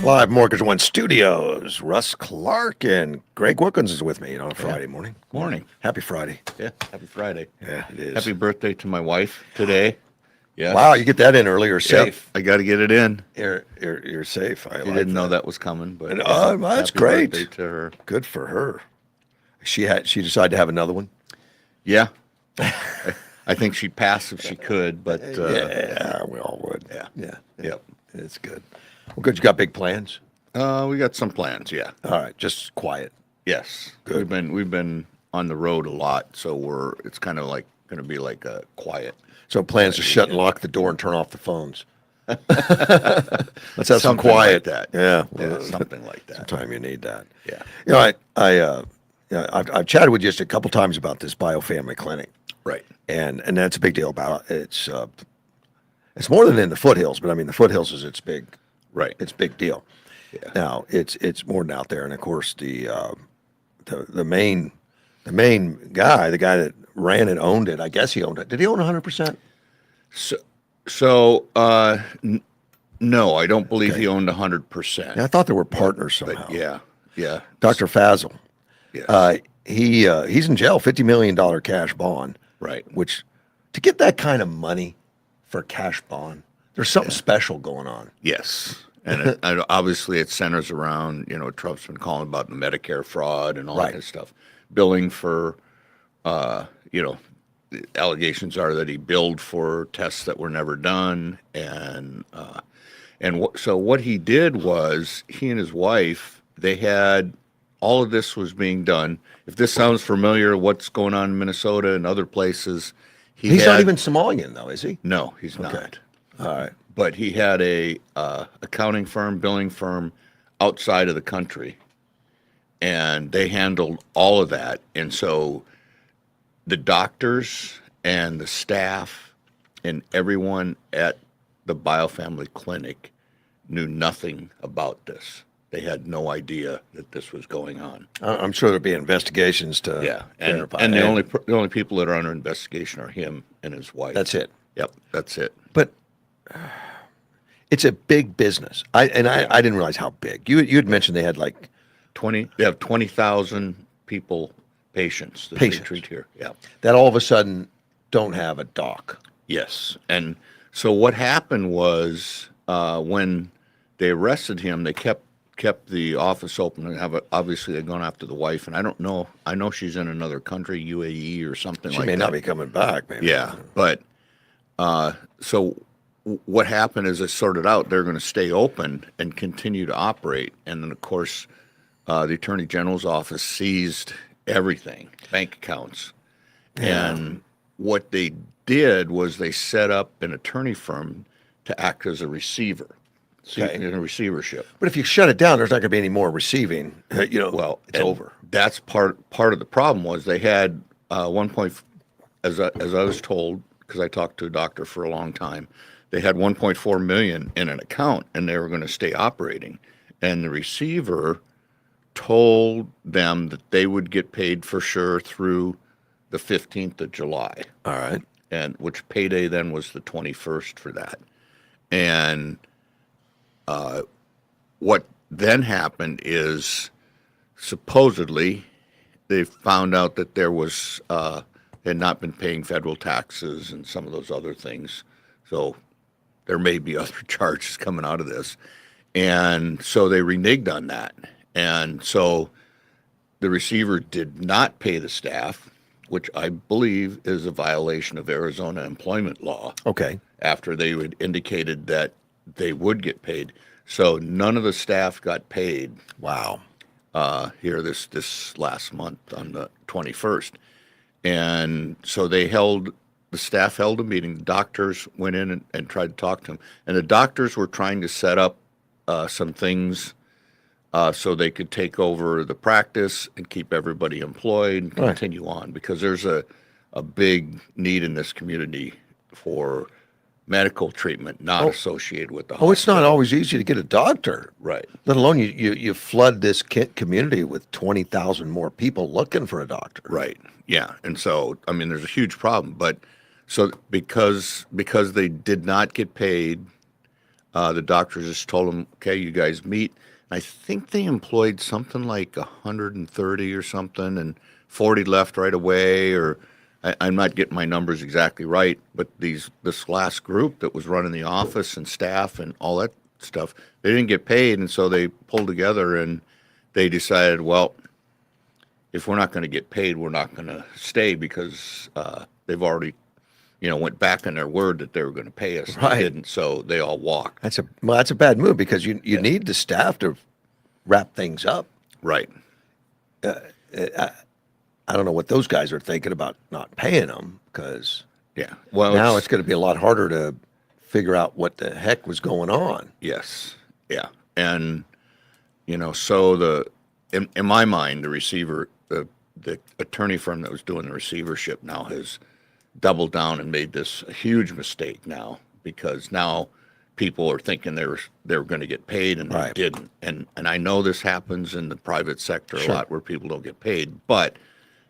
Live Mortgage One Studios. Russ Clark and Greg Wilkins is with me on a Friday morning. Morning. Happy Friday. Yeah, happy Friday. Yeah, it is. Happy birthday to my wife today. Yes. Wow, you get that in early or Yep, safe? I got to get it in. You're safe. I You like didn't know that was coming, but well, that's happy great. birthday to her. Good for her. She decided to have another one. Yeah. I think she'd pass if she could, but Yeah, we all would. Yeah. Yep. It's good. Well, good. You got big plans? we got some plans. Yeah. All right, just quiet. Yes. Good. We've been on the road a lot, so it's kind of like going to be like a quiet. So plans to shut and lock the door and turn off the phones. Let's have some Something quiet. like that. Yeah, Yeah, something like that. Sometime you need that. Yeah. You know, I've chatted with you just a couple times about this biofamily clinic, Right. and that's a big deal about it. It's more than in the foothills, but I mean the foothills is its big Right. deal. Yeah. Now it's more than out there, and of course the main guy, the guy that ran and owned it, I guess he owned it. Did he own 100%? No, I don't believe Okay. he owned 100%. Yeah, I thought there were partners But somehow. yeah. Dr. Fazel. Yes. He's in jail, $50 million cash bond. Right. Which, to get that kind of money for a cash bond, there's something special going on. Yes. And obviously it centers around, Trump's been calling about the Medicare fraud and all that Right. kind of stuff. Billing for, allegations are that he billed for tests that were never done. So what he did was he and his wife, they had all of this was being done. If this sounds familiar, what's going on in Minnesota and other places, He's not even Somalian, though, is he? No, he's not. Okay. All right. But he had a accounting firm, billing firm outside of the country, and they handled all of that. And so the doctors and the staff and everyone at the biofamily clinic knew nothing about this. They had no idea that this was going on. I'm sure there'll be investigations to verify. And the only people that are under investigation are him and his wife. That's it. Yep, that's it. But it's a big business. I didn't realize how big. You had mentioned they had like 20. They have 20,000 people, patients that Patients. they treat here. Yeah. that all of a sudden don't have a doc. Yes. And so what happened was when they arrested him, they kept the office open and obviously they're going after the wife. And I don't know. I know she's in another country, UAE or something She like may that. not be coming back, maybe. Yeah. But so what happened is they sorted out they're going to stay open and continue to operate. And then, of course, the Attorney General's office seized everything, bank accounts. Yeah. And what they did was they set up an attorney firm to act as a receiver, Okay. in a receivership. But if you shut it down, there's not going to be any more receiving. Well, it's and over. That's part of the problem was they had one point, as I was told, because I talked to a doctor for a long time, they had 1.4 million in an account and they were going to stay operating. And the receiver told them that they would get paid for sure through the 15th of July, All right. and which payday then was the 21st for that. And what then happened is supposedly they found out that there was had not been paying federal taxes and some of those other things. So there may be other charges coming out of this. And so they reneged on that. And so the receiver did not pay the staff, which I believe is a violation of Arizona employment law, Okay. after they had indicated that they would get paid. So none of the staff got paid Wow. here this last month on the 21st. And so the staff held a meeting. The doctors went in and tried to talk to them. And the doctors were trying to set up some things so they could take over the practice and keep everybody employed and Right. continue on, because there's a big need in this community for medical treatment not associated with the Oh, it's not hospital. always easy to get a doctor. Right. Let alone you flood this community with 20,000 more people looking for a doctor. Right. Yeah. And so, I mean, there's a huge problem. But so because they did not get paid, The doctors just told them, okay, you guys meet. I think they employed something like 130 or something, and 40 left right away. Or I'm not getting my numbers exactly right, but this last group that was running the office and staff and all that stuff, they didn't get paid, and so they pulled together and they decided, well, if we're not going to get paid, we're not going to stay because they've already, went back on their word that they were going to pay us. And Right. they didn't, so they all walked. That's a bad move because you need the staff to wrap things up. Right. I don't know what those guys are thinking about not paying them because Yeah. Well, now it's going to be a lot harder to figure out what the heck was going on. yes. Yeah. And, so in my mind, the receiver, the attorney firm that was doing the receivership now has doubled down and made this a huge mistake now because now people are thinking they were going to get paid and Right. they didn't. And I know this happens in the private sector Sure. a lot where people don't get paid, but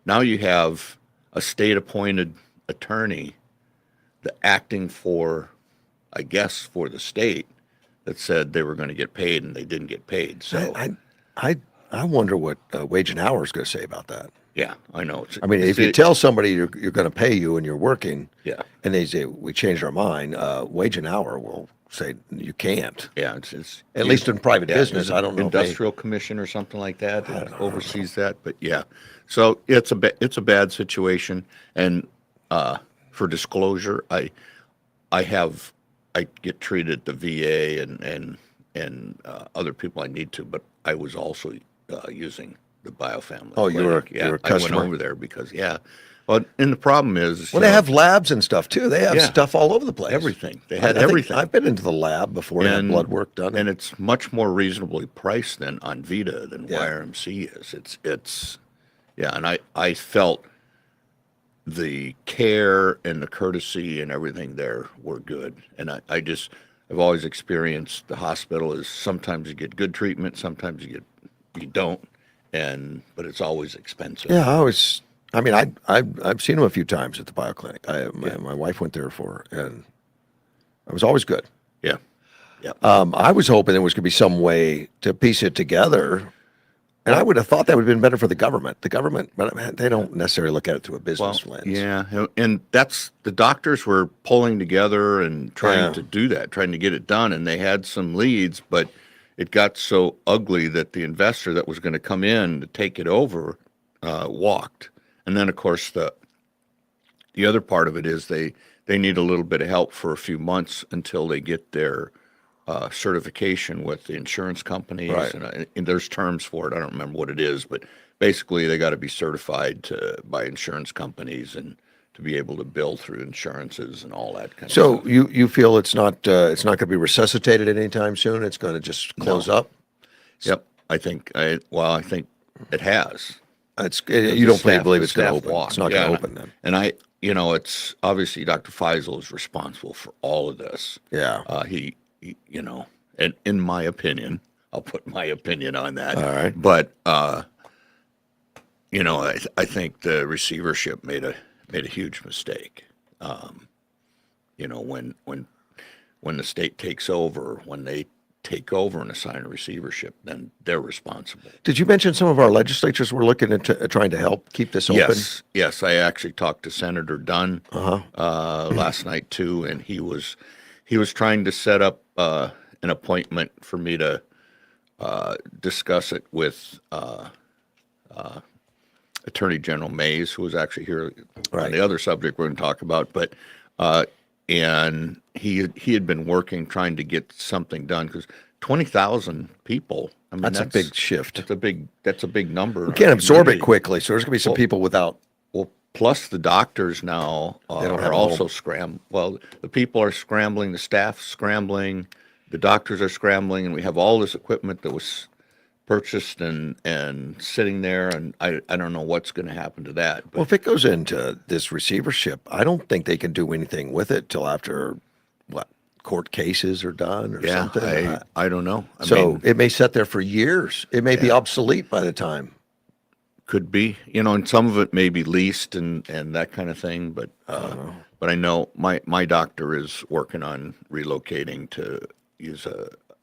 now you have a state appointed attorney acting for, I guess, for the state that said they were going to get paid and they didn't get paid. So I wonder what Wage and Hour is going to say about that. yeah, I know. I mean, if you tell somebody you're going to pay you and you're working, yeah, and they say we changed our mind, Wage and Hour will say you can't. yeah, it's At least in private yeah, business, there's I don't know. if they- Industrial commission or something like that that oversees that. But yeah, so it's a bad situation. And for disclosure, I get treated at the VA and other people I need to, but I was also using the biofamily. Oh, you were- clinic. you were a I went customer? over there because well, and the problem is Well, they have labs and stuff too. They have Yeah. stuff all over the place. everything. They had I think everything. I've been into the lab before and had blood work done. And it's much more reasonably priced than on Vita than Yeah. YRMC is. It's yeah, and I felt the care and the courtesy and everything there were good. And I've always experienced the hospital is sometimes you get good treatment, sometimes you don't, but it's always expensive. Yeah, I've seen them a few times at the bioclinic. My wife went there and it was always good. Yeah. Yeah. I was hoping there was going to be some way to piece it together, and I would have thought that would have been better for the government. The government, but man, they don't necessarily look at it through a business lens. Yeah, and that's the doctors were pulling together and trying to do that, trying to get it done, and they had some leads, but it got so ugly that the investor that was going to come in to take it over walked. And then, of course, the other part of it is they need a little bit of help for a few months until they get their certification with the insurance companies. Right. And there's terms for it. I don't remember what it is, but basically they got to be certified by insurance companies and to be able to bill through insurances and all that kind of So stuff. you feel it's not going to be resuscitated anytime soon? It's going to just close up? Yep. I think it has. You don't Staff- believe the it's going to staff open. walked. It's not Yeah, going to open then. And it's obviously Dr. Faisal is responsible for all of this. Yeah. He, and in my opinion, I'll put my opinion on that. All right. But, I think the receivership made a huge mistake. When the state takes over, when they take over and assign a receivership, then they're responsible. Did you mention some of our legislatures were looking into trying to help keep this open? Yes. I actually talked to Senator Dunn last night too, and he was trying to set up an appointment for me to discuss it with Attorney General Mays, who was actually here on the other subject we're going to talk about, but and he had been working trying to get something done because 20,000 people. I mean, That's a big shift. That's a big number. You can't absorb it quickly, so there's going to be some people without. Well, plus the doctors now don't have are a also home. scrambling. Well, the people are scrambling, the staff's scrambling, the doctors are scrambling, and we have all this equipment that was purchased and sitting there, and I don't know what's going to happen to that. But Well, if it goes into this receivership, I don't think they can do anything with it till after court cases are done or yeah, something. I don't know. I So mean, it may sit there for years. It may be obsolete by the time. could be, and some of it may be leased and that kind of thing. But I know my doctor is working on relocating to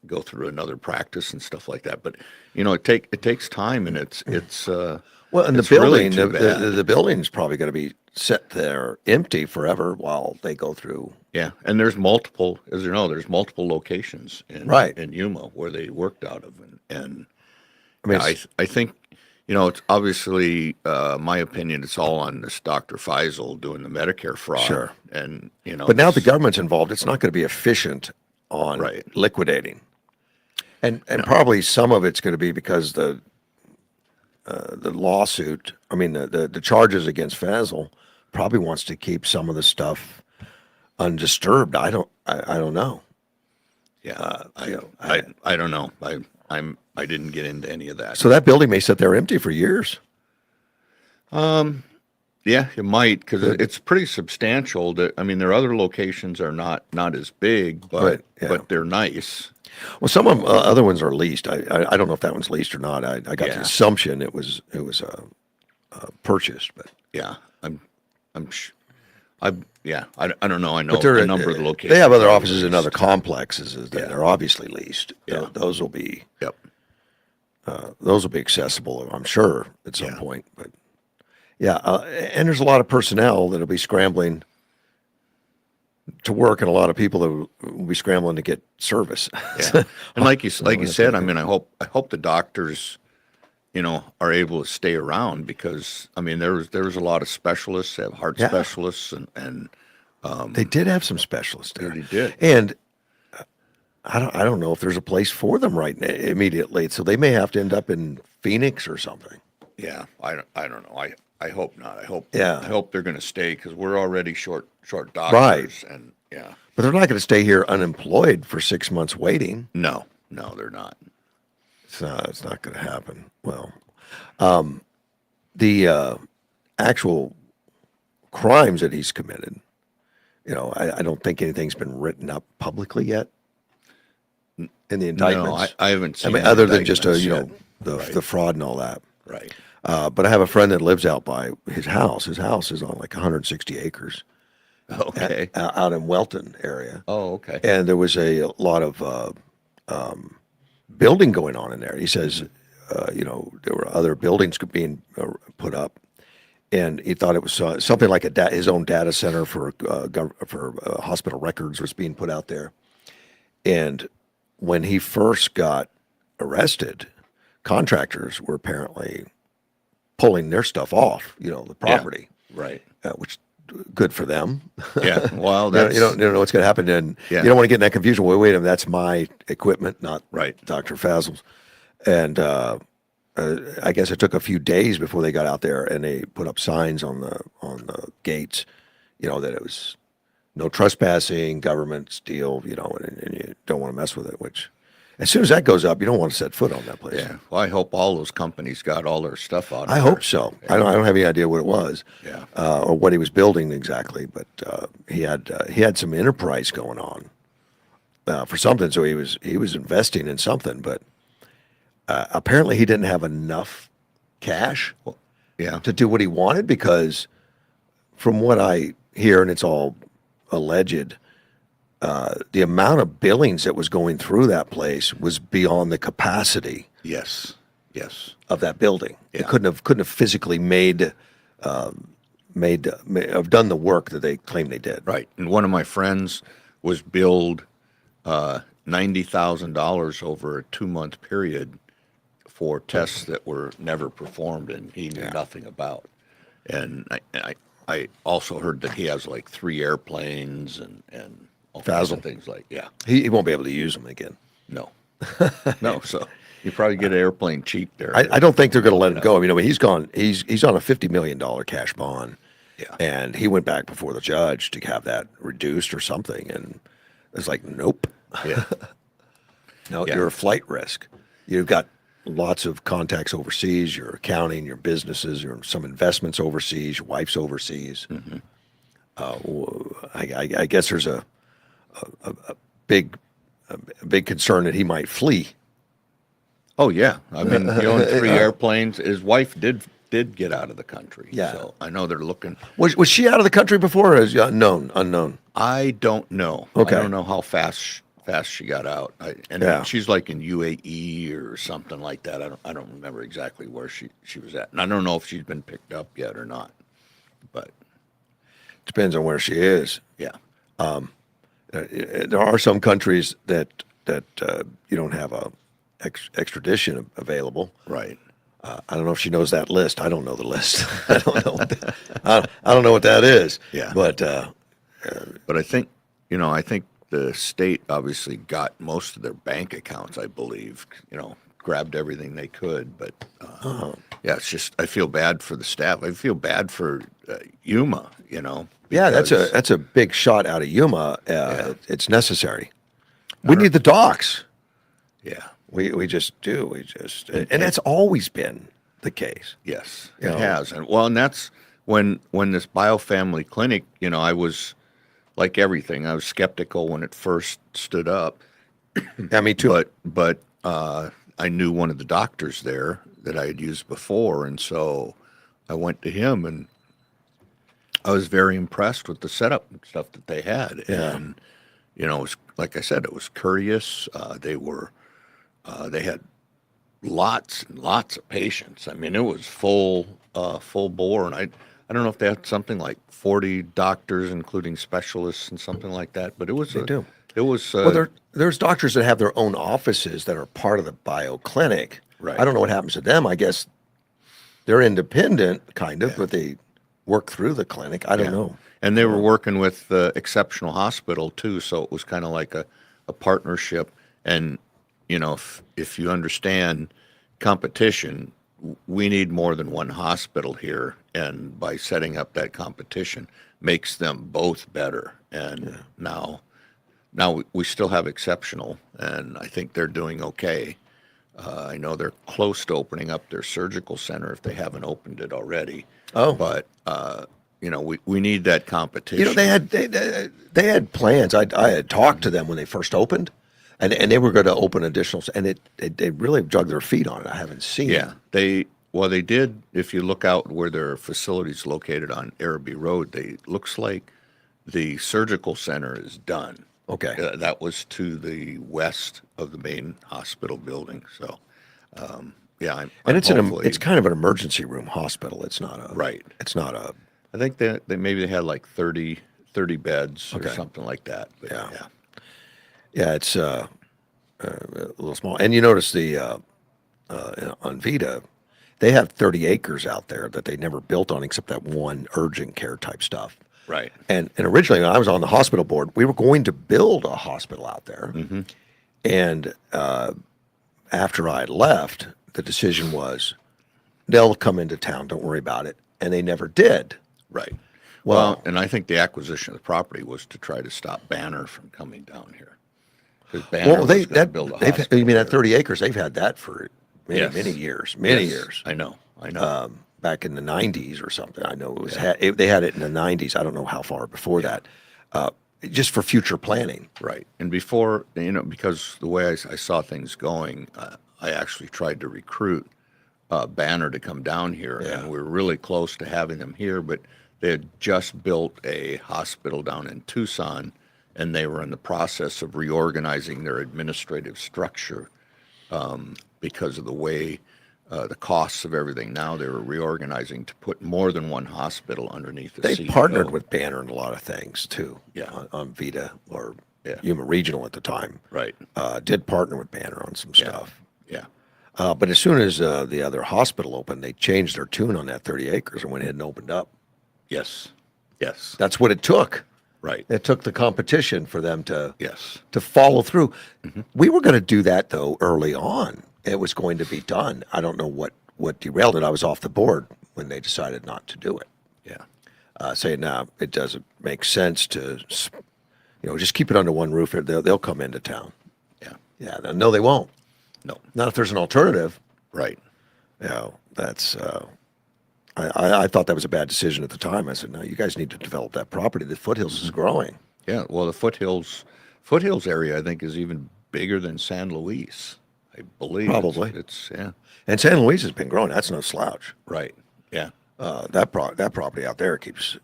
go through another practice and stuff like that. But it takes time, and it's Well, and the it's really building, too bad. the building's probably going to be set there empty forever while they go through. Yeah, and there's multiple, as you know, there's multiple locations Right. in Yuma where they worked out of, and I mean, yeah, I think it's obviously my opinion. It's all on this Dr. Faisal doing the Medicare fraud, Sure. and but now the government's involved. It's not going to be efficient on Right. liquidating, and probably some of it's going to be because the lawsuit. I mean, the charges against Faisal probably wants to keep some of the stuff undisturbed. I don't know. yeah, You know, I don't know. I didn't get into any of that. so that building may sit there empty for years. Yeah, it might because it's pretty substantial. I mean, their other locations are not as big, but Right, yeah. but they're nice. Well, some of them, other ones are leased. I don't know if that one's leased or not. I got the Yeah. assumption it was purchased, but Yeah, I'm sh- I yeah, I don't know. I know but they're a number of the locations. they have other are offices in other leased. complexes that Yeah. are obviously leased. Yeah. Those will be Yep. accessible, I'm sure, at some Yeah. point. But yeah, and there's a lot of personnel that'll be scrambling to work, and a lot of people that will be scrambling to get service. Yeah. And like you that's said, okay. I mean, I hope the doctors, are able to stay around because I mean there was a lot of specialists, have heart Yeah. specialists, and They did have some specialists there. they did. And I don't know if there's a place for them immediately. So they may have to end up in Phoenix or something. Yeah, I don't know. I hope not. Yeah. I hope they're going to stay because we're already short doctors, and yeah, But they're not going to stay here unemployed for 6 months waiting. no, they're not. It's not going to happen. Well, the actual crimes that he's committed, I don't think anything's been written up publicly yet in the indictments. No, I haven't seen. I mean, the other than just indictments yet. the Right. the fraud and all that. Right. But I have a friend that lives out by his house. His house is on like 160 acres Okay. out in Welton area. Oh, okay. And there was a lot of building going on in there. He says, there were other buildings being put up, and he thought it was something like his own data center for hospital records was being put out there. And when he first got arrested, contractors were apparently pulling their stuff off, the property, Right. which good for them. Yeah. Well, You that's don't know what's going to happen, and Yeah. you don't want to get in that confusion. Wait a minute, that's my equipment, not Right. Dr. Fazl's. And I guess it took a few days before they got out there and they put up signs on the gates, that it was no trespassing, government deal, and you don't want to mess with it. Which, as soon as that goes up, you don't want to set foot on that place. Yeah. Well, I hope all those companies got all their stuff out of I there. hope so. I don't have any idea what it was, Yeah. or what he was building exactly, but he had some enterprise going on for something. So he was investing in something, but apparently he didn't have enough cash Yeah. to do what he wanted because, from what I hear, and it's all alleged, the amount of billings that was going through that place was beyond the capacity Yes. Yes. of that building. It Yeah. couldn't have physically have done the work that they claim they did. Right. And one of my friends was billed $90,000 over a 2-month period for tests that were never performed and he knew nothing about. And I also heard that he has like 3 airplanes and all kinds of Faisal. things like He won't be able to use them again. no. No, so you probably get an airplane cheap there. I don't think they're going to let him go. I mean, he's gone. He's on a $50 million cash bond, Yeah. and he went back before the judge to have that reduced or something, and it's like, nope, Yeah. no, Yeah. you're a flight risk. You've got lots of contacts overseas. Your accounting, your businesses, some investments overseas. Your wife's overseas. Mm-hmm. I guess there's a big concern that he might flee. Oh yeah. I mean, he owned 3 airplanes. His wife did get out of the country. Yeah. So I know they're looking. Was she out of the country before, or is unknown? I don't know. Okay. I don't know how fast fast she got out. Yeah. She's like in UAE or something like that. I don't remember exactly where she was at, and I don't know if she's been picked up yet or not. But Depends on where she is. yeah, There are some countries that you don't have a extradition available. right. I don't know if she knows that list. I don't know the list. I don't know. I don't know what that is. Yeah. But But I think the state obviously got most of their bank accounts. I believe, grabbed everything they could. But yeah, it's just I feel bad for the staff. I feel bad for Yuma. yeah, because- that's a big shot out of Yuma. Yeah. It's necessary. We need the docks. Yeah. We just do. And that's always been the case. Yes, You it know. has, and that's when this biofamily clinic. I was like everything. I was skeptical when it first stood up, Yeah, me too. but I knew one of the doctors there that I had used before, and so I went to him, and I was very impressed with the setup and stuff that they had. Yeah. And it was like I said, it was courteous. They had lots and lots of patients. I mean, it was full bore, and I don't know if they had something like 40 doctors, including specialists and something like that. But it was They do. It was Well, there's doctors that have their own offices that are part of the bio clinic. Right. I don't know what happens to them. I guess they're independent, kind of, but they work through the clinic. I don't know. And they were working with the Exceptional Hospital too, so it was kind of like a partnership. And if you understand competition, we need more than one hospital here, and by setting up that competition makes them both better. And now we still have Exceptional, and I think they're doing okay. I know they're close to opening up their surgical center if they haven't opened it already. Oh. But we need that competition. They had plans. I had talked to them when they first opened, and they were going to open additional, and they really drug their feet on it. I haven't seen. Yeah, they did. If you look out where their facility's located on Araby Road, looks like the surgical center is done. Okay. That was to the west of the main hospital building. So, yeah, And it's hopefully- it's kind of an emergency room hospital. It's not a Right. It's not a I think maybe they had like 30 beds or Okay. something like that. But Yeah. yeah. yeah. It's a little small. And you notice on Vita, they have 30 acres out there that they never built on except that one urgent care type stuff. Right. And originally, when I was on the hospital board, we were going to build a hospital out there. Mm-hmm. And after I left, the decision was they'll come into town. Don't worry about it. And they never did. Right. Well- Well, and I think the acquisition of the property was to try to stop Banner from coming down here. Because Banner Well, was going to build a hospital. you mean that here. 30 acres? They've had that for many, Yes. many years. Many Yes, years. I know. I know. Back in the 90s or something. I know they had it in the 90s. I don't know how far before that. Just for future planning. Right. And before, because the way I saw things going, I actually tried to recruit Banner to come down here. Yeah. And we were really close to having them here, but they had just built a hospital down in Tucson, and they were in the process of reorganizing their administrative structure because of the way the costs of everything. Now they were reorganizing to put more than one hospital underneath the They CEO. partnered with Banner in a lot of things too. Yeah. On Vita or Yeah. Yuma Regional at the time. Right. Did partner with Banner on some Yeah. stuff. Yeah. But as soon as the other hospital opened, they changed their tune on that 30 acres and went ahead and opened up. Yes. Yes. That's what it took. Right. It took the competition for them to Yes. follow through. Mm-hmm. We were going to do that though early on. It was going to be done. I don't know what derailed it. I was off the board when they decided not to do it. Yeah. Saying now it doesn't make sense to, just keep it under one roof. They'll come into town. Yeah. Yeah, no, they won't. No. Not if there's an alternative. Right. That's. I thought that was a bad decision at the time. I said, no, you guys need to develop that property. The foothills is growing. Yeah. Well, the foothills area, I think, is even bigger than San Luis. I believe. Probably. It's yeah. And San Luis has been growing. That's no slouch. Right. Yeah. That property out there keeps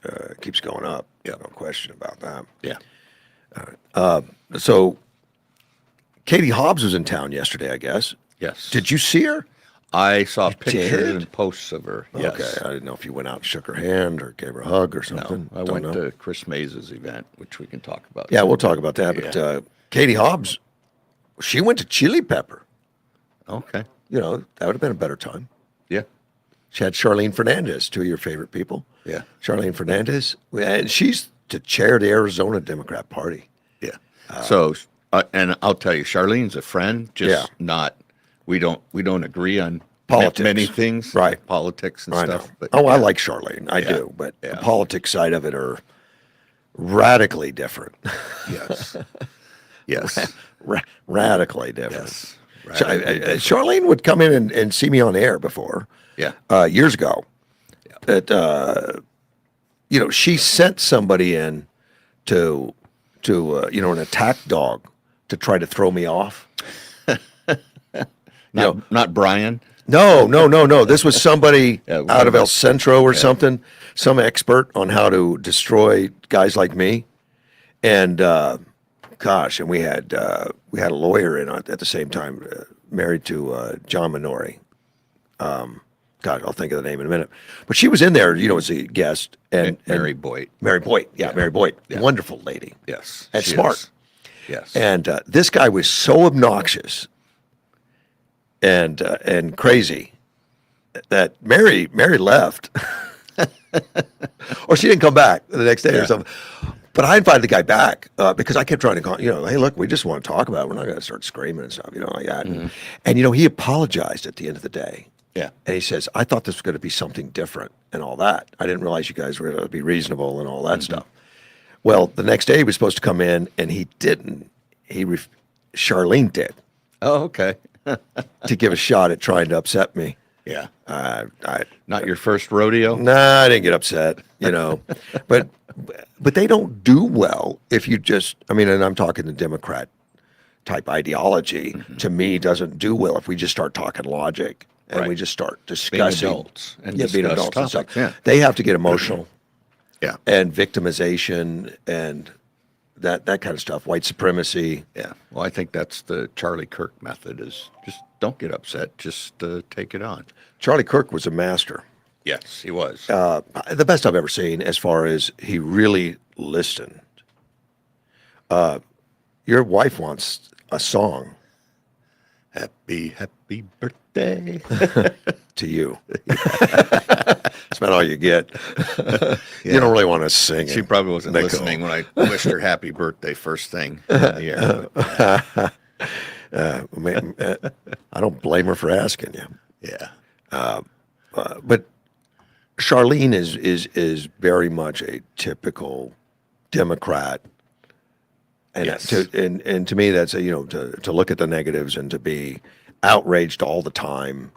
going up. Yeah. No question about that. Yeah. So Katie Hobbs was in town yesterday, I guess. Yes. Did you see her? I saw pictures did? and posts of her. Yes. Okay, I didn't know if you went out and shook her hand or gave her a hug or No, something. I Don't went know. to Chris Mays' event, which we can talk about. Yeah, we'll talk about that. But Yeah. Katie Hobbs, she went to Chili Pepper. Okay. You know, that would have been a better time. Yeah. She had Charlene Fernandez, two of your favorite people. Yeah. Charlene Fernandez, and she's the chair of the Arizona Democrat Party. Yeah. So, and I'll tell you, Charlene's a friend, just Yeah. not. We don't agree on Politics. many things, Right. like politics and I stuff. know. But I yeah. like Charlene. I do, but Yeah. the politics side of it are radically different. Yes. Yes. Radically different. Yes. So, Charlene would come in and see me on air before. Yeah. Years ago. That you know, she sent somebody in to you know, an attack dog to try to throw me off. Not Brian. No. This was somebody Yeah, out of El Centro or something, some expert on how to destroy guys like me. And gosh, and we had a lawyer in at the same time, married to John Minori. God, I'll think of the name in a minute. But she was in there, you know, as a guest. And Mary Boyd. Mary Boyd. Yeah, Mary Boyd. Yeah. Wonderful lady. Yes. And she smart. is. Yes. And this guy was so obnoxious and crazy that Mary left. Or she didn't come back the next day or something. But I invited the guy back because I kept trying to call, you know, hey, look, we just want to talk about it. We're not going to start screaming and stuff, you know, like that. And, you know, he apologized at the end of the day. Yeah. And he says, I thought this was going to be something different and all that. I didn't realize you guys were going to be reasonable and all that stuff. Well, the next day he was supposed to come in and he didn't. Charlene did Oh, okay. to give a shot at trying to upset me. Yeah. I Not your first rodeo. Nah, I didn't get upset, you know. but they don't do well if you just, I mean, and I'm talking the Democrat type ideology, to me doesn't do well if we just start talking logic and Right. we just start Being discussing adults and being discuss adults and topics. stuff. Yeah. They have to get emotional Yeah. and victimization and that kind of stuff, white supremacy. Yeah. Well, I think that's the Charlie Kirk method is just don't get upset. Just take it on. Charlie Kirk was a master. Yes, he was. The best I've ever seen as far as he really listened. Your wife wants a song Happy birthday. to you. That's about all you get. You don't really want to sing it. She probably wasn't Nico. listening when I wished her happy birthday first thing in the air. I don't blame her for asking you. Yeah. But Charlene is very much a typical Democrat. And Yes. to me, that's to look at the negatives and to be outraged all the time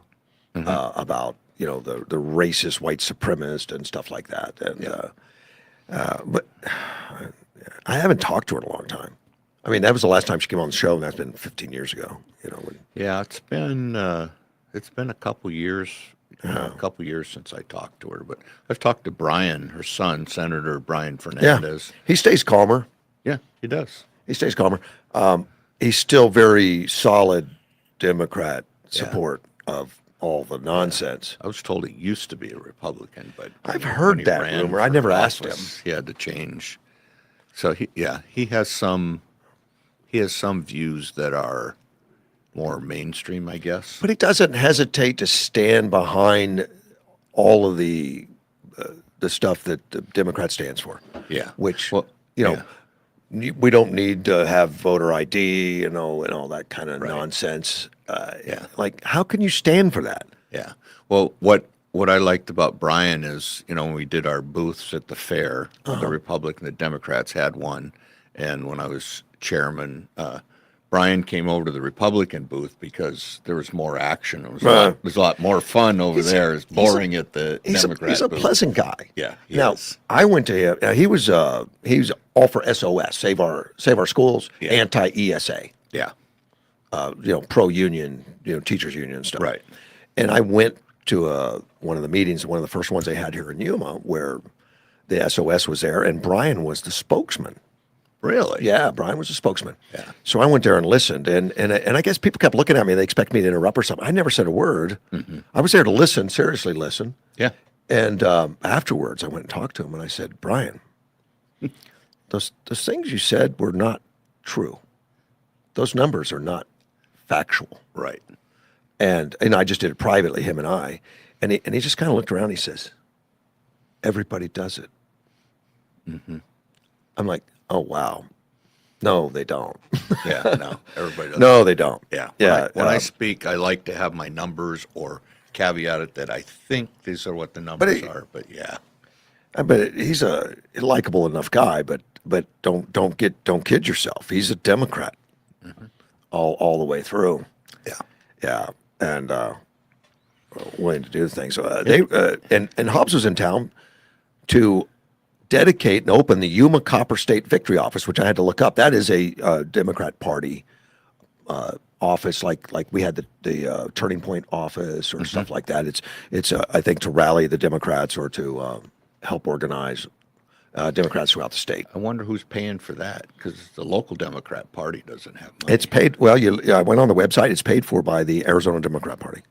about the racist white supremacist and stuff like that. And but I haven't talked to her in a long time. I mean, that was the last time she came on the show, and that's been 15 years ago. Yeah, it's been a couple years. A couple years since I talked to her, but I've talked to Brian, her son, Senator Brian Fernandez. He stays calmer. Yeah, he does. He stays calmer. He's still very solid Democrat support of all the nonsense. I was told he used to be a Republican, but I've when heard he that ran rumor. I for never asked office, He had to change. So he has some views that are more mainstream, I guess. But he doesn't hesitate to stand behind all of the stuff that the Democrat stands for. Yeah. Which, Well, we don't need to have voter ID, and all that kind of nonsense. Like, how can you stand for that? Yeah. Well, what I liked about Brian is, when we did our booths at the fair, the Republican, the Democrats had one, and when I was chairman, Brian came over to the Republican booth because there was more action. It was a lot more fun over there. It's boring at the Democrat He's a booth. pleasant guy. Yeah, he Now, is. I went to him. Now, he was all for SOS, Save Our Schools, Yeah. anti-ESA, Yeah. pro-union, teachers union and stuff. Right. And I went to one of the meetings, one of the first ones they had here in Yuma, where the SOS was there, and Brian was the spokesman Really? Yeah, Brian was a spokesman. Yeah. So I went there and listened, and I guess people kept looking at me. They expect me to interrupt or something. I never said a word. I was there to listen, seriously listen. Yeah. And afterwards, I went and talked to him, and I said, Brian, those things you said were not true. Those numbers are not factual. Right. And I just did it privately, him and I. And he just kind of looked around. He says, everybody does it. I'm like, oh, wow. No, they don't. Yeah. No, everybody does. No, they don't. Yeah. Yeah. When I speak, I like to have my numbers or caveat it that I think these are what the numbers are. But yeah. But he's a likable enough guy, but don't kid yourself. He's a Democrat all the way through. Yeah. Yeah. And willing to do things. And Hobbs was in town to dedicate and open the Yuma Copper State Victory Office, which I had to look up. That is a Democrat Party office, like we had the Turning Point office or stuff like that. It's I think to rally the Democrats or to help organize Democrats throughout the state. I wonder who's paying for that because the local Democrat Party doesn't have money. It's paid. Well, I went on the website. It's paid for by the Arizona Democrat Party.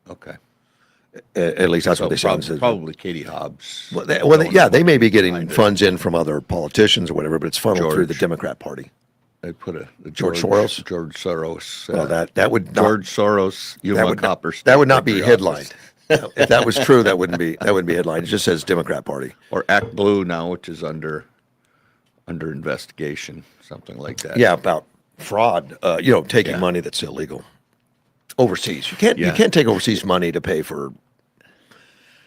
Okay. At least that's what they Probably, said. probably Katie Hobbs. They may be getting behind it. funds in from other politicians or whatever, but it's funneled through the George. Democrat Party. They put the George Soros? George Soros. Well, that would not, George Soros. Yuma Copper State that would not be Victory headlined. Office. If that was true, that wouldn't be headlined. It just says Democrat Party. Or Act Blue now, which is under investigation, something like that. Yeah, about fraud. Taking Yeah. money that's illegal overseas. You can't Yeah. take overseas money to pay for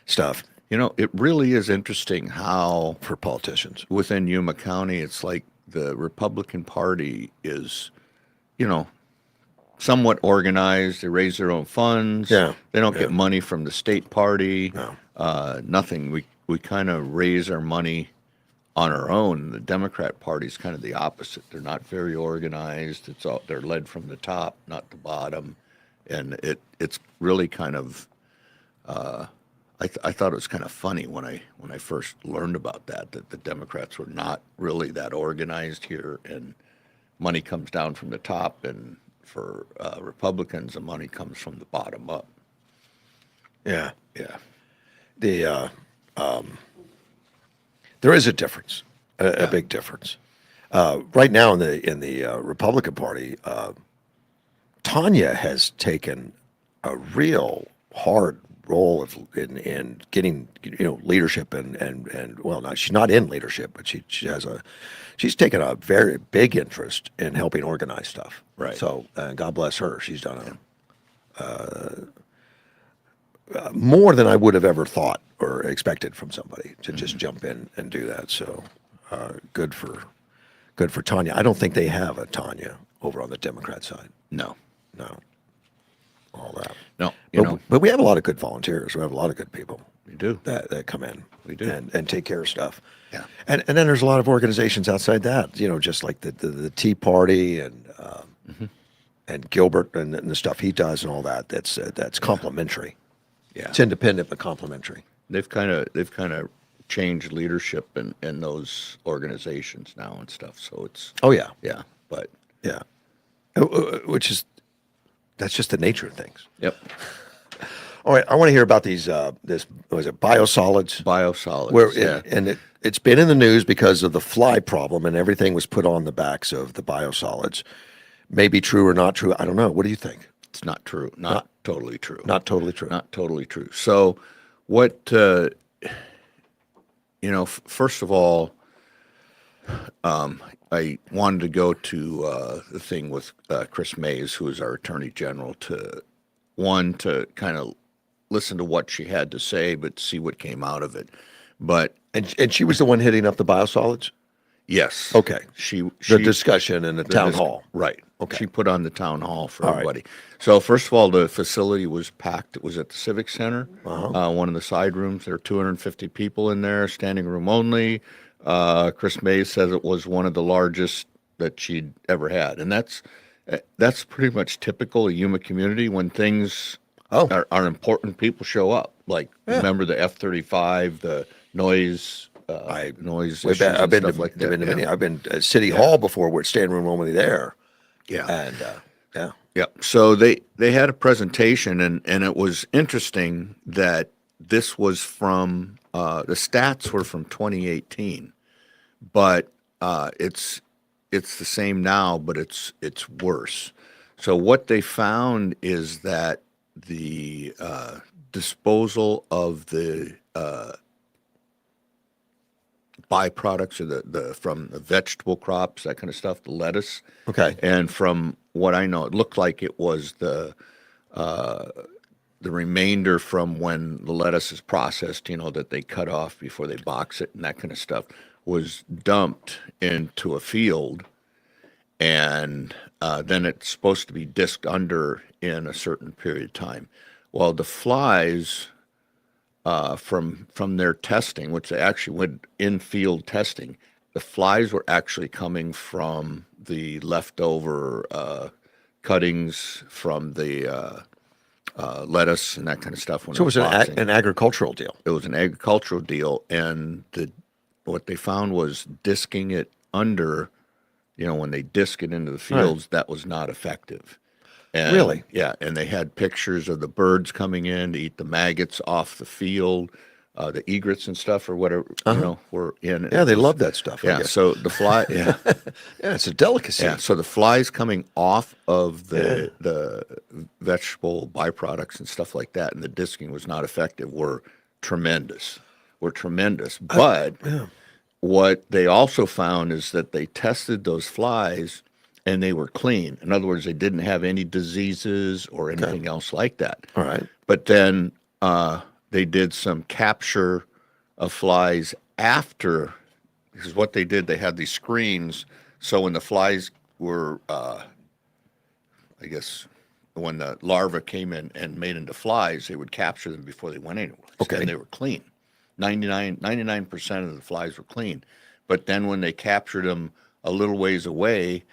stuff It really is interesting how for politicians. within Yuma County, it's like the Republican Party is, somewhat organized. They raise their own funds. Yeah. They don't get money from the state party. No. Nothing. We kind of raise our money on our own. The Democrat Party is kind of the opposite. They're not very organized. They're led from the top, not the bottom, and it's really kind of. I thought it was kind of funny when I first learned about that the Democrats were not really that organized here, and money comes down from the top, and for Republicans, the money comes from the bottom up. Yeah. Yeah. There is a difference, a big difference. Right now in the Republican Party, Tanya has taken a real hard role in getting leadership and well, not she's not in leadership, but she's taken a very big interest in helping organize stuff. Right. So God bless her. She's done more than I would have ever thought or expected from somebody to just jump in and do that. So good for Tanya. I don't think they have a Tanya over on the Democrat side. No. All that. No. But we have a lot of good volunteers. We have a lot of good people We do. that come in. We do. And take care of stuff. Yeah. And then there's a lot of organizations outside that, just like the Tea Party and Gilbert and the stuff he does and all that. That's complementary. Yeah. It's independent but complementary. They've kind of changed leadership in those organizations now and stuff. So it's Oh yeah. yeah, but Yeah. That's just the nature of things. yep, All right, I want to hear about these. This was it biosolids. biosolids. Yeah, It's been in the news because of the fly problem, and everything was put on the backs of the biosolids. Maybe true or not true. I don't know. What do you think? it's not true. Not totally true. Not totally true. Not totally true. So, what first of all, I wanted to go to the thing with Chris Mays, who is our Attorney General, to kind of listen to what she had to say, but see what came out of it. But And she was the one hitting up the biosolids. yes, Okay. she The discussion in the town dis- hall. right? Okay. She put on the town hall for All right. everybody. So first of all, the facility was packed. It was at the Civic Center, Uh-huh. one of the side rooms. There were 250 people in there, standing room only. Chris Mays says it was one of the largest that she'd ever had, and that's pretty much typical of Yuma community. When things are important, people show up. Like remember the F-35, the noise noise way issues back. I've and been stuff to, like that. been to Yeah. many. I've been at City Hall before, where it's standing room only there, Yeah. and yeah. Yeah. So they had a presentation, and it was interesting that this was from the stats were from 2018, but it's the same now, but it's worse. So what they found is that the disposal of the byproducts of the from the vegetable crops, that kind of stuff, the lettuce, Okay. and from what I know, it looked like it was the remainder from when the lettuce is processed, that they cut off before they box it and that kind of stuff, was dumped into a field, and then it's supposed to be disked under in a certain period of time. Well, the flies from their testing, which they actually went in field testing, the flies were actually coming from the leftover cuttings from the lettuce and that kind of stuff when So it it was was boxing. an agricultural deal. It was an agricultural deal, and what they found was disking it under. When they disk it into the fields, that was not effective. And, Really? Yeah, and they had pictures of the birds coming in to eat the maggots off the field, the egrets and stuff or whatever, were in. Yeah, they love that stuff. I Yeah, guess. so the fly, yeah, Yeah, it's a delicacy. yeah, so the flies coming off of the vegetable byproducts and stuff like that, and the disking was not effective, were tremendous. But what they also found is that they tested those flies and they were clean. In other words, they didn't have any diseases or anything else like that. All right. But then they did some capture of flies after, because what they did, they had these screens. So when the flies were, I guess, when the larvae came in and made into flies, they would capture them before they went anywhere. Okay. And they were clean. 99% of the flies were clean. But then when they captured them a little ways away,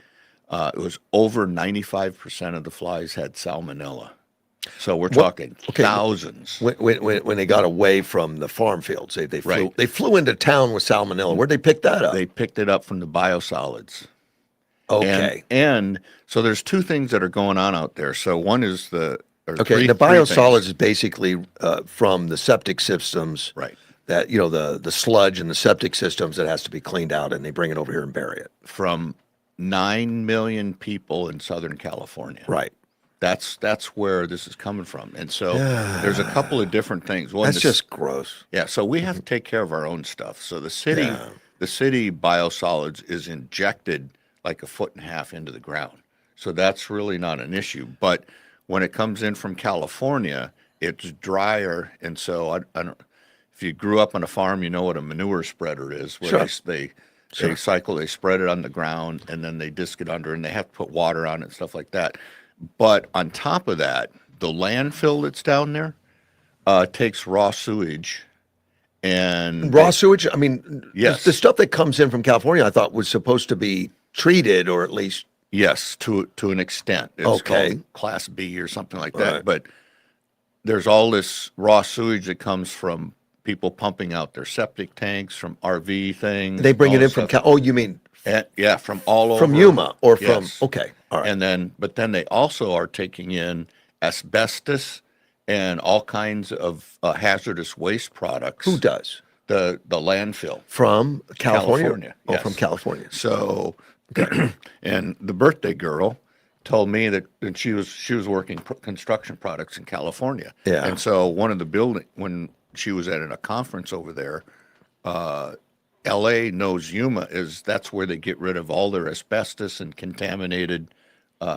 it was over 95% of the flies had salmonella. So we're talking thousands. When they got away from the farm fields, they flew Right. they flew into town with salmonella. Where'd they pick that up? They picked it up from the biosolids. Okay. And so there's two things that are going on out there. So one is the Okay. The biosolids is basically from the septic systems. Right. That the sludge in the septic systems that has to be cleaned out, and they bring it over here and bury it. From 9 million people in Southern California. Right. That's where this is coming from. And so there's a couple of different things. One, That's just gross. Yeah, so we have to take care of our own stuff. So the city biosolids is injected like 1.5 feet into the ground. So that's really not an issue. But when it comes in from California, it's drier, and so I don't. If you grew up on a farm, you know what a manure spreader is. Where they spread it on the ground, and then they disc it under, and they have to put water on it and stuff like that. But on top of that, the landfill that's down there takes raw sewage. And raw sewage? I mean, yes. The stuff that comes in from California, I thought was supposed to be treated, or at least. Yes, to an extent. It's called Class B or something like that. Right. But there's all this raw sewage that comes from people pumping out their septic tanks, from RV things. They bring it in from you mean from all over. From Yuma or from Yes. okay, all right. And but then they also are taking in asbestos and all kinds of hazardous waste products. Who does? The landfill. From California. Oh, yes. from California. So, and the birthday girl told me that she was working construction products in California. Yeah. And so one of the when she was at a conference over there, LA knows Yuma that's where they get rid of all their asbestos and contaminated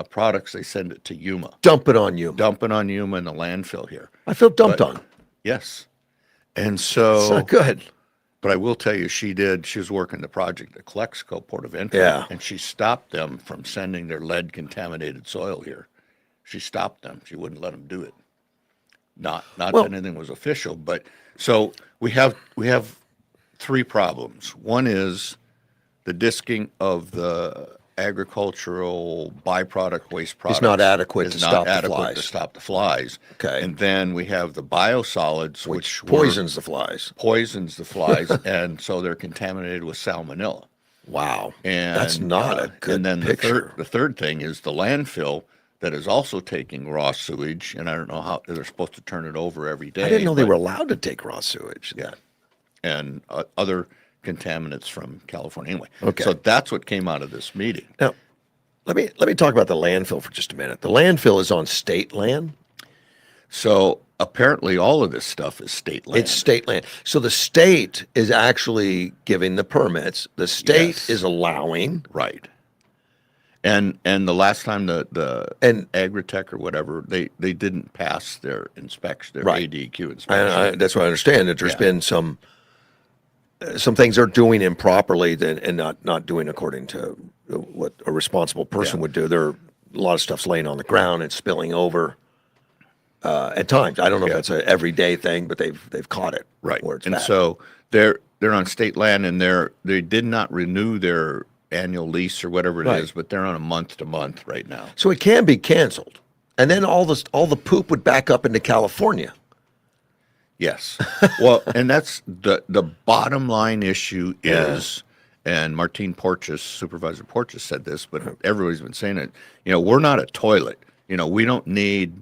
products. They send it to Yuma. Dump it on Yuma. Dump it on Yuma in the landfill here. I feel dumped on. Yes. And so It's not good. But I will tell you, she was working the project at Calexico, Port of Entry, Yeah. and she stopped them from sending their lead-contaminated soil here. She stopped them. She wouldn't let them do it. Not that anything was official, but so we have 3 problems. One is the disking of the agricultural byproduct waste products It's not adequate is to not stop the adequate flies. to stop the flies. Okay. And then we have the biosolids, Which which poisons the flies. poisons the flies, and so they're contaminated with salmonella. Wow. And That's not a good and then picture. the third thing is the landfill that is also taking raw sewage, and I don't know how they're supposed to turn it over every day. I didn't know they but- were allowed to take raw sewage. Yeah, and other contaminants from California. Anyway, Okay. so that's what came out of this meeting. Now, let me talk about the landfill for just a minute. The landfill is on state land. So apparently, all of this stuff is state land. It's state land. So the state is actually giving the permits. The state Yes. is allowing. Right. And the last time the And- Agritech or whatever, they didn't pass their inspection, their Right. ADQ inspection. That's what I understand. That there's Yeah. been some things they're doing improperly and not doing according to what a responsible person Yeah. would do. There are a lot of stuff's laying on the ground and spilling over. At times, I don't know if Yeah. that's an everyday thing, but they've caught it. Right. Where it's And bad. so they're on state land, and they did not renew their annual lease or whatever it Right. is, but they're on a month to month right now. So it can be canceled, and then all the poop would back up into California. Yes. Well, and that's the bottom line issue is, and Martine Porches, Supervisor Porches said this, but everybody's been saying it. We're not a toilet. We don't need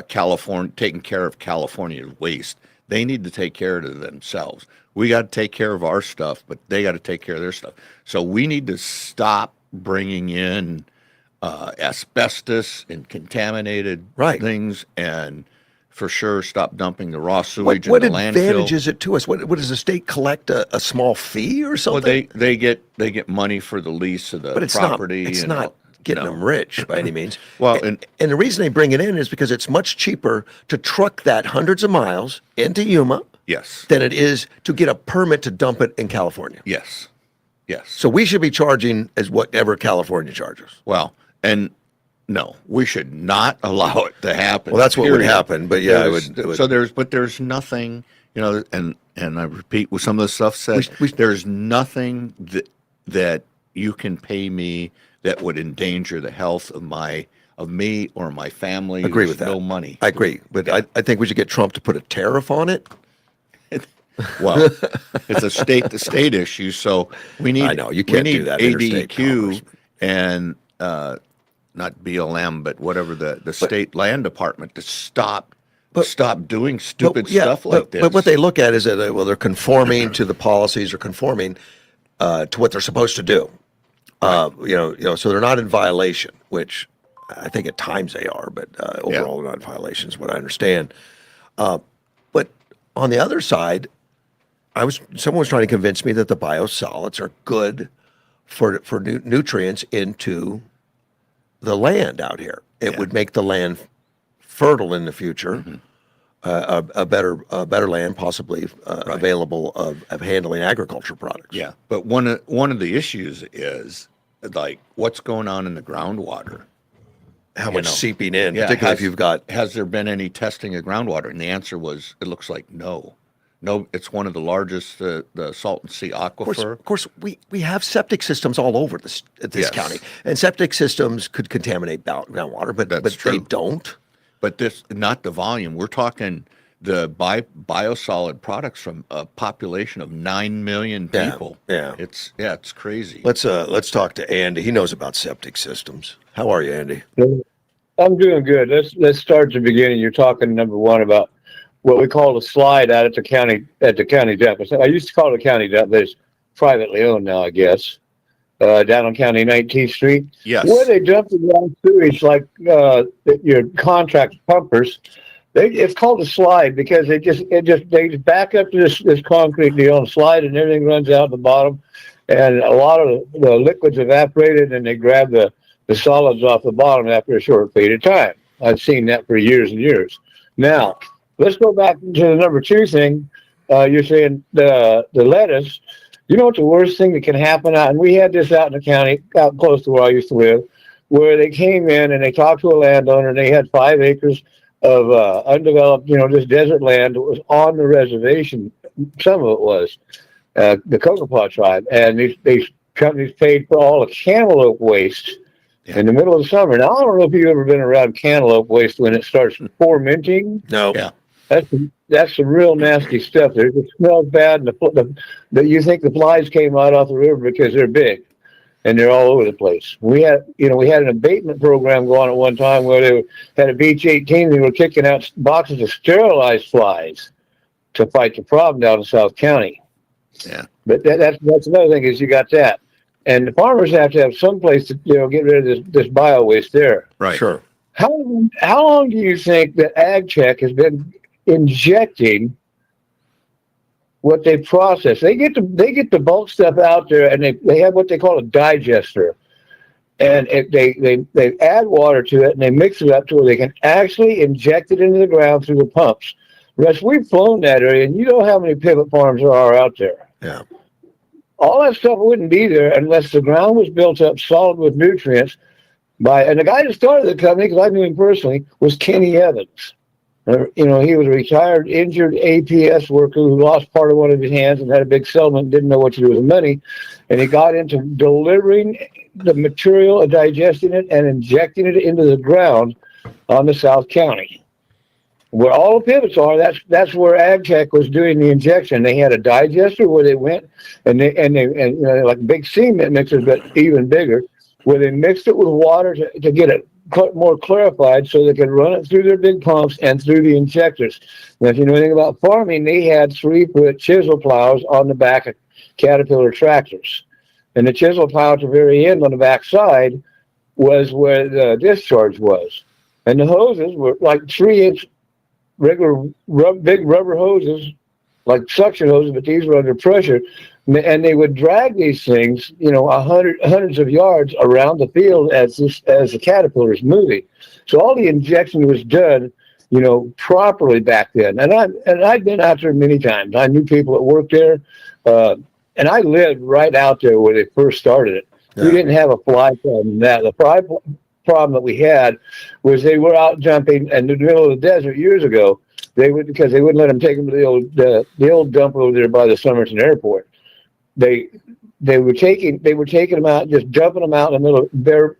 California taking care of California's waste. They need to take care of it themselves. We got to take care of our stuff, but they got to take care of their stuff. So we need to stop bringing in asbestos and contaminated Right. things, and for sure stop dumping the raw sewage What in the landfill. advantage is it to us? What does the state collect a small fee or Well, something? they get money for the lease of the but it's property. not. It's and not all- getting no. them rich by any means. Well, and the reason they bring it in is because it's much cheaper to truck that hundreds of miles into Yuma Yes. than it is to get a permit to dump it in California. Yes. Yes. So we should be charging as whatever California charges. Well, and no, we should not allow it to happen. Well, that's what would period. happen. But yeah, There's- it would. So there's nothing, and I repeat with some of the stuff said, We- there's nothing that you can pay me that would endanger the health of me or my family. Agree There's with that. No money. I agree, but I think we should get Trump to put a tariff on it. Well, it's a state to state issue, so we need. I know, you can't we do need that, interstate commerce. ADQ and not BLM, but whatever the state land department to stop doing stupid stuff like this. But what they look at is that they're conforming to the policies or conforming to what they're supposed to do. So they're not in violation, which I think at times they are, but overall they're not in violation is what I understand. But on the other side, someone was trying to convince me that the biosolids are good for nutrients into the land out here. It would make the land fertile in the future, a better land, possibly available of handling agriculture products. Yeah, but one of the issues is like what's going on in the groundwater. How much seeping in, Yeah, particularly if you've got. Has there been any testing of groundwater? And the answer was, it looks like no. No, it's one of the largest, the Salton Sea aquifer. Of course, we have septic systems all over this Yes. county, and septic systems could contaminate groundwater, but That's they true. don't. But this, not the volume. We're talking the biosolid products from a population of 9 million Yeah, people. yeah. It's crazy. Let's talk to Andy. He knows about septic systems. How are you, Andy? I'm doing good. Let's start at the beginning. You're talking number one about what we call a slide out at the county dump. I used to call it a county dump, but it's privately owned now, I guess. Down on County 19th Street. Yes. Where they dump the ground sewage like your contract pumpers. It's called a slide because they just back up to this concrete deal and slide, and everything runs out the bottom, and a lot of the liquids evaporated, and they grab the solids off the bottom after a short period of time. I've seen that for years and years. Now let's go back to the number two thing. You're saying the lettuce. You know what the worst thing that can happen out, and we had this out in the county, out close to where I used to live, where they came in and they talked to a landowner, and they had 5 acres of undeveloped, just desert land that was on the reservation. Some of it was the Kokopah tribe, and they companies paid for all the cantaloupe waste in the middle of the summer. Now, I don't know if you've ever been around cantaloupe waste when it starts fermenting. No. Yeah. That's some real nasty stuff. There, it smells bad, and you think the flies came out off the river because they're big, and they're all over the place. We had an abatement program going at one time where they had a beach 18. They were kicking out boxes of sterilized flies to fight the problem down in South County. Yeah. But that's another thing is you got that, and the farmers have to have some place to get rid of this bio waste there. Right. Sure. How long do you think that Ag Tech has been injecting what they process? They get the bulk stuff out there, and they have what they call a digester, and they add water to it, and they mix it up to where they can actually inject it into the ground through the pumps. Russ, we've flown that area, and you know how many pivot farms there are out there. Yeah. All that stuff wouldn't be there unless the ground was built up solid with nutrients. And the guy that started the company, because I knew him personally, was Kenny Evans. He was a retired, injured APS worker who lost part of one of his hands and had a big settlement, didn't know what to do with the money. And he got into delivering the material, digesting it, and injecting it into the ground on the South County. Where all the pivots are, that's where Ag Tech was doing the injection. They had a digester where they went and like big cement mixers, but even bigger, where they mixed it with water to get it more clarified so they could run it through their big pumps and through the injectors. Now, if you know anything about farming, they had 3-foot chisel plows on the back of Caterpillar tractors. And the chisel plow at the very end on the back side was where the discharge was. And the hoses were like 3-inch regular big rubber hoses, like suction hoses, but these were under pressure. And they would drag these things, hundreds of yards around the field as the Caterpillar is moving. So all the injection was done, properly back then. And I'd been out there many times. I knew people that worked there, and I lived right out there where they first started it. Yeah. We didn't have a fly problem. The fly problem that we had was they were out jumping in the middle of the desert years ago. Because they wouldn't let them take them to the old dump over there by the Somerton Airport. They were taking them out, just dumping them out in the middle of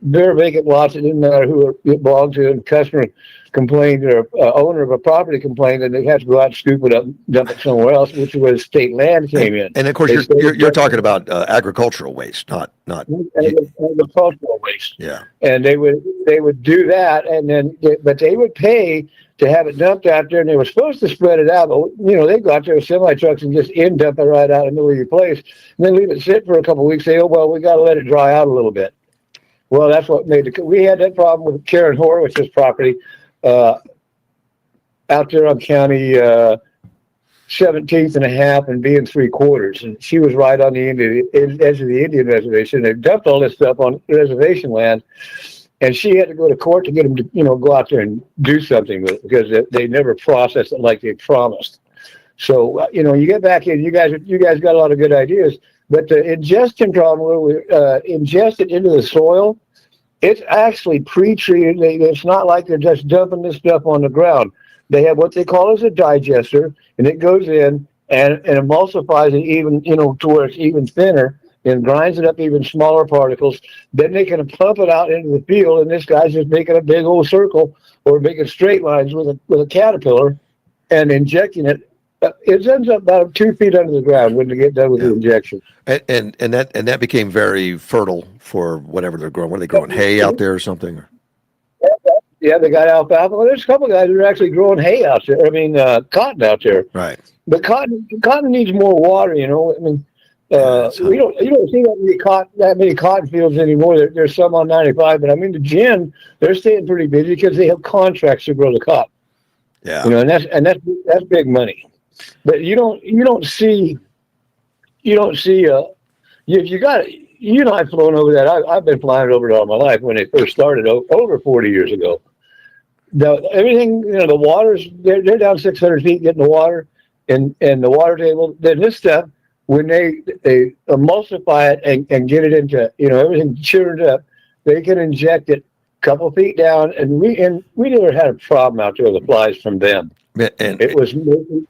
bare vacant lots. It didn't matter who it belonged to. And customer complained, or owner of a property complained, and they had to go out and scoop it up, and dump it somewhere else, which was state land came in. And of course, you're talking about agricultural waste, not agricultural waste. Yeah. And they would do that, and then but they would pay to have it dumped out there, and they were supposed to spread it out, but they go out there with semi trucks and just dump it right out in the middle of your place, and then leave it sit for a couple of weeks. Say, we got to let it dry out a little bit. Well, that's what we had that problem with Karen Horowitz's property out there on County 17th and a half and being 3/4, and she was right on the edge of the Indian reservation. They dumped all this stuff on reservation land. And she had to go to court to get them to, go out there and do something with it because they never processed it like they promised. So, you get back in, you guys got a lot of good ideas, but the ingestion problem where we ingest it into the soil, it's actually pre-treated. It's not like they're just dumping this stuff on the ground. They have what they call as a digester, and it goes in and emulsifies it even, to where it's even thinner, and grinds it up even smaller particles. Then they can pump it out into the field, and this guy's just making a big old circle or making straight lines with a Caterpillar and injecting it. It ends up about 2 feet under the ground when they get done with the injection. And that became very fertile for whatever they're growing. What are they growing? Hay out there or something? Yeah, they got alfalfa. Well, there's a couple of guys who are actually growing hay out there. Cotton out there. Right. But cotton needs more water. We don't see that many cotton fields anymore. There's some on 95, but the gin, they're staying pretty busy because they have contracts to grow the cotton. Yeah. And that's big money. But you don't see I've flown over that. I've been flying over it all my life when they first started over 40 years ago. Everything, the waters, they're down 600 feet getting the water and the water table. Then this stuff, when they emulsify it and get it into, everything churned up, they can inject it a couple feet down, and we never had a problem out there with the flies from them. And it was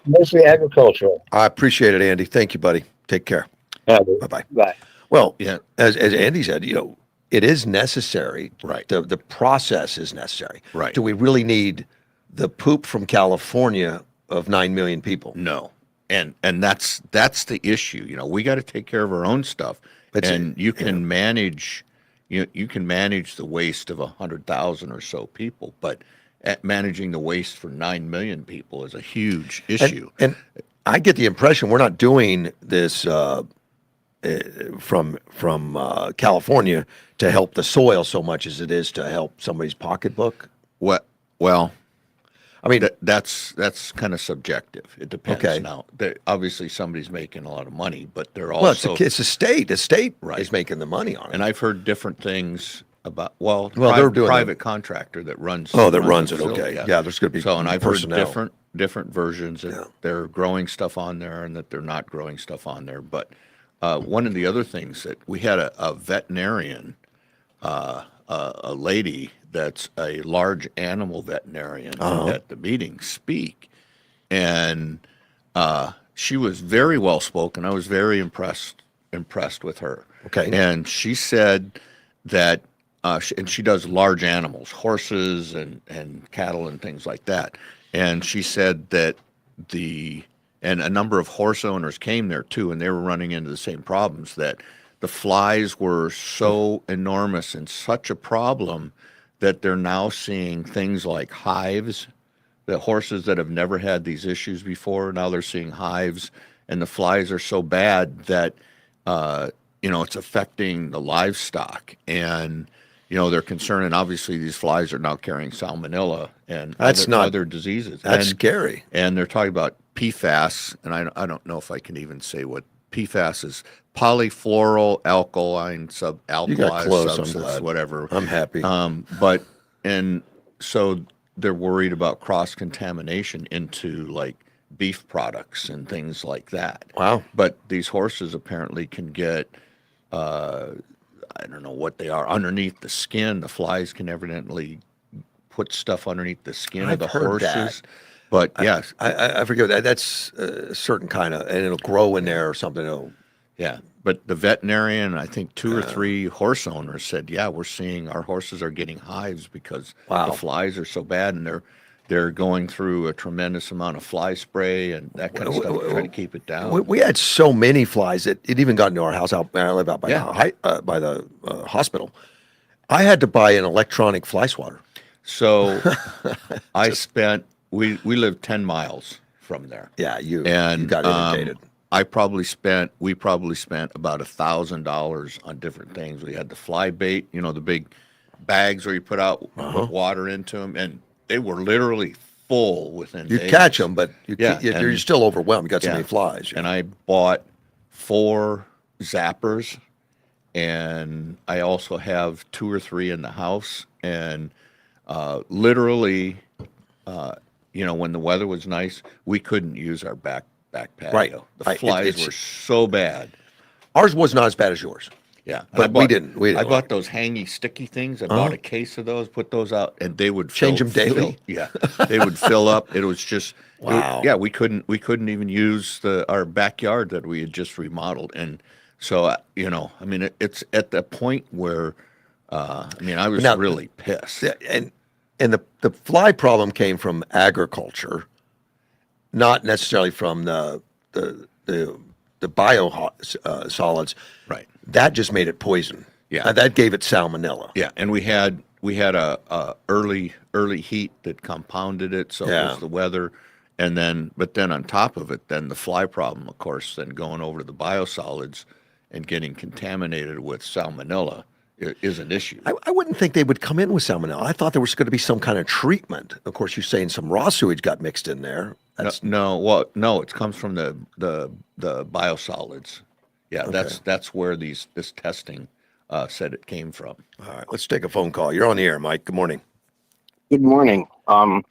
mostly agricultural. I appreciate it, Andy. Thank you, buddy. Take care. Bye-bye. Bye. Well, Yeah. as Andy said, it is necessary. Right. The process is necessary. Right. Do we really need the poop from California of 9 million people? No. And that's the issue. We got to take care of our own stuff. It's- And you can manage you can manage the waste of 100,000 or so people, but managing the waste for 9 million people is a huge issue. And I get the impression we're not doing this from California to help the soil so much as it is to help somebody's pocketbook. Well, I mean, that's kind of subjective. It depends. Okay. Now, obviously somebody's making a lot of money, but they're well, also it's the state. The state Right. is making the money on it. and I've heard different things about they're doing private contractor that runs that the runs it. facility, Okay, yeah, there's going to be So, and I've personnel. heard different versions that Yeah. they're growing stuff on there and that they're not growing stuff on there. But one of the other things that we had a veterinarian, a lady that's a large animal veterinarian at the meeting speak, and she was very well spoken. I was very impressed with her. Okay. And she said that, and she does large animals, horses and cattle and things like that. And she said that and a number of horse owners came there too, and they were running into the same problems, that the flies were so enormous and such a problem that they're now seeing things like hives. The horses that have never had these issues before, now they're seeing hives, and the flies are so bad that it's affecting the livestock, and they're concerned. And obviously, these flies are now carrying salmonella and other diseases. That's scary. And they're talking about PFAS, and I don't know if I can even say what PFAS is. Polyfluoral alkaline You got close. I'm substance, glad. whatever. I'm happy. And so they're worried about cross contamination into like beef products and things like that. Wow. But these horses apparently can get, I don't know what they are, underneath the skin. The flies can evidently put stuff underneath the skin of I've the heard that. horses. But yes, I forget that. That's a certain kind of, and it'll grow in there or something. yeah. But the veterinarian, I think 2 or 3 horse owners said, yeah, we're seeing our horses are getting hives because Wow. the flies are so bad, and they're going through a tremendous amount of fly spray and that kind of stuff to try to keep it down. We had so many flies that it even got into our house out. I live out by Yeah. by the hospital. I had to buy an electronic fly swatter. So we live 10 miles from there. Yeah, you And got inundated. we probably spent about $1,000 on different things. We had the fly bait, the big bags where you put out put water into them, and they were literally full within You days. catch them, but you're and- still overwhelmed. You got so Yeah. many flies. And I bought 4 zappers, and I also have 2 or 3 in the house. And literally, when the weather was nice, we couldn't use our back patio. Right. The flies were so bad. Ours was not as bad as yours. Yeah, and But we didn't I like bought those hangy sticky things. I bought a case of those, put those out, and they would Change them daily? Yeah, they would fill up. It was just Wow. we couldn't even use our backyard that we had just remodeled, and so it's at the point where I was Now- really pissed. Yeah, and the fly problem came from agriculture, not necessarily from the bio solids. Right. That just made it poison. Yeah. That gave it salmonella. Yeah, and we had a early heat that compounded it, so it Yeah. was the weather, but then on top of it, then the fly problem, of course, then going over to the biosolids and getting contaminated with salmonella is an issue. I wouldn't think they would come in with salmonella. I thought there was going to be some kind of treatment. Of course, you're saying some raw sewage got mixed in there. No, it comes from the biosolids. Yeah, that's where this testing said it came from. All right, let's take a phone call. You're on the air, Mike. Good morning. Good morning. I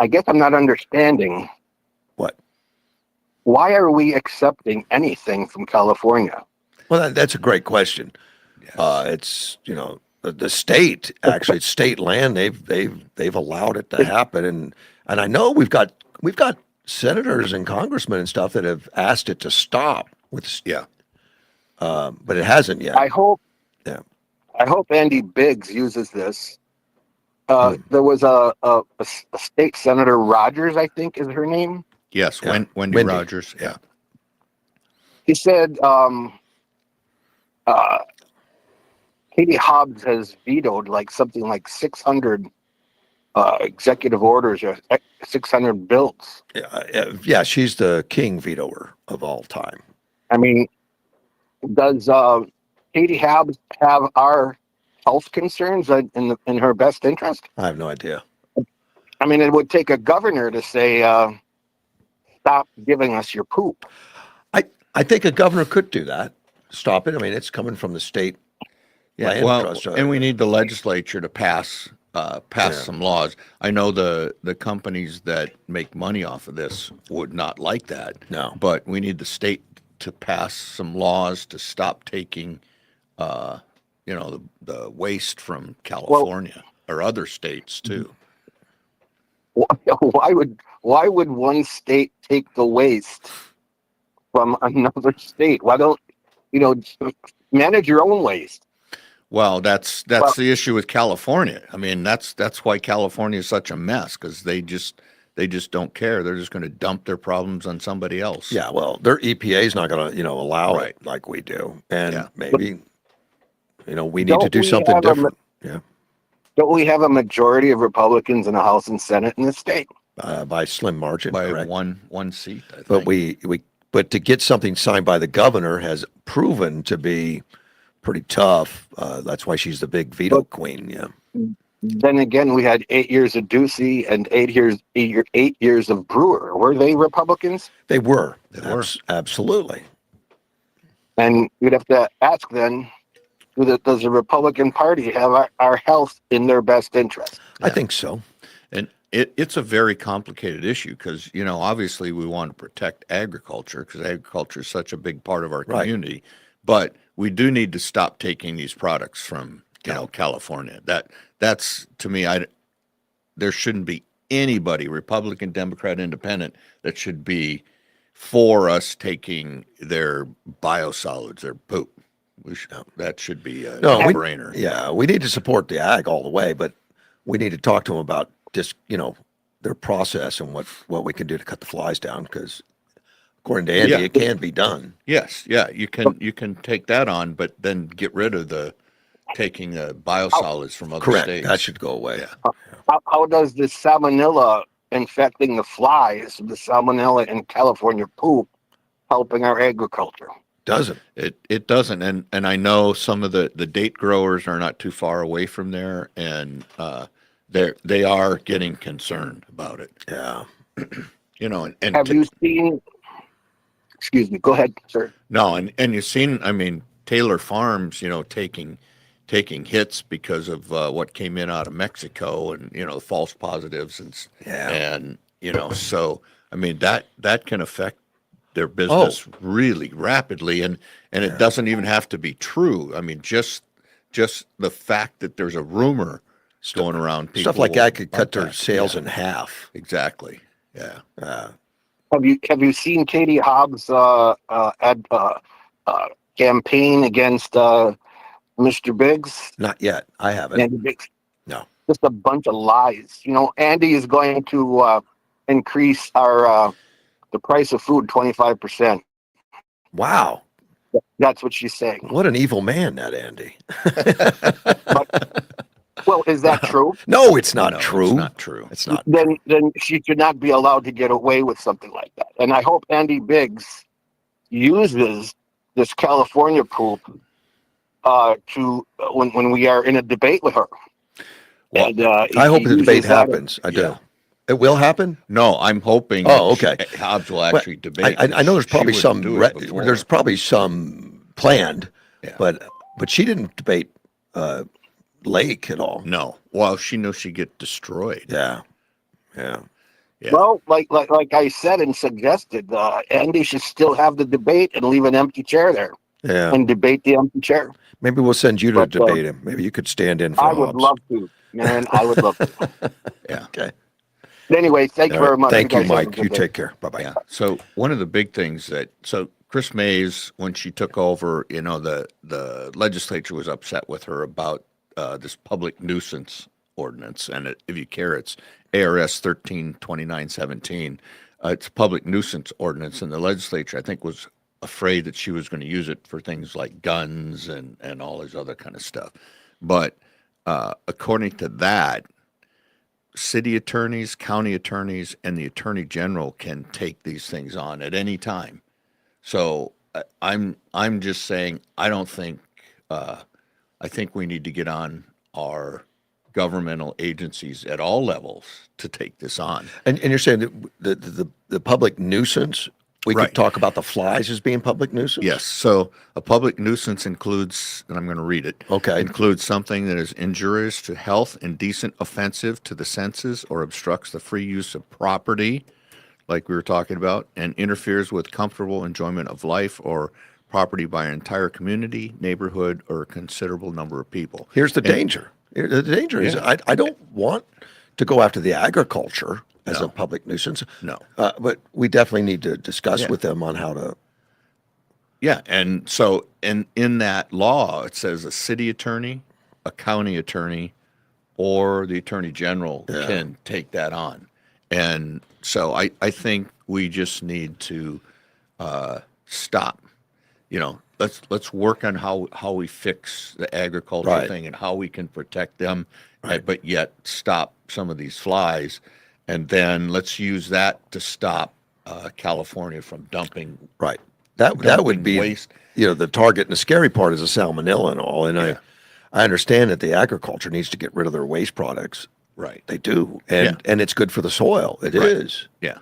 guess I'm not understanding. What? Why are we accepting anything from California? Well, that's a great question. Yes. It's the state actually, it's state land. They've allowed it to happen, and I know we've got senators and congressmen and stuff that have asked it to stop. Yeah. but it hasn't yet. I hope. Yeah. I hope Andy Biggs uses this. Hmm. There was a state senator Rogers, I think is her name. Yes, Yeah. Wendy Wendy. Rogers. Yeah. He said uh, Katie Hobbs has vetoed like something like 600 executive orders or 600 bills. Yeah, she's the king vetoer of all time. I mean, does Katie Hobbs have our health concerns in her best interest? I have no idea. I mean, it would take a governor to say, stop giving us your poop. I think a governor could do that. Stop it. I mean, it's coming from the state Yeah, land well, trust. and we need the legislature to pass Yeah. some laws. I know the companies that make money off of this would not like that. No. But we need the state to pass some laws to stop taking, the waste from California or other states too. Why would one state take the waste from another state? Why don't manage your own waste? Well, that's the issue with California. I mean, that's why California is such a mess because they just don't care. They're just going to dump their problems on somebody else. Yeah, well, their EPA is not going to, allow Right. it like we do, and Yeah. maybe, we need to Don't do we something have a- different. Yeah, Don't we have a majority of Republicans in the House and Senate in the state? by slim margin, By correct. one seat, I think. But but to get something signed by the governor has proven to be pretty tough. That's why she's the big veto queen. Yeah, Then again, we had 8 years of Ducey and 8 years of Brewer. Were they Republicans? they were. They were. Absolutely. And you'd have to ask then, does the Republican Party have our health in their best interest? I think so. And it's a very complicated issue because, obviously we want to protect agriculture because agriculture is such a big part of our Right. community. But we do need to stop taking these products from, California. That's to me, there shouldn't be anybody, Republican, Democrat, Independent, that should be for us taking their biosolids, their poop. That should be a No, no-brainer. Yeah, we need to support the ag all the way, but we need to talk to them about just, their process and what we can do to cut the flies down. Because according to Andy, Yeah. it can be done. Yes, yeah, you can take that on, but then get rid of taking the biosolids from other Correct. states. That should go away. Yeah. How does the salmonella infecting the flies, the salmonella in California poop, helping our agriculture? Doesn't. It doesn't, and I know some of the date growers are not too far away from there, and they are getting concerned about it. Yeah. And Have you seen? Excuse me. Go ahead, sir. no, and you've seen, I mean, Taylor Farms, taking hits because of what came in out of Mexico and false positives Yeah. and so I mean that can affect their business really rapidly and it doesn't even have to be true. I mean just the fact that there's a rumor going around, people Stuff like will that could cut bump their that. sales Yeah, in half. exactly. Yeah. Have you seen Katie Hobbs' campaign against Mr. Biggs? Not yet. I haven't. Andy Biggs. No. Just a bunch of lies. Andy is going to increase the price of food 25%. Wow. That's what she's saying. What an evil man, that Andy. Well, is that true? No, it's not No, true. It's not true. It's not. Then she should not be allowed to get away with something like that. And I hope Andy Biggs uses this California poop to when we are in a debate with her. Well, And, I hope he the debate uses that- happens. I do. Yeah. It will happen. No, I'm hoping. Oh, okay. Hobbs will Well, actually debate. I know there's She probably wouldn't some. do it before. There's probably some planned, Yeah. but she didn't debate Lake at all. No. Well, she knows she'd get destroyed. Yeah. Yeah. Yeah. Well, like I said and suggested, Andy should still have the debate and leave an empty chair there Yeah. and debate the empty chair. Maybe we'll send you to But, debate him. Maybe you could stand in for I would Hobbs. love to, man. I would love to. Yeah. Okay. But anyway, thank you All right. very much. Thank you, guys have a Mike. good You day. take care. Bye bye. Yeah. So one of the big things Chris Mays, when she took over, the legislature was upset with her about this public nuisance ordinance. And if you care, it's ARS 132917. It's a public nuisance ordinance, and the legislature, I think, was afraid that she was going to use it for things like guns and all this other kind of stuff. But according to that, city attorneys, county attorneys, and the attorney general can take these things on at any time. So I'm just saying I don't think I think we need to get on our governmental agencies at all levels to take this on. And you're saying that the public nuisance, we Right. could talk about the flies as being public nuisance? Yes. So a public nuisance includes, and I'm going to read it. Okay. Includes something that is injurious to health, indecent, offensive to the senses, or obstructs the free use of property, like we were talking about, and interferes with comfortable enjoyment of life or property by an entire community, neighborhood, or a considerable number of people. Here's the danger. The danger is I don't want to go after the agriculture as No. a public nuisance. No. But we definitely need to discuss Yeah. with them on how to. Yeah, and so in that law, it says a city attorney, a county attorney, or the attorney general can take that on. And so I think we just need to stop. Let's work on how we fix the agriculture Right. thing and how we can protect them, but yet stop some of these flies. And then let's use that to stop California from dumping. Right. That would Dumping be waste. the target. And the scary part is the salmonella and all. And I understand that the agriculture needs to get rid of their waste products. Right. They do, and it's good for the soil. It Right. is. Yeah,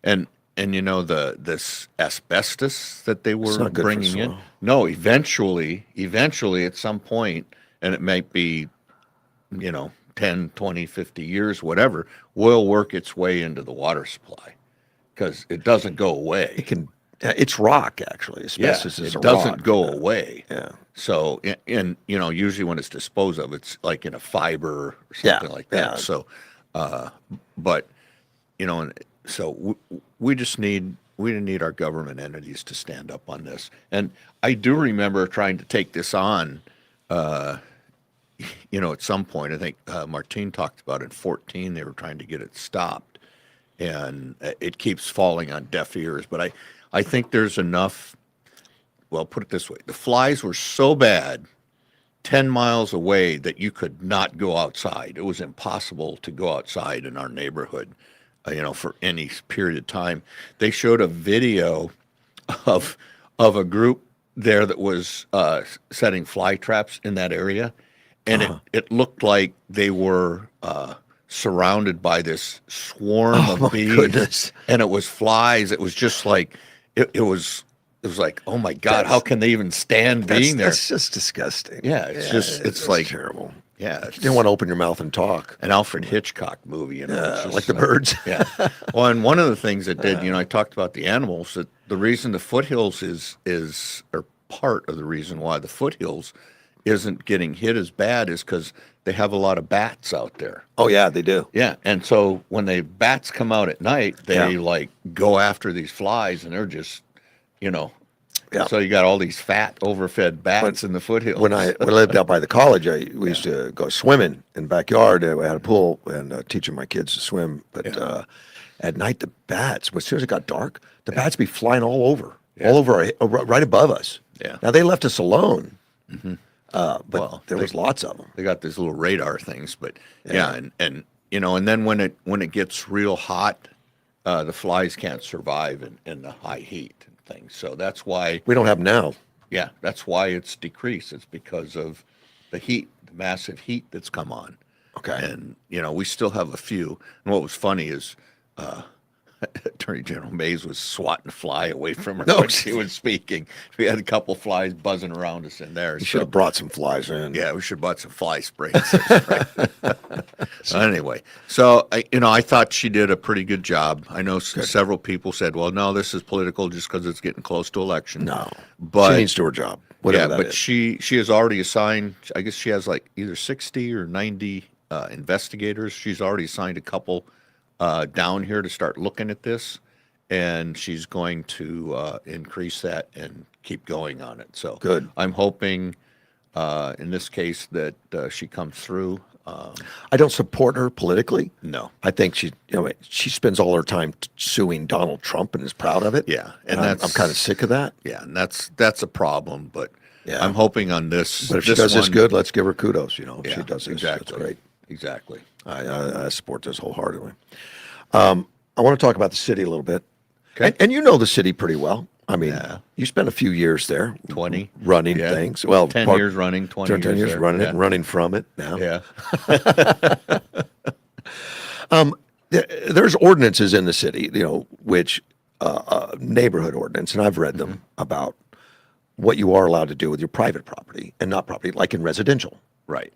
and this asbestos that they were not good for bringing in. soil. No, eventually, at some point, and it might be, 10, 20, 50 years, whatever, will work its way into the water supply because it doesn't go away. It can. It's rock actually. Yeah, Asbestos is it a doesn't rock. go away. Yeah. So, and usually when it's disposed of, it's like in a fiber or something like that. yeah. So, but and so we just need our government entities to stand up on this. And I do remember trying to take this on. At some point, I think Martine talked about in 2014, they were trying to get it stopped, and it keeps falling on deaf ears. But I think there's enough. Well, put it this way: the flies were so bad 10 miles away that you could not go outside. It was impossible to go outside in our neighborhood, for any period of time. They showed a video of a group there that was setting fly traps in that area, and it looked like they were surrounded by this swarm of bees, goodness. and it was flies. It was just like it was like, oh my God, how can they even stand being there? That's just disgusting. Yeah, it's like terrible. Yeah, You didn't want to open your mouth and talk. an Alfred Hitchcock movie, it's just like the birds. Yeah. Well, and one of the things that did, I talked about the animals. That the reason the foothills is or part of the reason why the foothills isn't getting hit as bad is because they have a lot of bats out there. Oh yeah, they do. Yeah, and so when the bats come out at night, they like go after these flies, and they're just, Yeah. So you got all these fat, overfed bats in the foothills. When I lived out by the college, we used to go swimming in the backyard. We had a pool and teaching my kids to swim. But at night, the bats, as soon as it got dark, the bats be flying all over right above us. Yeah. Now they left us alone, but there was lots of them. They got these little radar things, but and then when it gets real hot, the flies can't survive in the high heat and things. So that's why We don't have them now. Yeah, that's why it's decreased. It's because of the heat, the massive heat that's come on. Okay. And we still have a few. And what was funny is Attorney General Mays was swatting a fly away from her when she was speaking. We had a couple flies buzzing around us in there. You should have brought some flies in. Yeah, we should have bought some fly spray. Anyway, so I thought she did a pretty good job. I know several people said, "Well, no, this is political just because it's getting close to election." No, but she needs to do her job. Whatever that but is. she has already assigned. I guess she has like either 60 or 90 investigators. She's already assigned a couple down here to start looking at this, and she's going to increase that and keep going on it. So Good. I'm hoping in this case that she comes through. I don't support her politically. No. I think she spends all her time suing Donald Trump and is proud of it. Yeah, and and I'm kind of sick of that. Yeah, and that's a problem. But Yeah. I'm hoping on this. But if she does this one- good, let's give her kudos. If yeah, she does this, exactly. that's great. Exactly. I support this wholeheartedly. I want to talk about the city a little bit. Okay. And you know the city pretty well. I mean, Yeah. you spent a few years there 20 running Yeah. things. Well, 10 years running, 20 10 years there. running yeah. it, running from it now. Yeah. There's ordinances in the city, which neighborhood ordinance, and I've read them Mm-hmm. about what you are allowed to do with your private property and not property, like in residential. Right.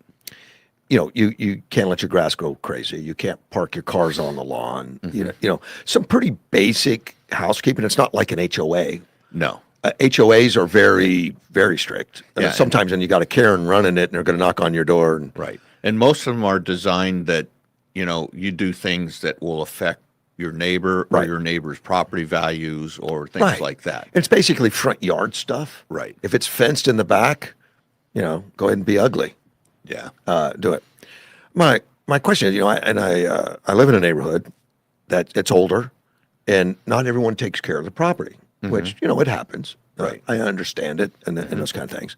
You can't let your grass grow crazy. You can't park your cars on the lawn. Mm-hmm. Some pretty basic housekeeping. It's not like an HOA. No. HOAs are very, very strict. Yeah, Sometimes, and you got a Karen running it, and they're going to knock on your door. And Right. And most of them are designed that, you do things that will affect your neighbor or Right. your neighbor's property values or things Right. like that. it's basically front yard stuff. Right. If it's fenced in the back, go ahead and be ugly. Yeah. Do it. My question is, I live in a neighborhood that it's older, and not everyone takes care of the property, which it happens. Right. I understand it, and those kind of things.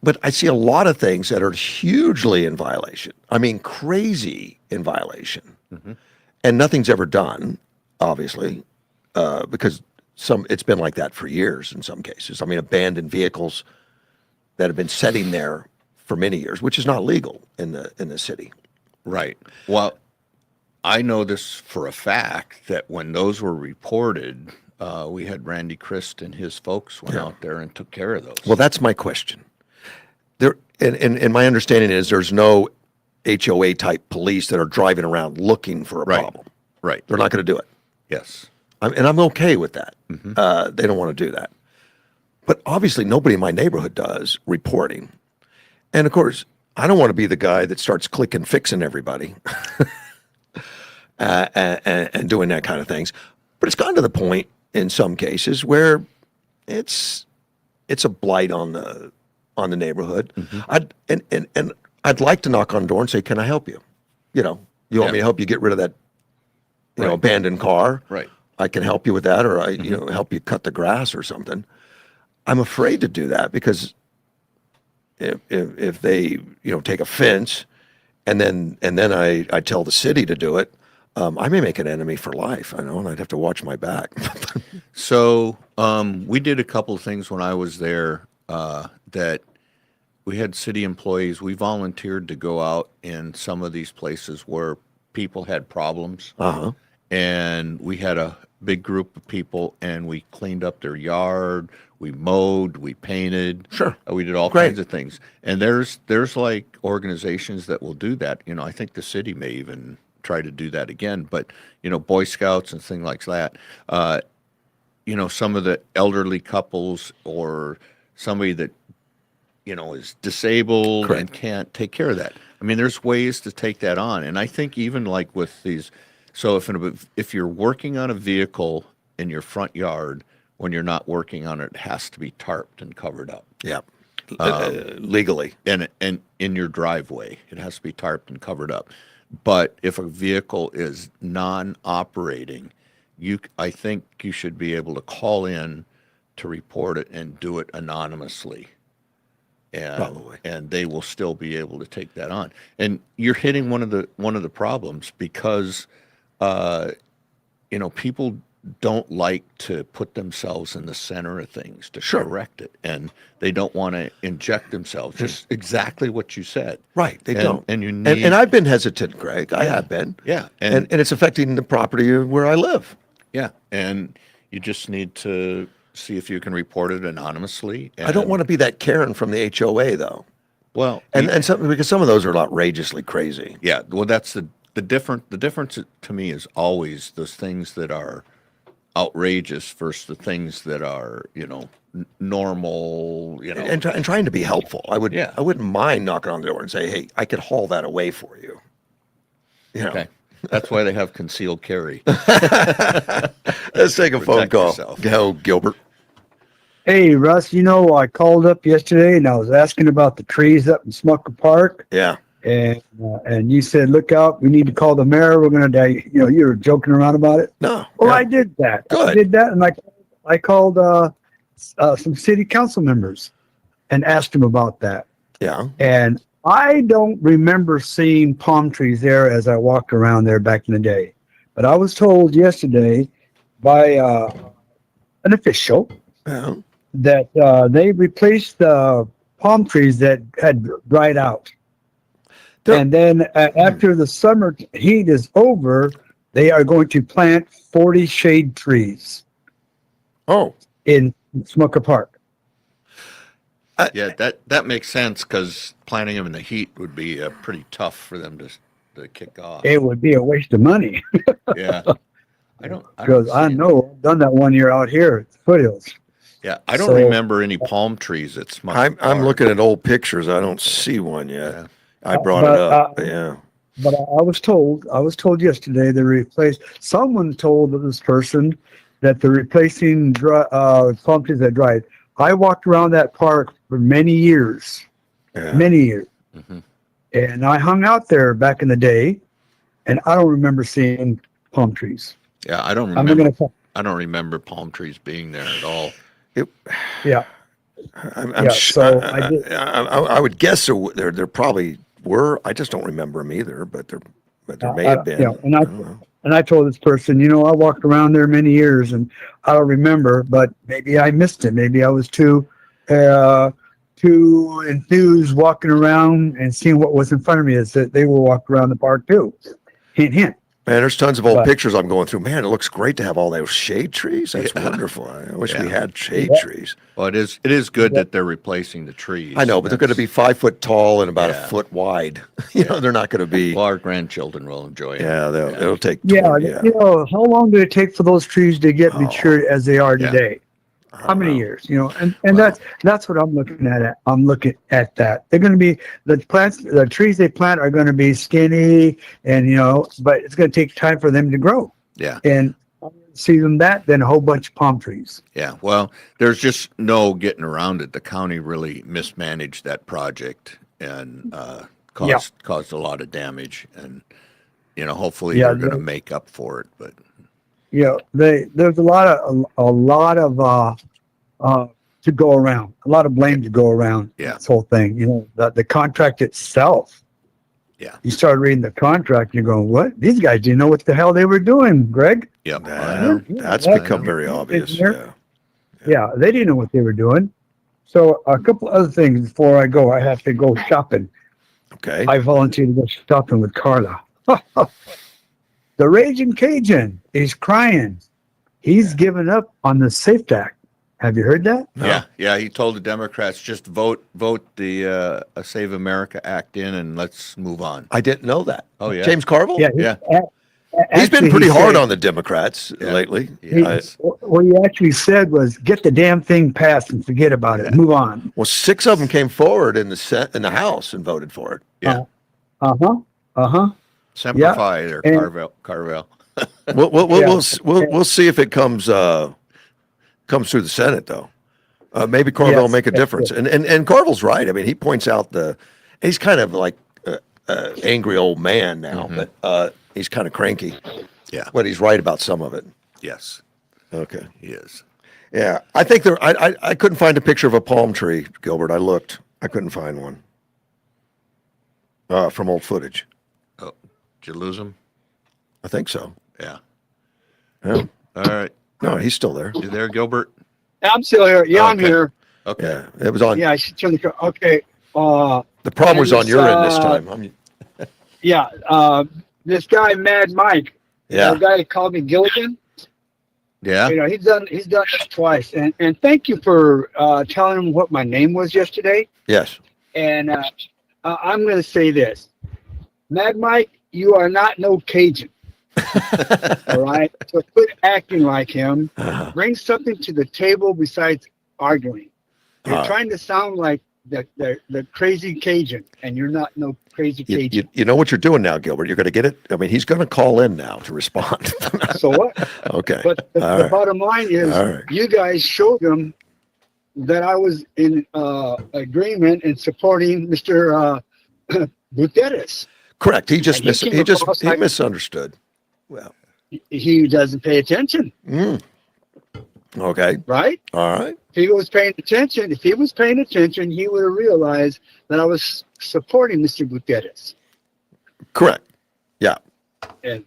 But I see a lot of things that are hugely in violation. I mean, crazy in violation, and nothing's ever done, obviously, because it's been like that for years in some cases. I mean, abandoned vehicles that have been sitting there for many years, which is not legal in the city. Right. Well, I know this for a fact that when those were reported, we had Randy Christ and his folks went out there and took care of those. Well, that's my question. There, and my understanding is there's no HOA type police that are driving around looking for a Right. problem. Right. They're not going to do it. Yes. And I'm okay with that. They don't want to do that. But obviously, nobody in my neighborhood does reporting. And of course, I don't want to be the guy that starts clicking, fixing everybody and doing that kind of things. But it's gotten to the point in some cases where it's a blight on the neighborhood. I'd like to knock on the door and say, "Can I help you? You want me to help you get rid of that Right. abandoned car? Right. I can help you with that, or help you cut the grass or something." I'm afraid to do that because if they take offense and then I tell the city to do it, I may make an enemy for life. I know, and I'd have to watch my back. So we did a couple of things when I was there that we had city employees. We volunteered to go out in some of these places where people had problems. Uh-huh. And we had a big group of people, and we cleaned up their yard, we mowed, we painted. Sure. We did all Great. kinds of things. And there's like organizations that will do that. I think the city may even try to do that again, but Boy Scouts and things like that. Some of the elderly couples or somebody that is disabled Correct. and can't take care of that. I mean, there's ways to take that on. And I think even like with these, so if you're working on a vehicle in your front yard, when you're not working on it, it has to be tarped and covered up. Yeah. Legally. And in your driveway, it has to be tarped and covered up. But if a vehicle is non-operating, I think you should be able to call in to report it and do it anonymously. Probably. And they will still be able to take that on. And you're hitting one of the problems because people don't like to put themselves in the center of things to Sure. correct it, and they don't want to inject themselves. Just exactly what you said. Right. They don't. And you need. And I've been hesitant, Greg. I have been. Yeah. And it's affecting the property where I live. Yeah, and you just need to see if you can report it anonymously. I don't want to be that Karen from the HOA though. Well, And some, because some of those are outrageously crazy. yeah. Well, that's the difference. The difference to me is always those things that are outrageous versus the things that are normal. And trying to be helpful. I wouldn't mind knocking on the door and say, "Hey, I could haul that away for you." Okay. That's why they have concealed carry. Let's take a phone Protect call. yourself. Go, Gilbert. Hey, Russ, I called up yesterday and I was asking about the trees up in Smucker Park. Yeah. And you said, look out, we need to call the mayor. We're going to die. You were joking around about it. No. Well, yeah. I did that. Good. I did that. And I called some city council members and asked them about that. Yeah. And I don't remember seeing palm trees there as I walked around there back in the day. But I was told yesterday by an official Yeah. that they replaced the palm trees that had dried out. There- And then after the summer heat is over, they are going to plant 40 shade trees Oh, in Smucker Park. Yeah, that makes sense because planting them in the heat would be pretty tough for them to kick off. It would be a waste of money Yeah, I don't because I see it. know I've done that one year out here at the foothills. Yeah, I don't So- remember any palm trees at Smucker I'm Park. looking at old pictures. I don't see one yet. Yeah. I brought But, it up. Yeah. But I was told yesterday they replaced. Someone told this person that they're replacing palm trees that dried. I walked around that park for many years, Yeah. Mhm. and I hung out there back in the day, and I don't remember seeing palm trees. Yeah, I don't I'm not remember. gonna. I don't remember palm trees being there at all. Yeah, I'm Yeah, so I did- I would guess there probably were. I just don't remember them either, but there may have been. and I don't know. I told this person, I walked around there many years, and I don't remember, but maybe I missed it. Maybe I was too enthused walking around and seeing what was in front of me. Is that they will walk around the park too. Hint, hint. Man, there's tons of old But- pictures I'm going through. Man, it looks great to have all those shade trees. That's Yeah. wonderful. I wish we Yeah. had shade Yeah. trees. Well, it is good that they're replacing the trees. I know, but they're going to be 5 foot tall and about Yeah. a foot wide. They're not going to be. Well, our grandchildren will enjoy it. Yeah, it'll take. Yeah, 20, how long did it take for those trees to get Oh. mature as they are Yeah. today? I How don't many know. years? And that's what I'm looking at. I'm looking at that. They're going to be the trees they plant are going to be skinny, and but it's going to take time for them to grow. Yeah. And see them then a whole bunch of palm trees. Yeah, well, there's just no getting around it. The county really mismanaged that project and caused a lot of damage. And hopefully Yeah, they're going to they- make up for it. But There's a lot of to go around, a lot of blame to go around. Yeah. This whole thing, the contract itself. Yeah. You start reading the contract, you're going, what? These guys didn't know what the hell they were doing, Greg. yeah, Yeah, that's Yeah. become very obvious. Engineer. Yeah. Yeah, they didn't know what they were doing. So a couple other things before I go. I have to go shopping. Okay. I volunteered to go shopping with Carla. The Raging Cajun is crying. He's given up on the SAFE Act. Have you heard that? No. Yeah. He told the Democrats just vote the Save America Act in and let's move on. I didn't know that. Oh yeah, James Carville? Yeah. Yeah. He's been Actually, pretty he hard said- on the Democrats Yeah. lately. He, what he actually said was, "Get the damn thing passed and forget about it. Yeah. Move on." Well, 6 of them came forward in the House and voted for it. Yeah. Semper yeah, Fi there, and- Carvel. We'll see if it comes through the Senate though. Maybe Carville will Yes, make a yes, difference. And Carville's right. I mean, he points out he's kind of like angry old man now, Mhm. but he's kind of cranky. Yeah. But he's right about some of it. Yes, Okay. he is. Yeah, I think I couldn't find a picture of a palm tree, Gilbert. I looked. I couldn't find one. From old footage. Oh, did you lose him? I think so. Yeah. Yeah. All right. No, he's still there. You there, Gilbert? I'm still here. Yeah, I'm Okay. here. Okay. Yeah, it was on. Yeah, I should turn the. Okay. The problem was and on your end this this, time. Yeah. This guy, Mad Mike. Yeah. The guy called me Gilligan. Yeah. He's done this twice. And thank you for telling him what my name was yesterday. Yes. And I'm going to say this, Mad Mike, you are not no Cajun. All right. So quit acting like him. Uh-huh. Bring something to the table besides arguing. You're All right. trying to sound like the crazy Cajun, and you're not no crazy You, Cajun. you know what you're doing now, Gilbert. You're going to get it. I mean, he's going to call in now to respond. So what? Okay. But the, All the right. bottom line is, All right. you guys showed them that I was in agreement in supporting Mr. Gutierrez. Correct. He just And he came across he like- misunderstood. Well, He doesn't pay attention, okay. right? All right. If he was paying attention, he would have realized that I was supporting Mr. Gutierrez. Correct. Yeah. And,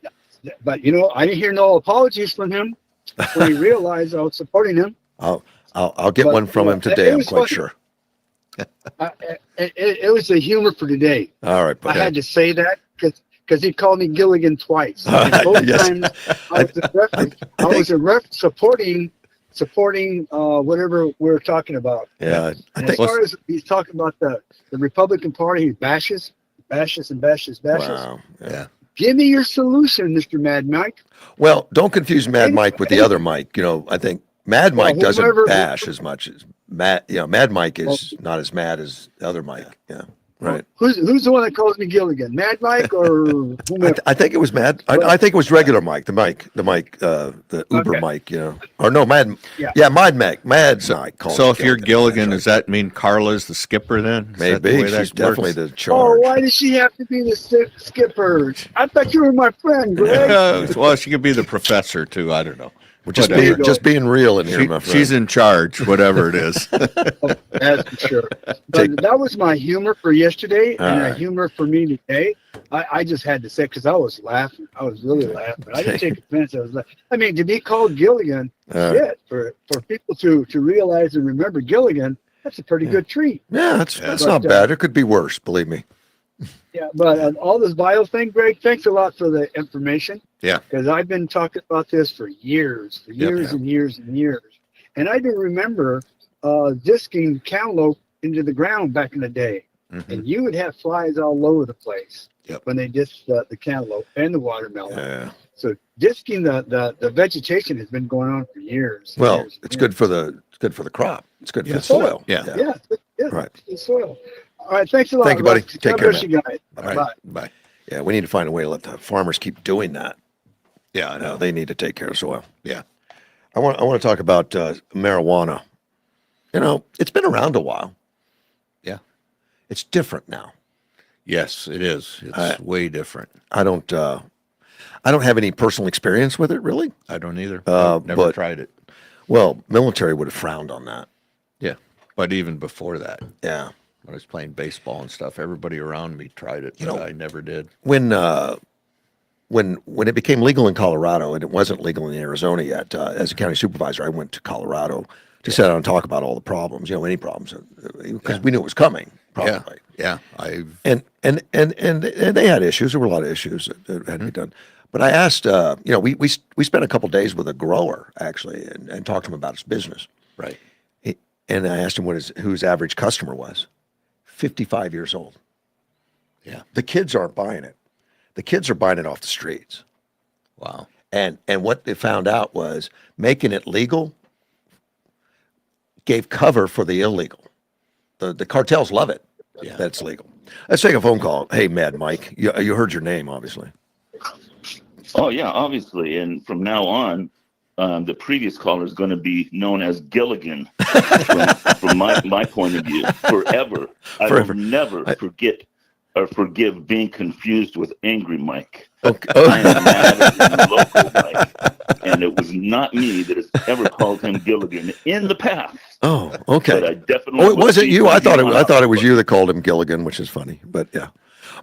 but you know, I didn't hear no apologies from him when he realized I was supporting him. I'll get But, one from yeah, him today. it I'm was quite funny. sure. It was the humor for today. All right. I But had to say that because he called me Gilligan twice. And both Yes. times I was a reference. I was a ref supporting whatever we're talking about. yeah, I And think. as far as he's talking about the Republican Party, he bashes. Wow. Yeah. Give me your solution, Mr. Mad Mike. Well, don't confuse Mad Any- Mike with the other Mike. You know, I think Mad Well, Mike doesn't whoever- bash as much as Mad. You know, Mad Mike is not as mad as the other Mike. Yeah. Right. Who's the one that calls me Gilligan? Mad Mike or whomever? I think it was Mad. I think it was regular Mike, the Uber Okay. Mike, you know, or no, Mad. Yeah. Yeah, Mad's Mike. called So me if you're Gilligan, actually. does that mean Carla's the skipper then? Is that the Maybe way that she's definitely works? the Oh, charge. why does she have to be the skipper? I thought you were my friend, Greg. Well, she could be the professor too. I don't know. We're just Whatever. being just being real in here, my friend. She's in charge, whatever it is. That's for sure. But Take- that was my humor for yesterday All and right. the humor for me today. I just had to say because I was laughing. I was really laughing. I didn't take offense. I mean, to be called Gilligan, shit, for people to realize and remember Gilligan, that's a pretty good treat. Yeah, that's But, not bad. It could be worse, believe me. Yeah, but all this bio thing, Greg, thanks a lot for the information. Yeah. Because I've been talking about this for years and years. And I do remember disking cantaloupe into the ground back in the day. Mhm. And you would have flies all over the place Yep. when they disc the cantaloupe and the watermelon. Yeah. So disking the vegetation has been going on for years. and Well, years and it's years. good for the crop. It's good for Yeah. the soil. Yeah. Yeah, Right. the soil. All right, thanks a lot. Thank you, buddy. Russ. Take God care, bless you guys. All right. Bye. Bye. Yeah, we need to find a way to let the farmers keep doing that. Yeah, I No, know. they need to take care of soil. Yeah. I want to talk about marijuana. You know, it's been around a while. Yeah. It's different now. Yes, it is. It's way different. I don't have any personal experience with it, really. I don't either. Uh, Never but- tried it. Well, military would have frowned on that. Yeah. But even before that, Yeah. when I was playing baseball and stuff, everybody around me tried it, You but know- I never did. When it became legal in Colorado, and it wasn't legal in Arizona yet, as a county supervisor, I went to Colorado to sit down and talk about all the problems, any problems, because we knew it was coming, probably. Yeah. I've And they had issues. There were a lot of issues that had to be done. But I asked, we spent a couple days with a grower actually, and talked to him about his business. right. And I asked him who his average customer was. 55 years old. Yeah. The kids aren't buying it. The kids are buying it off the streets. Wow. And what they found out was making it legal gave cover for the illegal. The cartels love it. Yeah. That's legal. Let's take a phone call. Hey, Mad Mike, you heard your name, obviously. Oh yeah, obviously, and from now on, the previous caller is going to be known as Gilligan from my point of view forever. I Forever. will never forget or forgive being confused with Angry Mike. Okay. I am mad at local Mike, and it was not me that has ever called him Gilligan in the past. Oh, But okay. I definitely. Oh, it wasn't will you. be I thought it was on. you that called him Gilligan, which is funny. But yeah,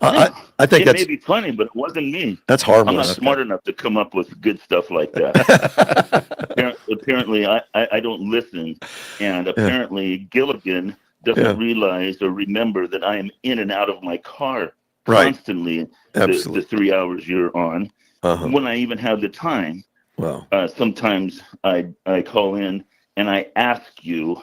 Yeah. I think It that's may be funny, but it wasn't me. that's I'm not harmless. smart enough to come up with good stuff like that. Apparently, I don't listen, and apparently Gilligan doesn't realize or remember that I am in and out of my car Right. constantly. Absolutely. The 3 hours you're on, Uh-huh. when I even have the time. Well, Sometimes I call in and I ask you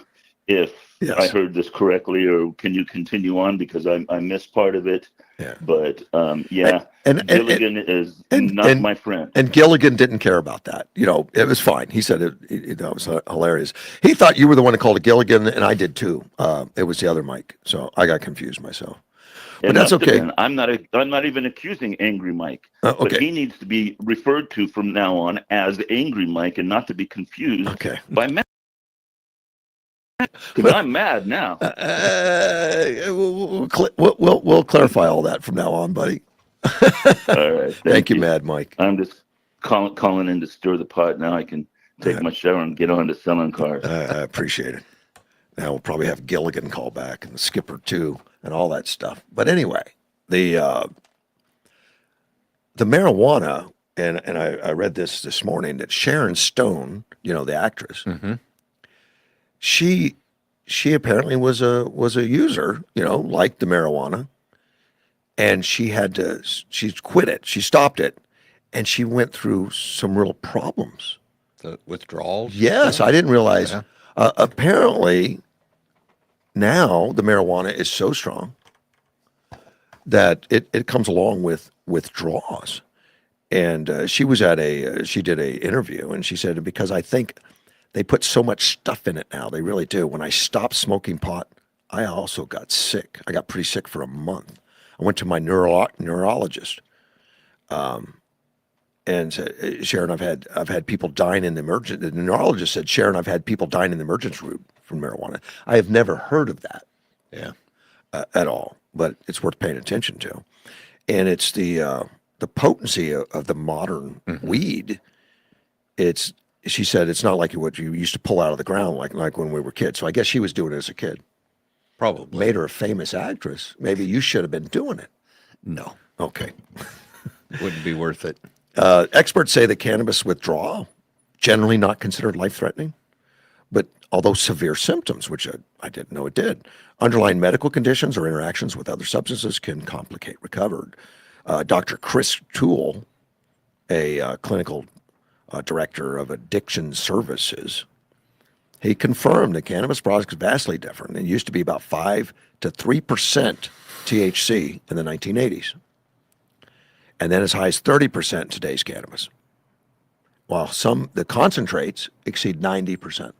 if Yes. I heard this correctly, or can you continue on because I missed part of it. Yeah. But yeah, And Gilligan is and- not and- my friend. and Gilligan didn't care about that. You know, it was fine. He said that was hilarious. He thought you were the one who called it Gilligan, and I did too. It was the other Mike, so I got confused myself. But It that's must have okay. been. I'm not even accusing Angry Mike. But Okay. he needs to be referred to from now on as Angry Mike and not to be confused Okay. by Matt. Because I'm mad now. We'll clarify all that from now on, buddy. All right. Thank you, Mad Mike. I'm just calling in to stir the pot. Now I can take my shower and get on to selling cars. I appreciate it. Now we'll probably have Gilligan call back and the skipper too, and all that stuff. But anyway, the marijuana, and I read this morning that Sharon Stone, you know, the actress, Mm-hmm. she apparently was a user, you know, liked the marijuana, and she quit it, she stopped it, and she went through some real problems. The withdrawals. Yes, I didn't realize. Yeah. Apparently, now the marijuana is so strong that it comes along with withdrawals. And she was at she did a interview, and she said, because I think they put so much stuff in it now, they really do. When I stopped smoking pot, I also got sick. I got pretty sick for a month. I went to my neurologist. And said, Sharon, I've had people dying in the emergency. The neurologist said, Sharon, I've had people dying in the emergency room from marijuana. I have never heard of that, at all. But it's worth paying attention to. And it's the potency of the modern weed. She said it's not like what you used to pull out of the ground like when we were kids. So I guess she was doing it as a kid. Probably. Made her a famous actress. Maybe you should have been doing it. No, Okay. wouldn't be worth it. Experts say that cannabis withdrawal, generally not considered life-threatening, but although severe symptoms, which I didn't know it did, underlying medical conditions or interactions with other substances can complicate recovery. Dr. Chris Toole, a clinical director of addiction services, he confirmed that cannabis products is vastly different. It used to be about 5 to 3% THC in the 1980s. And then as high as 30% in today's cannabis, while the concentrates exceed 90%.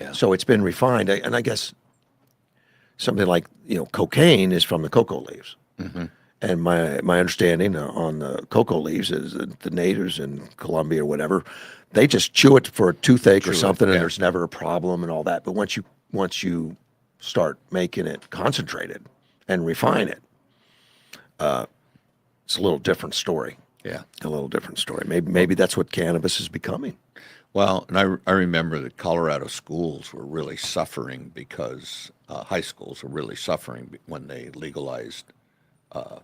Yeah. So it's been refined, and I guess something like cocaine is from the cocoa leaves. Mm-hmm. And my understanding on the cocoa leaves is that the natives in Colombia or whatever, they just chew it for a toothache or something, and there's never a problem and all that. But once you start making it concentrated and refine it, it's a little different story. Yeah. A little different story. Maybe that's what cannabis is becoming. Well, and I remember that Colorado schools were really suffering because high schools were really suffering when they legalized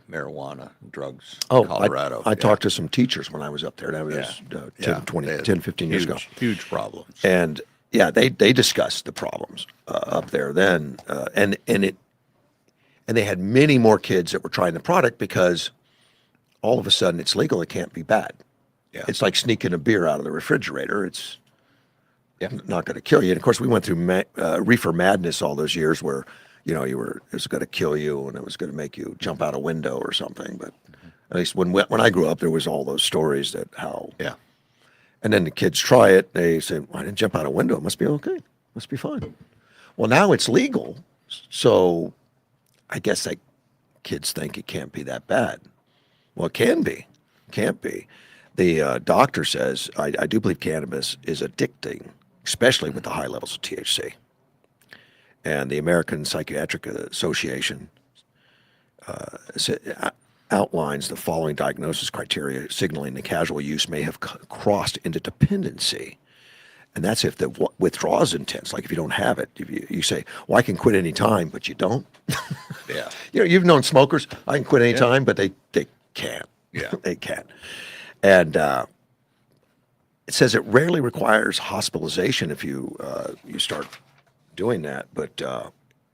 marijuana and drugs in Colorado. I talked to some teachers when I was up there. That was 10, 15 years ago. Huge problems. And yeah, they discussed the problems up there then. And they had many more kids that were trying the product because all of a sudden it's legal. It can't be bad. Yeah. It's like sneaking a beer out of the refrigerator. It's not going to kill you. And of course, we went through reefer madness all those years where, it was going to kill you and it was going to make you jump out a window or something. But at least when I grew up, there was all those stories that how. Yeah. And then the kids try it. They say, well, I didn't jump out a window. It must be okay. Must be fine. Well, now it's legal. So I guess kids think it can't be that bad. Well, it can be. Can't be. The doctor says, I do believe cannabis is addicting, especially with the high levels of THC. And the American Psychiatric Association outlines the following diagnosis criteria, signaling the casual use may have crossed into dependency. And that's if the withdrawal is intense. Like if you don't have it, if you say, well, I can quit any time, but you don't. Yeah. You've known smokers, I can quit any time, but they can't. Yeah. They can't. And it says it rarely requires hospitalization if you start doing that, but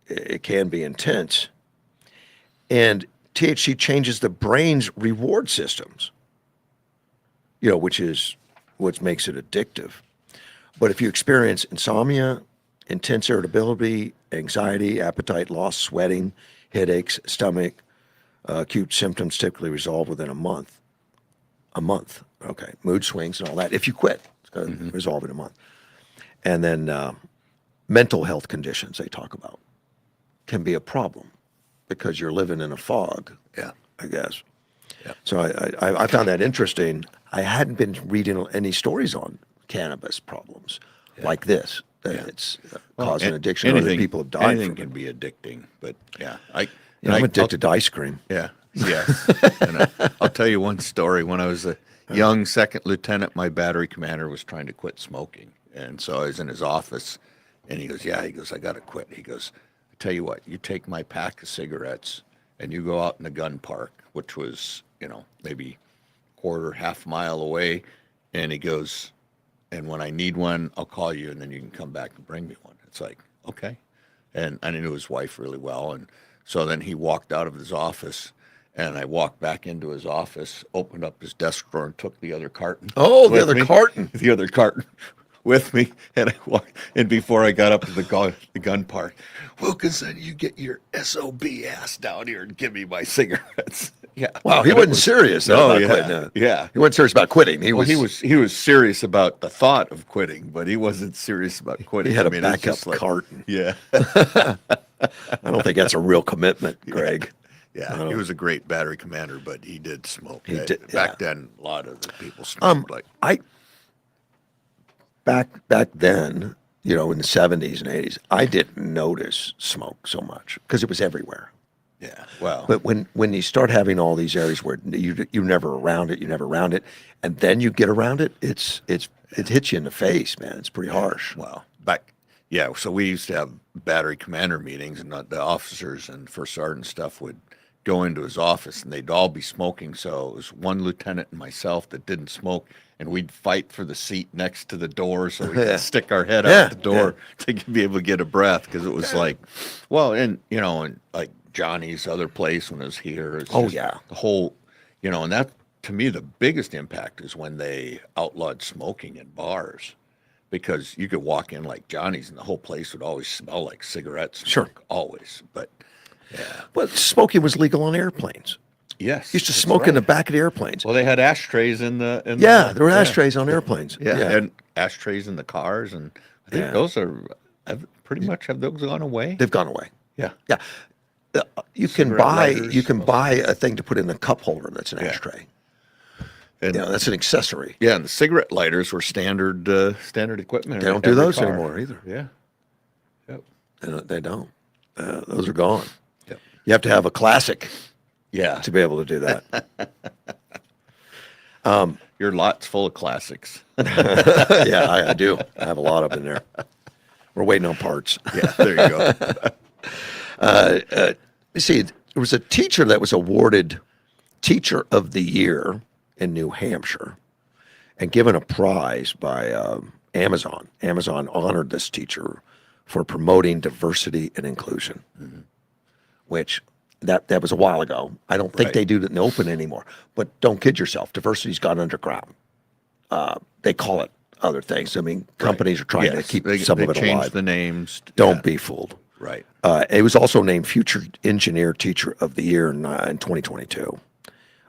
it can be intense. And THC changes the brain's reward systems, which is what makes it addictive. But if you experience insomnia, intense irritability, anxiety, appetite loss, sweating, headaches, stomach, Acute symptoms typically resolve within a month. A month. Okay. Mood swings and all that. If you quit, it's going to resolve in a month. And then mental health conditions they talk about can be a problem because you're living in a fog. Yeah. I guess. Yeah. So I found that interesting. I hadn't been reading any stories on cannabis problems like this. That it's causing an- addiction, or that anything- people have died Anything from can it. be addicting, but yeah, I'm addicted to ice cream. Yeah. Yes. And I'll tell you one story. When I was a young second lieutenant, my battery commander was trying to quit smoking. And so I was in his office and he goes, yeah, he goes, I got to quit. He goes, I tell you what, you take my pack of cigarettes and you go out in the gun park, which was, maybe half mile away. And he goes, and when I need one, I'll call you and then you can come back and bring me one. It's like, okay. And I knew his wife really well. And so then he walked out of his office and I walked back into his office, opened up his desk drawer and took the other carton. Oh, the with other me, carton. The other carton with me. And I walked, and before I got up to the gun park, Wilkinson, you get your SOB ass down here and give me my cigarettes. Yeah. Wow, he wasn't serious No, about yeah, quitting. yeah. He wasn't serious about quitting. He was serious about the thought of quitting, but he wasn't serious about quitting. He had a it's backup just like, carton. Yeah. I don't think that's a real commitment, Greg. Yeah, he was a great battery commander, but he did smoke. He did, Back then, a lot of the people smoked. Back then, in the 70s and 80s, I didn't notice smoke so much because it was everywhere. Yeah, well, But when you start having all these areas where you're never around it, and then you get around it, it hits you in the face, man. It's pretty harsh. well, so we used to have battery commander meetings, and the officers and first sergeant stuff would go into his office, and they'd all be smoking. So it was one lieutenant and myself that didn't smoke, and we'd fight for the seat next to the door so we could stick our head out the door to be able to get a breath, because it was like, well, and like Johnny's other place when it was here. It's just the whole, and that, to me, the biggest impact is when they outlawed smoking in bars, because you could walk in like Johnny's and the whole place would always smell like cigarettes. Sure. Always. But yeah. But smoking was legal on airplanes. Yes. Used to that's smoke in the right. back of the airplanes. Well, they had ashtrays in the. There were ashtrays on airplanes. Yeah. And ashtrays in the cars. And I think those pretty much have those gone away? They've gone away. Yeah. Yeah. You can Cigarette buy lighters. a thing to put in a cup holder that's an ashtray. And, That's an accessory. Yeah, and the cigarette lighters were standard equipment. They in don't do every those car. anymore either. Yeah. Yep. They don't. Those are gone. Yep. You have to have a classic Yeah. to be able to do that. Your lot's full of classics. Yeah, I do. I have a lot of them in there. We're waiting on parts. Yeah, there you go. You see, there was a teacher that was awarded Teacher of the Year in New Hampshire and given a prize by Amazon. Amazon honored this teacher for promoting diversity and inclusion, which that was a while ago. I don't think they do it in the open anymore. But don't kid yourself. Diversity's gone underground. They call it other things. I mean, companies are trying to keep some of it changed alive. the names. Don't be fooled. Right. It was also named Future Engineer Teacher of the Year in 2022.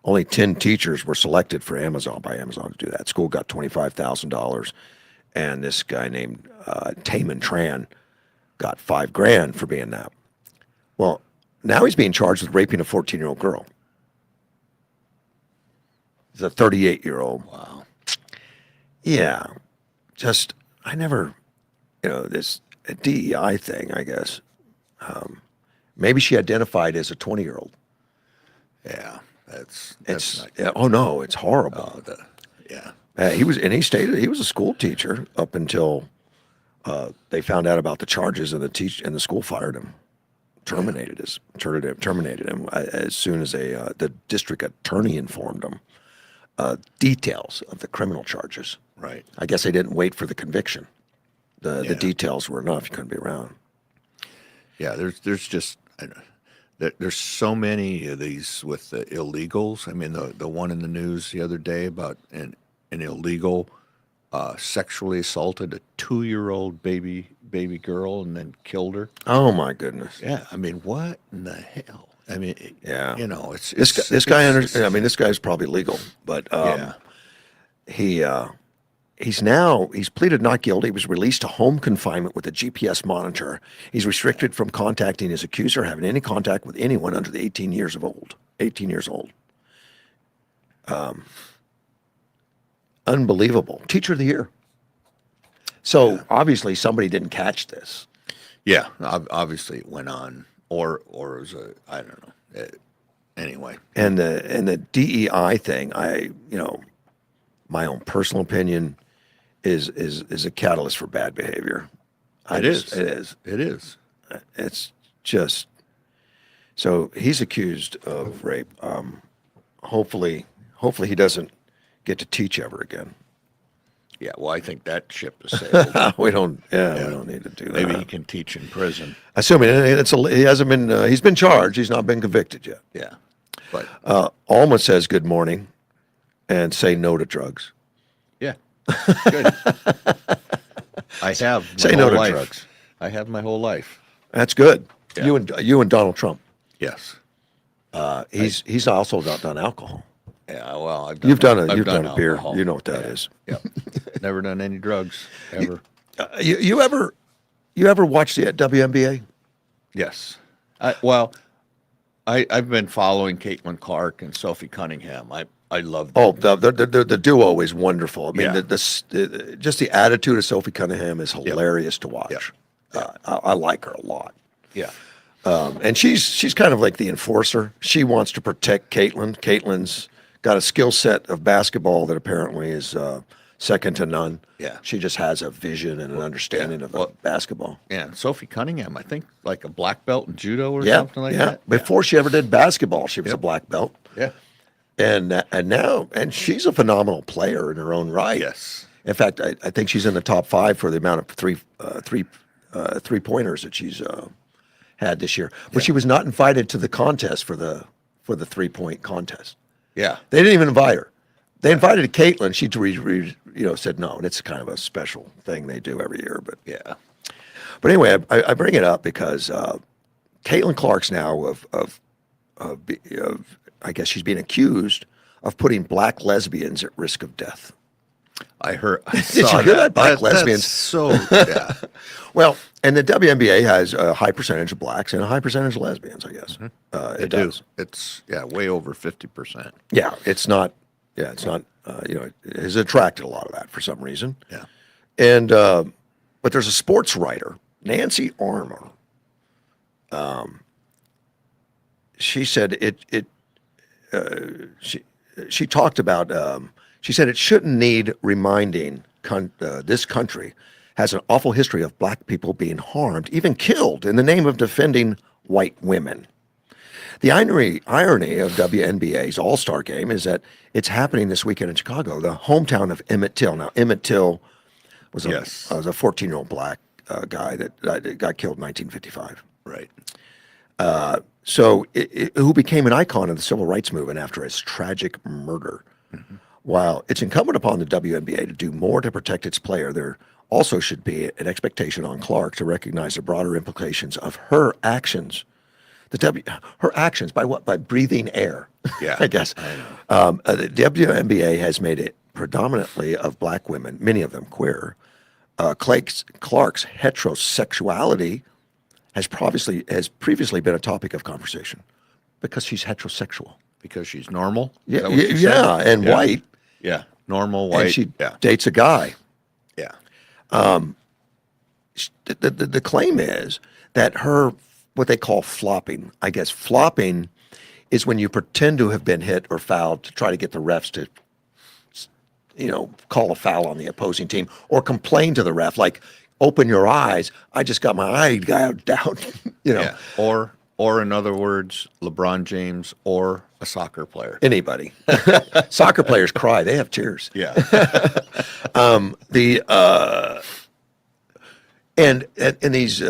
Only 10 teachers were selected for Amazon by Amazon to do that. School got $25,000, and this guy named Taman Tran got $5,000 for being that. Well, now he's being charged with raping a 14-year-old girl. He's a 38-year-old. Wow. Yeah, I never, this DEI thing, I guess. Maybe she identified as a 20-year-old. Yeah. That's Oh no, it's horrible. He stated he was a school teacher up until they found out about the charges, and the school fired him, terminated him as soon as the district attorney informed him details of the criminal charges. right. I guess they didn't wait for the conviction. The details were enough. You couldn't be around. Yeah, there's just there's so many of these with the illegals. I mean, the one in the news the other day about an illegal sexually assaulted a 2-year-old baby girl and then killed her. Oh my goodness. Yeah, I mean, what in the hell? I mean, Yeah. you know, it's This guy, I mean, this guy's probably legal, but yeah. he's pleaded not guilty. He was released to home confinement with a GPS monitor. He's restricted from contacting his accuser, having any contact with anyone under the 18 years old. 18 years old. Unbelievable. Teacher of the year. So obviously somebody didn't catch this. Yeah, obviously it went on, or it was I don't know. Anyway, And the DEI thing, my own personal opinion is a catalyst for bad behavior. it is. It is. It is. It's just so he's accused of rape. Hopefully he doesn't get to teach ever again. Yeah. Well, I think that ship is sailed. We don't need to do that. Maybe he can teach in prison. Assuming he hasn't been, he's been charged. He's not been convicted yet. Yeah. But Alma says good morning and say no to drugs. yeah, good. I have my Say whole no to life. drugs. I have my whole life. That's good. Yeah. You and Donald Trump. Yes. He's also not done alcohol. Yeah. Well, You've done a I've beer. alcohol. You know what that Yeah. is. Yep. Never done any drugs ever. You ever watch the WNBA? Yes. I've been following Caitlin Clark and Sophie Cunningham. I love them. Oh, the duo is wonderful. I mean, Yeah. just the attitude of Sophie Cunningham is hilarious to watch. I like her a lot. Yeah. And she's kind of like the enforcer. She wants to protect Caitlin. Caitlin's got a skill set of basketball that apparently is second to none. Yeah. She just has a vision and an understanding of basketball. Yeah. Sophie Cunningham, I think like a black belt in judo or Yeah, something like yeah. that. Before she ever did basketball, she was a black belt. Yeah. And now she's a phenomenal player in her own right. Yes. In fact, I think she's in the top 5 for the amount of three pointers that she's had this year. But she was not invited to the contest for the 3-point contest. Yeah. They didn't even invite her. They invited Caitlin. She said no, and it's kind of a special thing they do every year. But Yeah. But anyway, I bring it up because Caitlin Clark's now of I guess she's being accused of putting black lesbians at risk of death. I heard. I Did saw you hear that. that? Black That's lesbians. so yeah. Well, and the WNBA has a high percentage of blacks and a high percentage of lesbians, I guess. It does. It's way over 50%. Yeah, it's not. Yeah, it's not. It has attracted a lot of that for some reason. Yeah. And but there's a sports writer, Nancy Armour. She said she talked about. She said it shouldn't need reminding. This country has an awful history of black people being harmed, even killed, in the name of defending white women. The irony of WNBA's All-Star Game is that it's happening this weekend in Chicago, the hometown of Emmett Till. Now, Emmett Till was a 14-year-old black guy that got killed in 1955. Right. Who became an icon of the civil rights movement after his tragic murder. Mm-hmm. While it's incumbent upon the WNBA to do more to protect its player, there also should be an expectation on Clark to recognize the broader implications of her actions. Her actions by what? By breathing air. Yeah, I guess. I know. The WNBA has made it predominantly of black women, many of them queer. Clark's heterosexuality has previously been a topic of conversation because she's heterosexual. Because she's normal. Is Yeah, that what you said? and white. Yeah, normal white. And she yeah, dates a guy. yeah, The claim is that her, what they call flopping, I guess flopping is when you pretend to have been hit or fouled to try to get the refs to, call a foul on the opposing team or complain to the ref, like, open your eyes. I just got my eye gouged out, yeah. Or in other words, LeBron James or a soccer player. Anybody. Soccer players cry. They have tears. Yeah. And these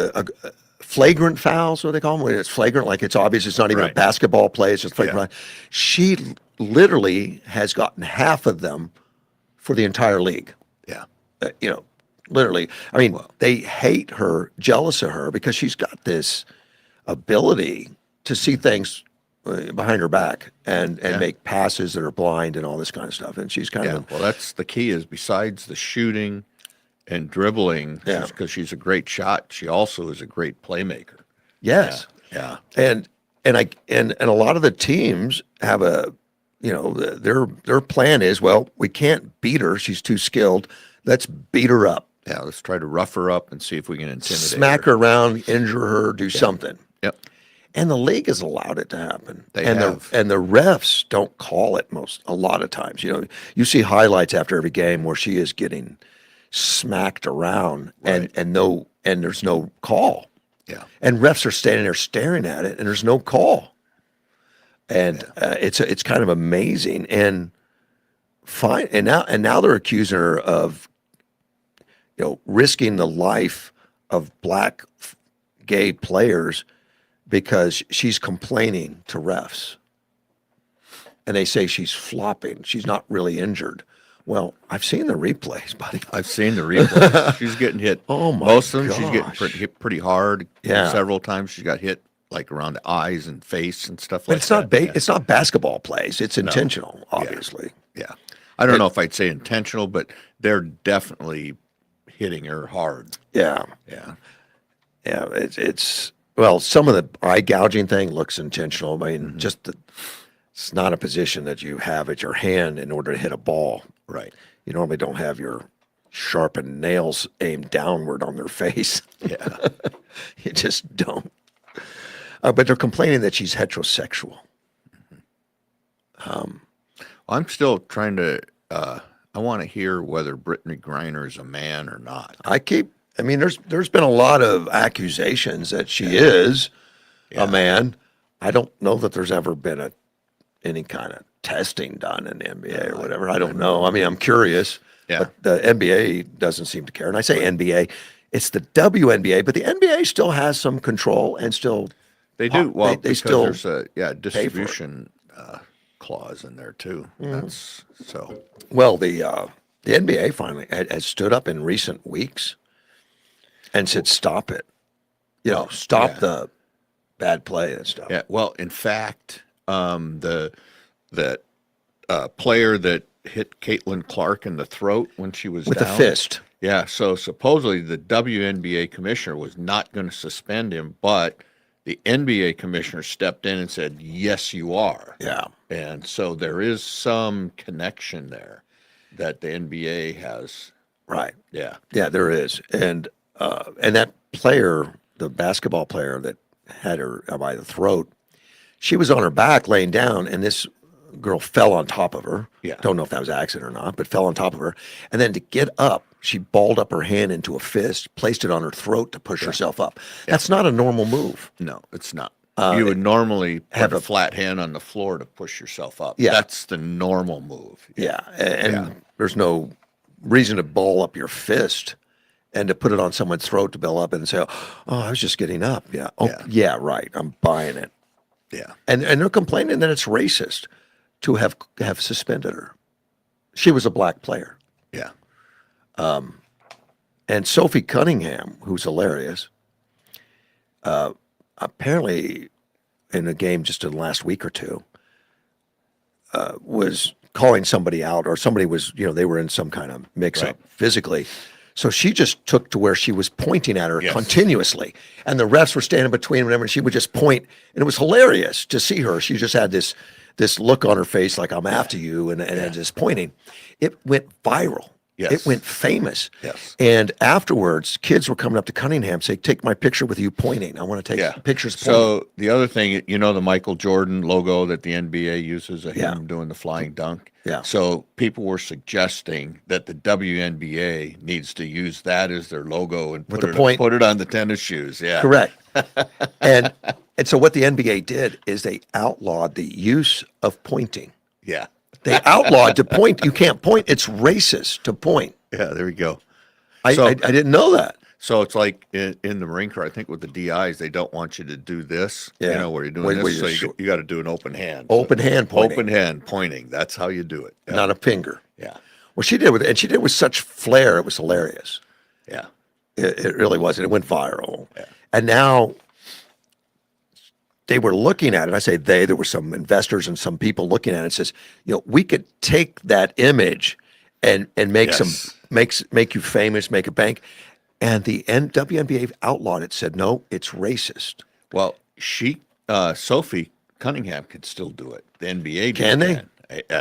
flagrant fouls, what they call them, when it's flagrant, like it's obvious, it's not even a Right. basketball play, it's just flagrant. Yeah. She literally has gotten half of them for the entire league. Yeah. Literally. I mean, they hate her, jealous of her, because she's got this ability to see things behind her back and Yeah. make passes that are blind and all this kind of stuff. And she's kind Yeah, of well, that's the key is besides the shooting and dribbling, Yeah. because she's a great shot, she also is a great playmaker. yes. Yeah. And a lot of the teams have their plan is, well, we can't beat her. She's too skilled. Let's beat her up, Yeah, let's try to rough her up and see if we can intimidate smack her around, injure her, do something. Yep. And the league has allowed it to happen. They and have. the refs don't call it a lot of times. You see highlights after every game where she is getting smacked around Right. and there's no call. Yeah. And refs are standing there staring at it and there's no call. And it's kind of amazing. And fine. And now they're accusing her of risking the life of black gay players because she's complaining to refs. And they say she's flopping. She's not really injured. Well, I've seen the replays, buddy. I've seen the replay. She's getting hit. Oh, my Most of them, she's getting gosh. hit pretty hard. Yeah. Several times she got hit like around the eyes and face and stuff But like it's not that. it's not basketball plays. It's intentional, obviously. Yeah. I don't know if I'd say intentional, but they're definitely hitting her hard. Yeah. Yeah. Yeah. It's well, some of the eye gouging thing looks intentional. I mean, it's not a position that you have at your hand in order to hit a ball. Right. You normally don't have your sharpened nails aimed downward on their face. Yeah. You just don't. But they're complaining that she's heterosexual. I'm still trying to, I want to hear whether Brittany Griner is a man or not. I mean, there's been a lot of accusations that she is a man. I don't know that there's ever been any kind of testing done in the NBA or whatever. I don't know. I mean, I'm curious. Yeah. But the NBA doesn't seem to care. And I say NBA, it's the WNBA, but the NBA still has some control and still They do. Well, they because still there's a distribution clause in there too. That's so. well, the NBA finally has stood up in recent weeks and said, stop it. Stop the bad play and stuff. Yeah. Well, in fact, that player that hit Caitlin Clark in the throat when she was With down, a fist. Yeah. So supposedly the WNBA commissioner was not going to suspend him, but the NBA commissioner stepped in and said, "Yes, you are." Yeah. And so there is some connection there that the NBA has. Right. Yeah. Yeah, there is. And that player, the basketball player that had her by the throat, she was on her back laying down, and this girl fell on top of her. Yeah. Don't know if that was an accident or not, but fell on top of her. And then to get up, she balled up her hand into a fist, placed it on her throat to push herself up. That's not a normal move. No, it's not. You would normally have a flat hand on the floor to push yourself up. Yeah. That's the normal move. Yeah. And there's no reason to ball up your fist and to put it on someone's throat to ball up and say, oh, I was just getting up. Yeah. Oh, yeah, right. I'm buying it. Yeah. And they're complaining that it's racist to have suspended her. She was a black player. Yeah. And Sophie Cunningham, who's hilarious, apparently in a game just in the last week or two, was calling somebody out, or somebody was, they were in some kind of mix-up physically. So she just took to where she was pointing at her continuously. And the refs were standing between whenever she would just point. And it was hilarious to see her. She just had this look on her face like, I'm after you, and just pointing. It went viral. Yes. It went famous. Yes. And afterwards, kids were coming up to Cunningham saying, take my picture with you pointing. I want to take pictures pointing. So the other thing, the Michael Jordan logo that the NBA uses of him doing the flying dunk. Yeah. So people were suggesting that the WNBA needs to use that as their logo and put it on the tennis shoes. Yeah. Correct. and so what the NBA did is they outlawed the use of pointing. Yeah. They outlawed to point. You can't point. It's racist to point. Yeah, there we go. I didn't know that. So it's like in the Marine Corps, I think with the DIs, they don't want you to do this, where you're doing this. So you got to do an open hand. Open hand pointing. Open hand pointing. That's how you do it. Yeah. Not a finger. Yeah. Well, she did with such flair. It was hilarious. Yeah. It really was. And it went viral. Yeah. And now they were looking at it. I say there were some investors and some people looking at it. Says, we could take that image and make Yes. make you famous, make a bank. And the WNBA outlawed it. Said no, it's racist. Well, Sophie Cunningham could still do it. The NBA Can they?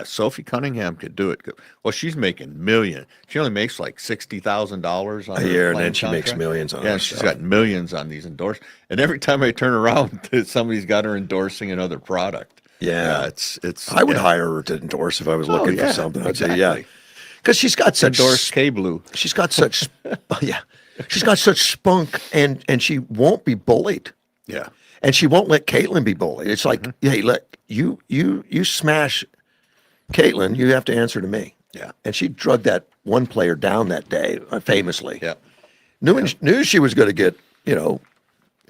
Sophie Cunningham could do it. Well, she's making millions. She only makes like $60,000 on A her year, and playing then she makes contract. millions on Yeah, her she's stuff. got millions on these endorsements. And every time I turn around, somebody's got her endorsing another product. Yeah. It's. I would yeah. hire her to endorse if I was looking yeah, for something. I'd exactly. say, yeah. Because she's got such Endorse K-Blue. she's got such yeah. She's got such spunk and she won't be bullied. Yeah. And she won't let Caitlyn be bullied. It's like, hey, let you smash Caitlyn, you have to answer to me. Yeah. And she drugged that one player down that day, famously. Yeah. Knew she was going to get,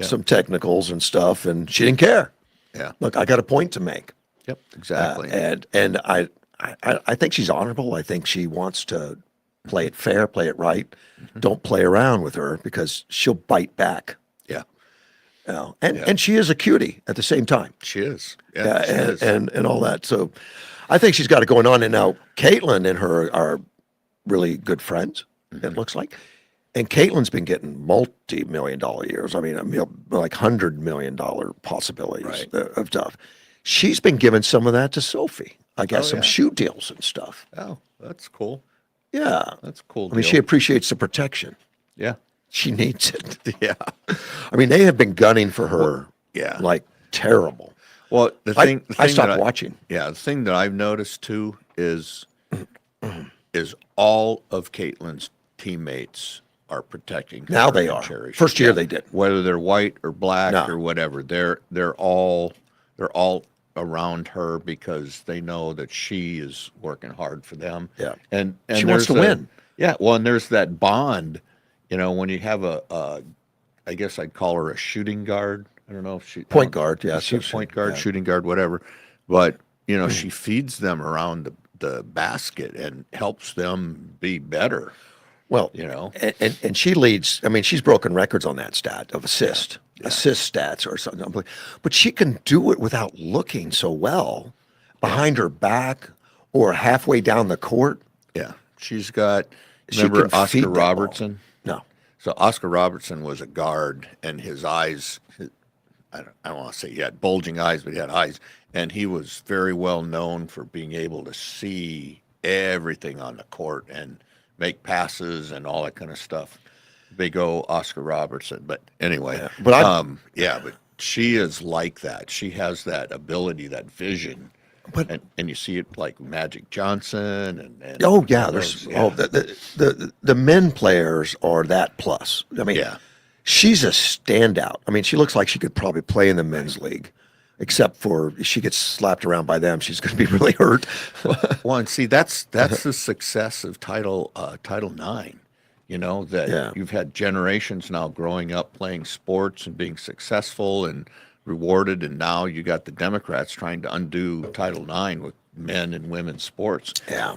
some technicals and stuff, and she didn't care. Yeah. Look, I got a point to make. Yep. Exactly. And I think she's honorable. I think she wants to play it fair, play it right. Don't play around with her because she'll bite back. yeah. And she is a cutie at the same time. She is. Yeah. She and, is. and all that. So I think she's got it going on. And now Caitlyn and her are really good friends, it looks like. And Caitlin's been getting multi-million-dollar years. I mean, like $100 million possibilities of stuff. She's been giving some of that to Sophie. I guess some shoe deals and stuff. Oh, that's cool. Yeah. That's cool. I mean, she appreciates the protection. Yeah. She needs it. Yeah. I mean, they have been gunning for her Yeah. like terrible. Well, the thing I that stopped watching. Yeah, the thing that I've noticed too is all of Caitlin's teammates are protecting her Now they and are. cherishing First year her. they did. Whether they're white or black No. or whatever, they're all around her because they know that she is working hard for them. Yeah. and She wants to there's win. Yeah, well, and there's that bond. When you have I guess I'd call her a shooting guard. I don't know if she Point guard, yeah, She's so point guard, yeah. shooting guard, whatever. But she feeds them around the basket and helps them be better. Well, and she leads. I mean, she's broken records on that stat of assist stats or something. But she can do it without looking so well behind her back or halfway down the court. Yeah, she's got. She Remember can feed Oscar that ball. Robertson? No. So Oscar Robertson was a guard, and his eyes. I don't want to say he had bulging eyes, but he had eyes, and he was very well known for being able to see everything on the court and make passes and all that kind of stuff. Big O Oscar Robertson. But anyway, but she is like that. She has that ability, that vision. But And you see it like Magic Johnson and oh yeah, all there's those, the men players are that plus. I mean, she's a standout. I mean, she looks like she could probably play in the men's league, except for if she gets slapped around by them, she's going to be really hurt. Well, and see, that's the success of Title IX. That you've had generations now growing up playing sports and being successful and rewarded, and now you got the Democrats trying to undo Title IX with men and women's sports. Yeah,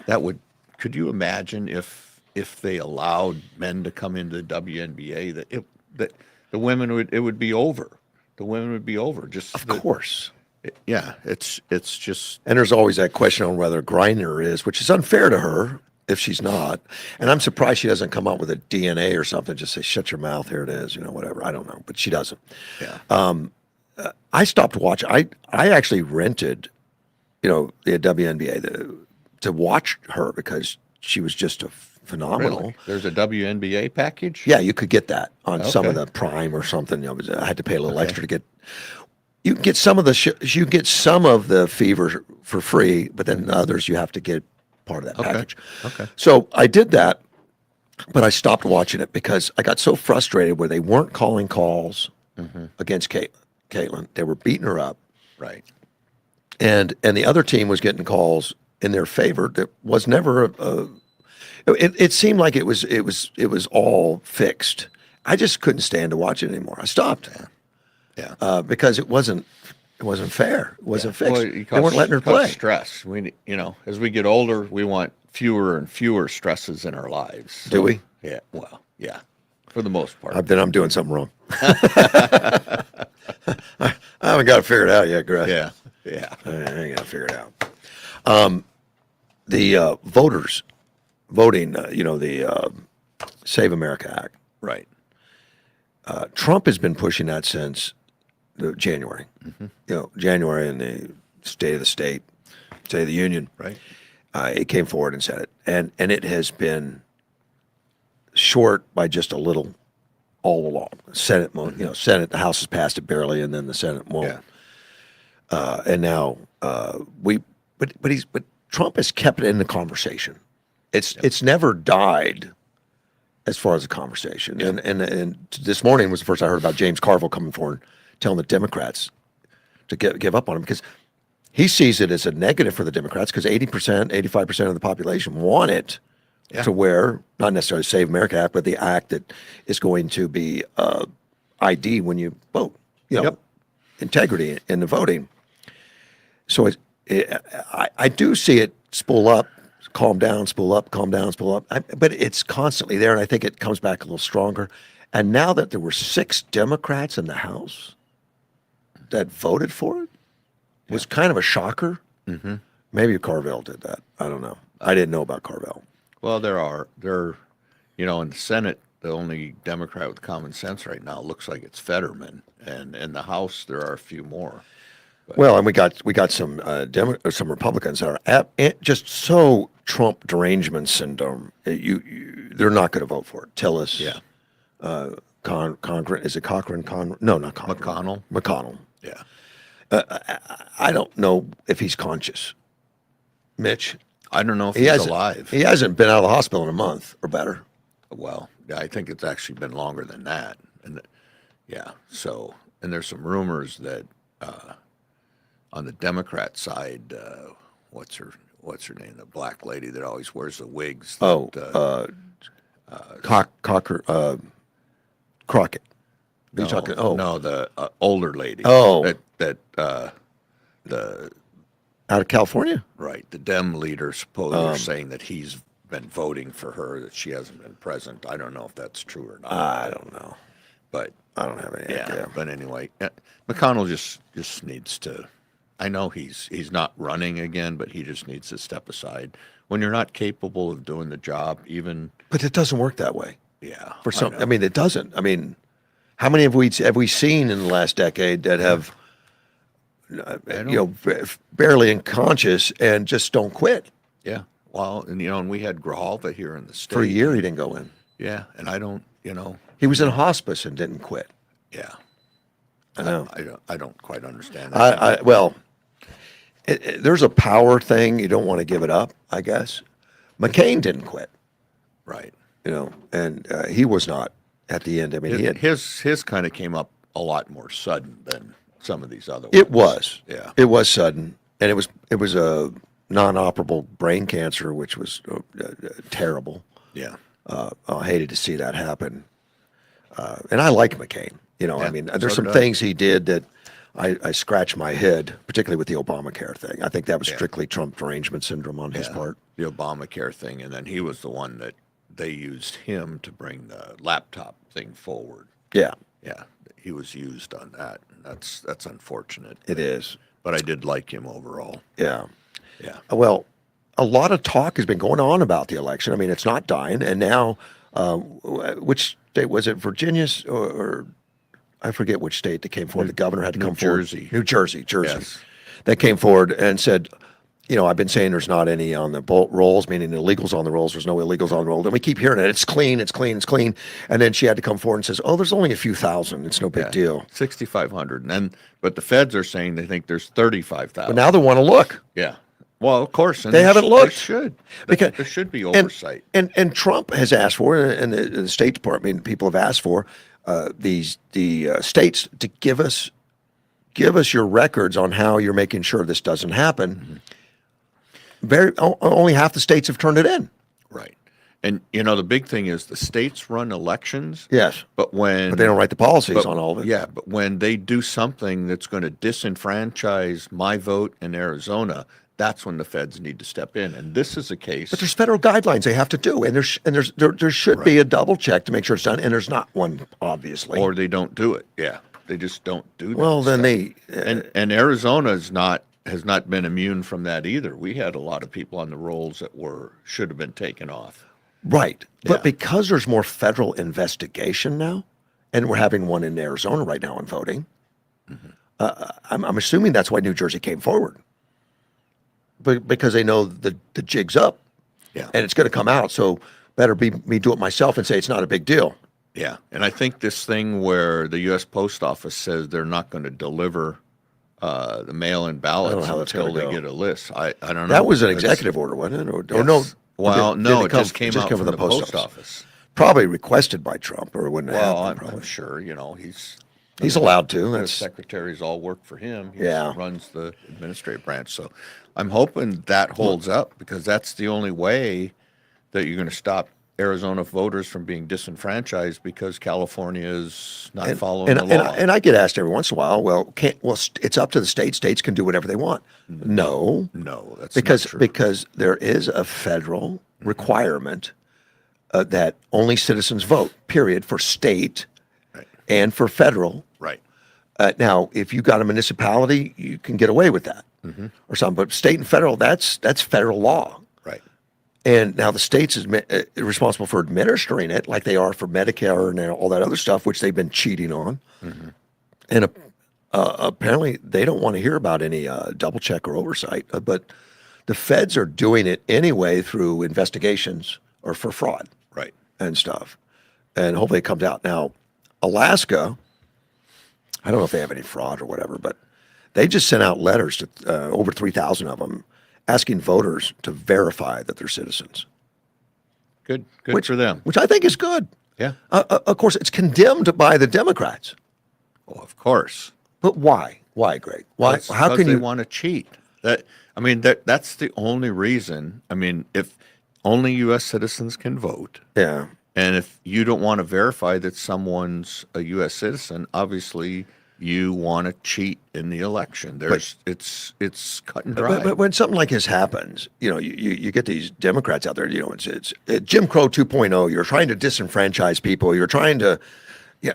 Could you imagine if they allowed men to come into the WNBA that the women would be over. The women would be over. Of course. Yeah, it's just. And there's always that question on whether Griner is, which is unfair to her if she's not. And I'm surprised she doesn't come up with a DNA or something. Just say, "Shut your mouth. Here it is." Whatever. I don't know, but she doesn't. Yeah. I stopped watching. I actually rented, the WNBA to watch her because she was just a phenomenal. Really? There's a WNBA package? Yeah, you could get that on some of Okay. the Prime or something. I had to pay a little extra to get. You can get some of the Fever for free, but then others you have to get part of that package. Okay. So I did that, but I stopped watching it because I got so frustrated where they weren't calling calls against Caitlyn. They were beating her up, Right. and the other team was getting calls in their favor. That was never it seemed like it was all fixed. I just couldn't stand to watch it anymore. I stopped. Yeah. Because it wasn't fair. It wasn't fixed. Well, They weren't letting her play. Stress. As we get older, we want fewer and fewer stresses in our lives. Do we? Yeah. Well, yeah. For the most part. Then I'm doing something wrong. I haven't got it figured out yet, Greg. Yeah, yeah, I ain't got to figure it out. The voters voting, the Save America Act. right. Trump has been pushing that since January. January in the State of the State, State of the Union. Right. It came forward and said it, and it has been short by just a little all along. Senate, Senate, the House has passed it barely, and then the Senate won't. Yeah. And now but Trump has kept it in the conversation. It's never died as far as the conversation. Yeah. And this morning was the first I heard about James Carville coming forward telling the Democrats to give up on him because he sees it as a negative for the Democrats because 80%, 85% of the population want it to where, not necessarily Save America Act, but the act that is going to be ID when you vote, integrity in the voting. So I do see it spool up, calm down, spool up, calm down, spool up. But it's constantly there, and I think it comes back a little stronger. And now that there were 6 Democrats in the House that voted for it, was kind of a shocker. Mm-hmm. Maybe Carville did that. I don't know. I didn't know about Carville. Well, in the Senate, the only Democrat with common sense right now looks like it's Fetterman, and in the House there are a few more. But, Well, and we got some some Republicans that are just so Trump derangement syndrome. They're not going to vote for it. Tillis, Cochran, is it Cochran? No, not Cochran. McConnell. yeah, I don't know if he's conscious. Mitch, I don't know if he he's hasn't, alive. He hasn't been out of the hospital in a month or better. Well, yeah, I think it's actually been longer than that. And so and there's some rumors that on the Democrat side, what's her name? The black lady that always wears the wigs. Crockett. Are no, you talking? no, the older lady. Oh. that the Out of California? right, the Dem leader supposedly are saying that he's been voting for her, that she hasn't been present. I don't know if that's true or not. I don't know. But I don't have any idea. but anyway, McConnell just needs to. I know he's not running again, but he just needs to step aside. When you're not capable of doing the job, even But it doesn't work that way. for some. I mean, it doesn't. I mean, how many have we seen in the last decade that have, barely unconscious and just don't quit? Yeah. Well, and we had Grijalva here in the state For a year, he didn't go in. Yeah, and I don't. He was in hospice and didn't quit. Yeah. I know. I don't quite understand that. There's a power thing. You don't want to give it up, I guess. McCain didn't quit, Right. and he was not at the end. I mean, His kind of came up a lot more sudden than some of these other ones. it was. Yeah. It was sudden, and it was a non-operable brain cancer, which was terrible. Yeah. I hated to see that happen. And I like McCain. I mean, there's so some did I. things he did that I scratch my head, particularly with the Obamacare thing. I think that was strictly Trump derangement syndrome on his part. The Obamacare thing, and then he was the one that they used him to bring the laptop thing forward. Yeah, Yeah, he was used on that. That's unfortunate. it is. But I did like him overall. Yeah. Yeah. Well, a lot of talk has been going on about the election. I mean, it's not dying. And now, which state was it? Virginia or I forget which state that came forward. The governor had to come forward. New Jersey. Yes. That came forward and said, I've been saying there's not any on the rolls, meaning illegals on the rolls. There's no illegals on the roll. And we keep hearing it. It's clean. It's clean. It's clean. And then she had to come forward and says, there's only a few thousand. It's no big deal. 6,500. But the feds are saying they think there's 35,000. But now they want to look. Yeah. Well, of course. And They haven't looked. They should. Because There should be oversight. And Trump has asked for, and the State Department people have asked for the states to give us your records on how you're making sure this doesn't happen. Only half the states have turned it in. Right. And, the big thing is the states run elections. Yes, But but they don't write the policies on all of it. Yeah, but when they do something that's going to disenfranchise my vote in Arizona, that's when the feds need to step in. And this is a case. But there's federal guidelines they have to do, and there should be a double check to make sure it's done, and there's not one, obviously. Or they don't do it. Yeah. They just don't do that. Well, then stuff. And Arizona has not been immune from that either. We had a lot of people on the rolls that should have been taken off. right. Yeah. But because there's more federal investigation now, and we're having one in Arizona right now on voting, I'm assuming that's why New Jersey came forward. Because they know the jig's up. Yeah. And it's going to come out. So better be me do it myself and say it's not a big deal. Yeah, and I think this thing where the U.S. Post Office says they're not going to deliver the mail-in ballots how that's until gonna they go. get a list. I don't know. That was an That's- executive order, wasn't it? Or yes. no? Well, did no, it come- just came out come from the post office. Probably requested by Trump, or it wouldn't have Well, happened. I'm Probably. sure, he's He's allowed to. the That's secretaries all work for him. He Yeah. runs the administrative branch. So I'm hoping that holds up because that's the only way that you're going to stop Arizona voters from being disenfranchised because California is not following the law. and I get asked every once in a while. Well, it's up to the states. States can do whatever they want. No, No, that's because not true. because there is a federal requirement that only citizens vote. Period, for state Right. and for federal. Right. Now, if you got a municipality, you can get away with that or something. But state and federal, that's federal law. Right. And now the states is responsible for administering it, like they are for Medicare and all that other stuff, which they've been cheating on. And apparently, they don't want to hear about any double check or oversight. But the feds are doing it anyway through investigations or for fraud Right. and stuff. And hopefully, it comes out. Now, Alaska, I don't know if they have any fraud or whatever, but they just sent out letters to over 3,000 of them asking voters to verify that they're citizens, Good for them. which I think is good. Yeah. Of course, it's condemned by the Democrats. Well, of course. But why? Why, Greg? Why? That's How because can they you? want to cheat? That's the only reason. I mean, if only U.S. citizens can vote, Yeah. and if you don't want to verify that someone's a U.S. citizen, obviously you want to cheat in the election. It's cut and dry. But when something like this happens, you get these Democrats out there. It's Jim Crow 2.0. You're trying to disenfranchise people. You're trying to, yeah,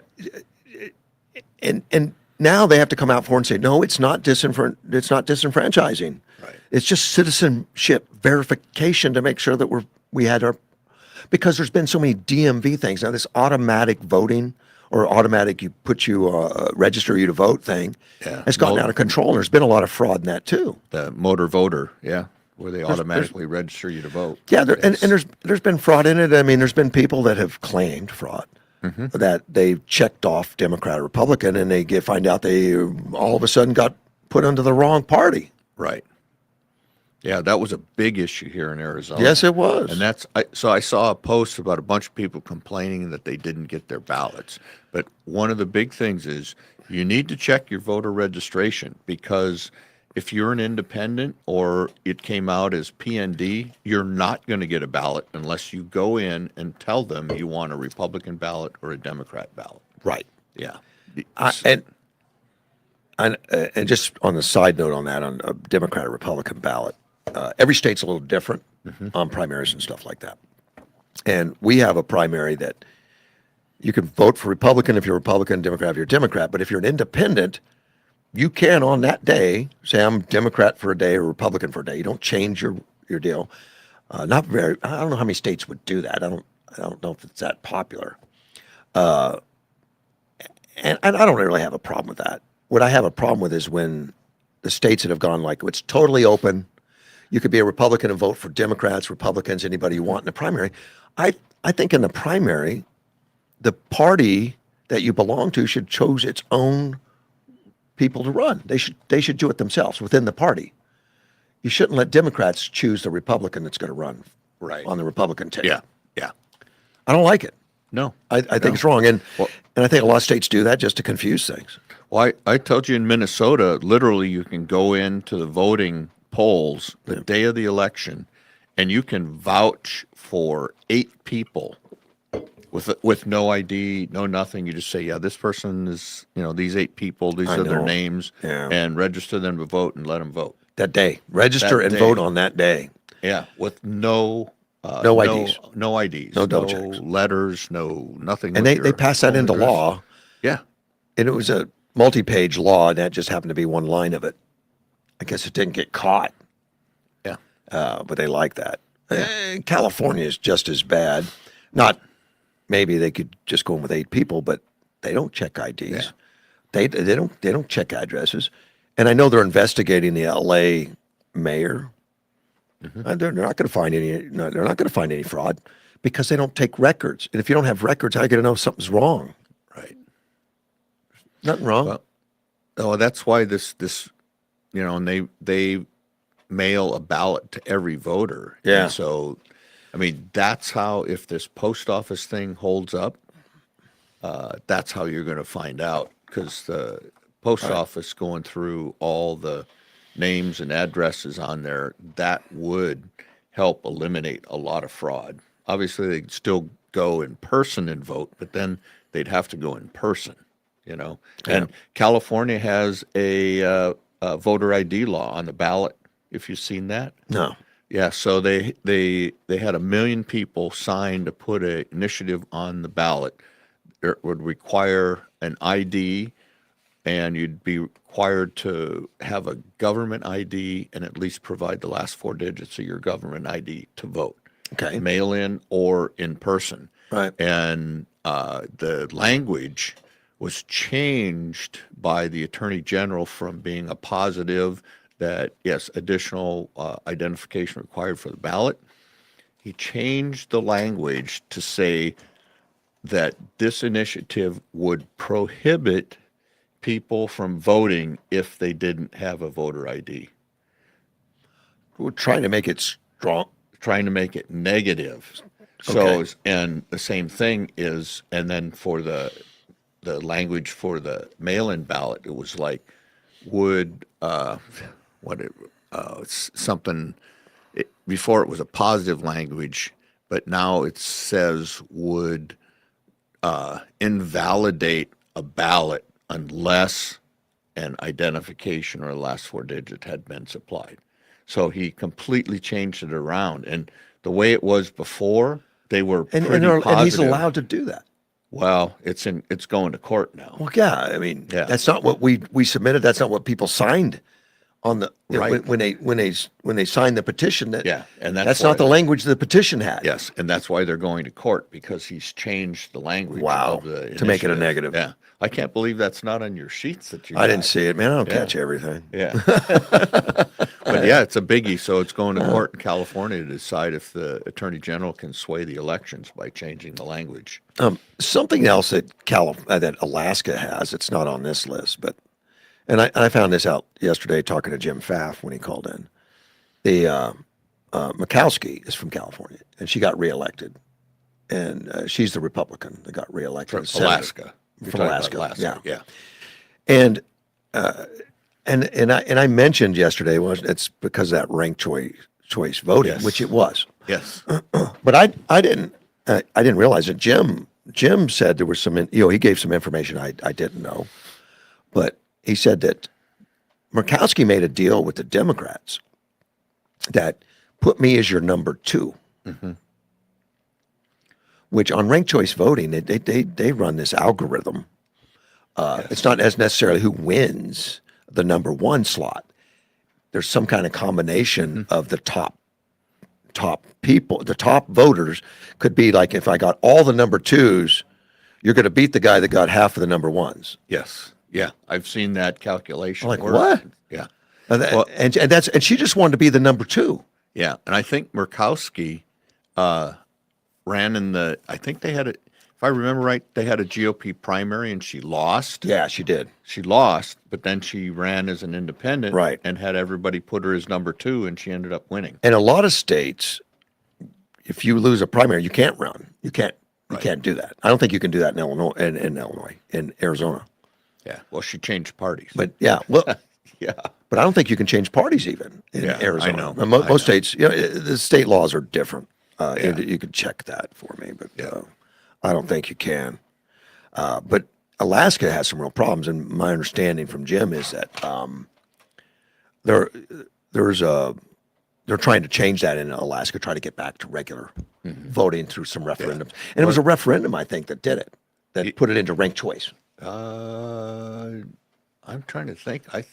and now they have to come out forward and say, no, it's not disenfranchising. Right. It's just citizenship verification to make sure that we had our, because there's been so many DMV things now. This automatic voting or automatic register you to vote thing has gotten out of control. And there's been a lot of fraud in that too. The motor voter, yeah, where they automatically register you to vote. Yeah, and there's been fraud in it. I mean, there's been people that have claimed fraud. That they checked off Democrat or Republican, and they find out they all of a sudden got put under the wrong party. Right. Yeah, that was a big issue here in Arizona. Yes, it was. And so I saw a post about a bunch of people complaining that they didn't get their ballots. But one of the big things is you need to check your voter registration because if you're an independent or it came out as PND, you're not going to get a ballot unless you go in and tell them you want a Republican ballot or a Democrat ballot. Right. Yeah. And just on the side note on that, on a Democrat or Republican ballot, every state's a little different on primaries and stuff like that. And we have a primary that you can vote for Republican if you're Republican, Democrat if you're Democrat. But if you're an independent, you can on that day say I'm Democrat for a day or Republican for a day. You don't change your deal. I don't know how many states would do that. I don't know if it's that popular. And I don't really have a problem with that. What I have a problem with is when the states that have gone like it's totally open. You could be a Republican and vote for Democrats, Republicans, anybody you want in the primary. I think in the primary, the party that you belong to should choose its own people to run. They should do it themselves within the party. You shouldn't let Democrats choose the Republican that's going to run on the Republican ticket. Yeah. Yeah. I don't like it. No. I think it's wrong. And I think a lot of states do that just to confuse things. Well, I told you in Minnesota, literally you can go into the voting polls the day of the election and you can vouch for 8 people with no ID, no nothing. You just say, yeah, this person is, these 8 people, these are their names, and register them to vote and let them vote. That day. Register and vote on that day. Yeah, with no IDs. No IDs. No double checks. Letters, no nothing. And they passed that into law. Yeah. And it was multi-page law, and that just happened to be one line of it. I guess it didn't get caught. Yeah. But they like that. California is just as bad. Not maybe they could just go in with 8 people, but they don't check IDs. Yeah. They don't check addresses. And I know they're investigating the LA mayor. And they're not going to find any. No, they're not going to find any fraud because they don't take records. And if you don't have records, how are you going to know something's wrong? Right. Nothing wrong. Well, oh, that's why this and they mail a ballot to every voter. Yeah. And so, I mean, that's how, if this post office thing holds up, that's how you're going to find out, because the post office going through all the names and addresses on there, that would help eliminate a lot of fraud. Obviously, they'd still go in person and vote, but then they'd have to go in person, And California has a voter ID law on the ballot. If you've seen that, No. yeah. So they had 1 million people sign to put an initiative on the ballot. It would require an ID, and you'd be required to have a government ID and at least provide the last 4 digits of your government ID to vote. Okay. Mail in or in person. Right. And the language was changed by the Attorney General from being a positive that, yes, additional identification required for the ballot. He changed the language to say that this initiative would prohibit people from voting if they didn't have a voter ID. We're trying to make it strong. Trying to make it negative. Okay. So, and the same thing is, and then for the language for the mail-in ballot, it was like, would, something, before it was a positive language, but now it says would invalidate a ballot unless an identification or the last 4 digits had been supplied. So he completely changed it around. And the way it was before, they were And, pretty and he's positive. allowed to do that. Well, it's going to court now. Well, yeah. I mean, Yeah. that's not what we submitted. That's not what people signed on the Right. when they signed the petition. Yeah, and that's not the language the petition had. Yes, and that's why they're going to court, because he's changed the language. Wow, of the to make it a initiative. negative. Yeah, I can't believe that's not on your sheets that you. I didn't got. see it, man. I don't Yeah. catch everything. Yeah, but yeah, it's a biggie. So it's going to court in California to decide if the Attorney General can sway the elections by changing the language. Something else that that Alaska has, it's not on this list, but and I found this out yesterday talking to Jim Pfaff when he called in. The Murkowski is from California, and she got reelected, and she's the Republican that got reelected. From as senator. Alaska. You're From talking about Alaska, yeah. And I mentioned yesterday it's because of that ranked choice voting, Yes. which it was. Yes. But I didn't realize it. Jim said there was some, he gave some information I didn't know, but he said that Murkowski made a deal with the Democrats that put me as your number 2, which on ranked choice voting, they run this algorithm. It's not as necessarily who wins the number 1 slot. There's some kind of combination of the top people, the top voters could be like, if I got all the number 2s, you're going to beat the guy that got half of the number 1s. Yes. Yeah. I've seen that calculation. I'm like, work. what? Yeah. And, and she just wanted to be the number 2. Yeah. And I think Murkowski ran in I think they had if I remember right, they had a GOP primary and she lost. Yeah, she did. She lost, but then she ran as an independent. Right. And had everybody put her as number 2, and she ended up winning. In a lot of states, if you lose a primary, you can't run. You can't do that. I don't think you can do that in Illinois, in Arizona. Yeah. Well, she changed parties. But yeah, well, yeah. but I don't think you can change parties even in Yeah, I Arizona. know. And most I know. states, the state laws are different. Yeah. You could check that for me, but I don't think you can. But Alaska has some real problems, and my understanding from Jim is that they're trying to change that in Alaska, try to get back to regular voting through some referendums. And it was a referendum, I think, that did it, that put it into ranked choice. I'm trying to think. I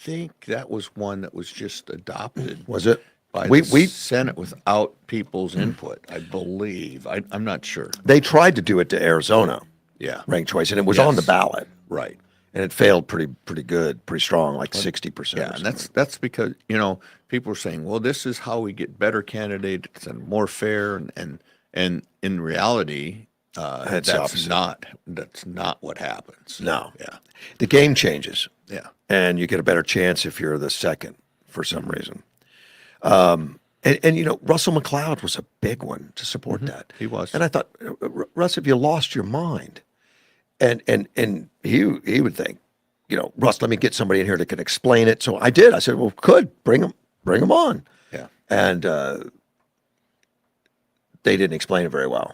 think that was one that was just adopted Was it? by We- the we- Senate without people's input, I believe. I'm not sure. They tried to do it to Arizona, Yeah, ranked choice, and it was on the Yes. ballot, right. and it failed pretty good, pretty strong, like 60%. Yeah, and that's because, people are saying, well, this is how we get better candidates and more fair, and in reality, It's opposite. that's not what happens. No. Yeah. The game changes, Yeah. and you get a better chance if you're the second for some Mm-hmm. reason. And Russell McLeod was a big one to support that. He was. And I thought, Russ, have you lost your mind? And he would think, Russ, let me get somebody in here that can explain it. So I did. I said, well, bring him on. Yeah. And they didn't explain it very well.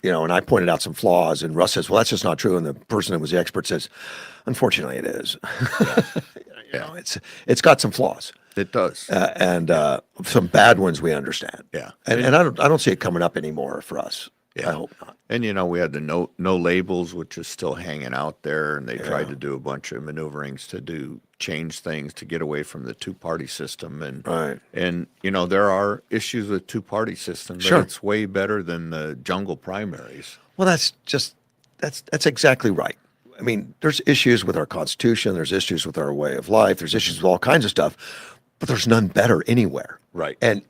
Yeah. And I pointed out some flaws, and Russ says, well, that's just not true. And the person that was the expert says, unfortunately, it is. It's got some flaws. It does. And some bad ones we understand. Yeah. And I don't see it coming up anymore for us. Yeah. I hope not. And we had the no labels, which is still hanging out there, and they tried to do a bunch of maneuverings to change things to get away from the two-party system. And Right. and there are issues with two-party system, but Sure. it's way better than the jungle primaries. Well, that's exactly right. I mean, there's issues with our Constitution. There's issues with our way of life. There's issues with all kinds of stuff, but there's none better anywhere. Right. And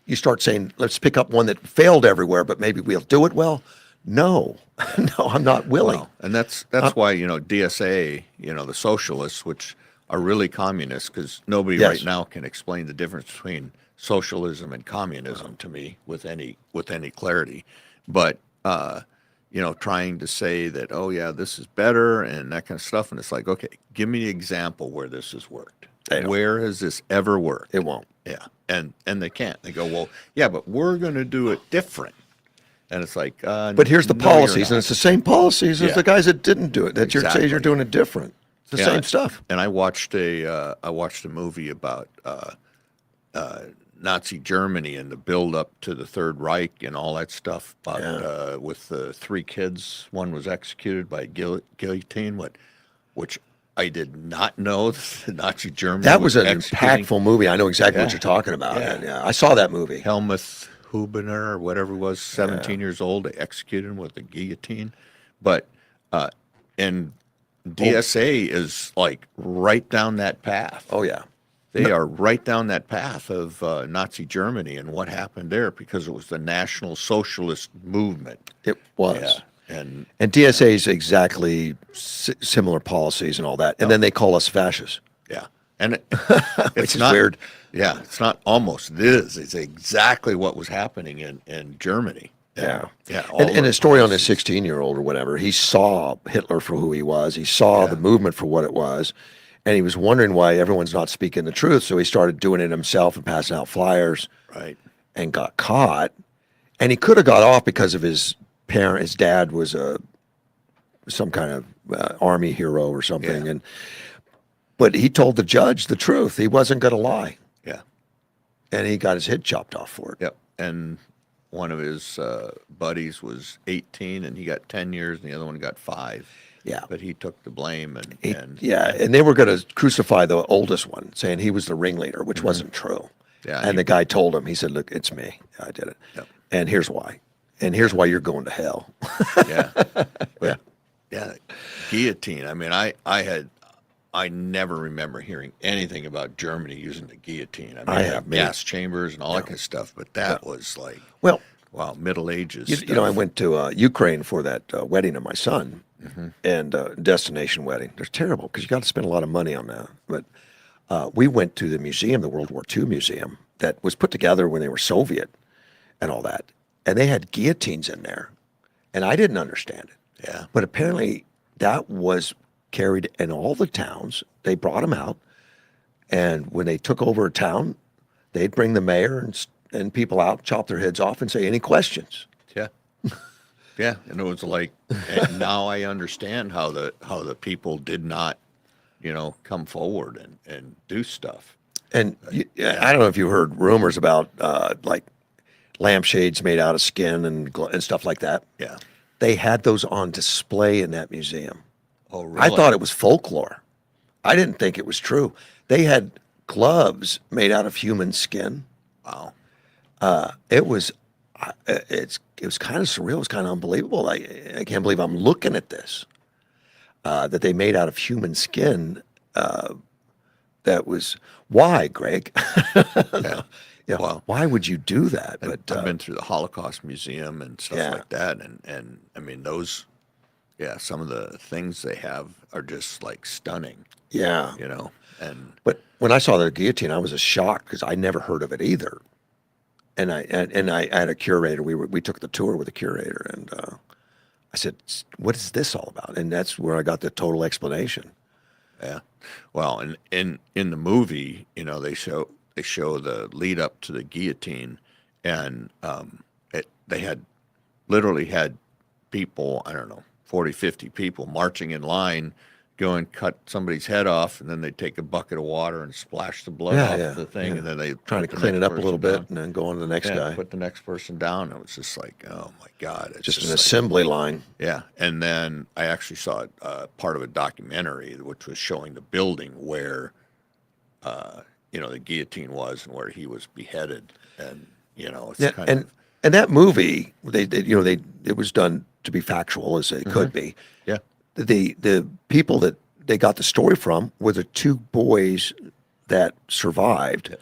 you start saying, let's pick up one that failed everywhere, but maybe we'll do it well. No, no, I'm not willing. Well, and that's why DSA, the socialists, which are really communists, because nobody Yes. right now can explain the difference between socialism and communism to me with any clarity. But trying to say that, oh yeah, this is better and that kind of stuff, and it's like, okay, give me an example where this has worked. They don't. Where has this ever worked? It won't. Yeah, and they can't. They go, well, yeah, but we're going to do it different. And it's like, But here's the no, you're policies, and not. it's the same policies as Yeah. the guys that didn't do it. That you're Exactly. doing it different. It's the Yeah. same stuff. And I watched a movie about Nazi Germany and the build up to the Third Reich and all that stuff. About with the three kids, one was executed by guillotine, which I did not know that Nazi Germany. That was an executing impactful movie. I know exactly what Yeah. you're talking about. Yeah. And, I saw that movie. Helmuth Hubener or whatever he was, 17 years old. They executed him with a guillotine. But and DSA is like right down that path. Oh yeah. They are right down that path of Nazi Germany and what happened there, because it was the National Socialist movement. It was. Yeah. And And DSA is exactly similar policies and all that. And then they call us fascists. yeah. And Which it's is not weird. Yeah, it's not almost. It is. It's exactly what was happening in Germany. Yeah. Yeah. And a story on this 16-year-old or whatever, he saw Hitler for who he was. He saw the movement for what it was. And he was wondering why everyone's not speaking the truth. So he started doing it himself and passing out flyers Right. and got caught. And he could have got off because of his parent. His dad was some kind of army hero or something. Yeah. But he told the judge the truth. He wasn't going to lie. Yeah. And he got his head chopped off for it. Yep. And one of his buddies was 18 and he got 10 years and the other one got 5. Yeah. But he took the blame and And they were going to crucify the oldest one, saying he was the ringleader, which wasn't true. Yeah, And the guy told him, he said, look, it's me. I did it. Yep. And here's why. And here's why you're going to hell. yeah. But, yeah. Guillotine. I mean, I never remember hearing anything about Germany using the guillotine. I mean, I they have, gas chambers and all that kind of stuff, but that was like, Well, wow, Middle Ages. you know, I went to Ukraine for that wedding of my son and destination wedding. They're terrible because you got to spend a lot of money on that. But we went to the museum, the World War II museum, that was put together when they were Soviet and all that. And they had guillotines in there. And I didn't understand it. Yeah. But apparently that was carried in all the towns. They brought them out. And when they took over a town, they'd bring the mayor and people out, chop their heads off and say, any questions? Yeah. Yeah. And it was like, and now I understand how the people did not, come forward and do stuff. And I don't know if you heard rumors about like lampshades made out of skin and stuff like that. Yeah. They had those on display in that museum. Oh, really? I thought it was folklore. I didn't think it was true. They had gloves made out of human skin. Wow. It was, it was kind of surreal. It was kind of unbelievable. I can't believe I'm looking at this. That they made out of human skin. That was why, Greg. Yeah. Yeah, Well, why would you do that? and But I've been through the Holocaust Museum and stuff Yeah. like that, and I mean those, yeah, some of the things they have are just like stunning, yeah, you know. And but when I saw the guillotine, I was just shocked because I never heard of it either. And I had a curator. We took the tour with a curator, and I said, "What is this all about?" And that's where I got the total explanation. yeah, well, and in the movie, you know, they show the lead up to the guillotine, and they had literally had people, I don't know, 40, 50 people marching in line, go and cut somebody's head off, and then they take a bucket of water and splash the blood Yeah, off yeah, the thing, yeah. and then they Trying to put the clean it next up a little person bit down. and then go on to the next Yeah, guy. put the next person down. It was just like, oh my God, it's Just an like, assembly line. yeah. And then I actually saw part of a documentary which was showing the building where, you know, the guillotine was and where he was beheaded. And, you know, it's Yeah, kind and of, and that movie, it was done to be factual as it could be. yeah, The people that they got the story from were the two boys that survived,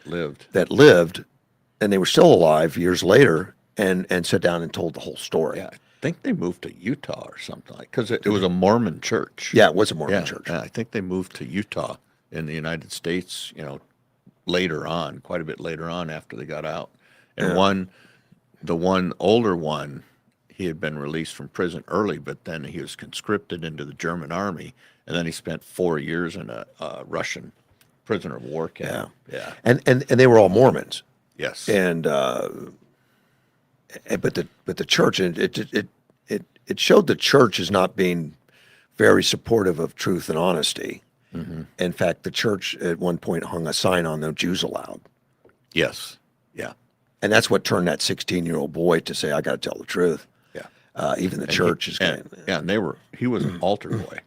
that lived. and they were still alive years later, and sat down and told the whole story. Yeah. I think they moved to Utah or something like, because it was a Mormon church. Yeah, it was a Mormon Yeah, church. I think they moved to Utah in the United States, you know, later on, quite a bit later on after they got out. And Yeah. the one older one, he had been released from prison early, but then he was conscripted into the German army, and then he spent 4 years in a Russian prisoner of war camp. Yeah. And they were all Mormons. Yes. And but the church, and it showed the church as not being very supportive of truth and honesty. Mm-hmm. In fact, the church at one point hung a sign on "No Jews allowed," Yes. Yeah. and that's what turned that 16-year-old boy to say, "I got to tell the truth." Yeah. Even the And church is and, going. yeah, and he was an altar boy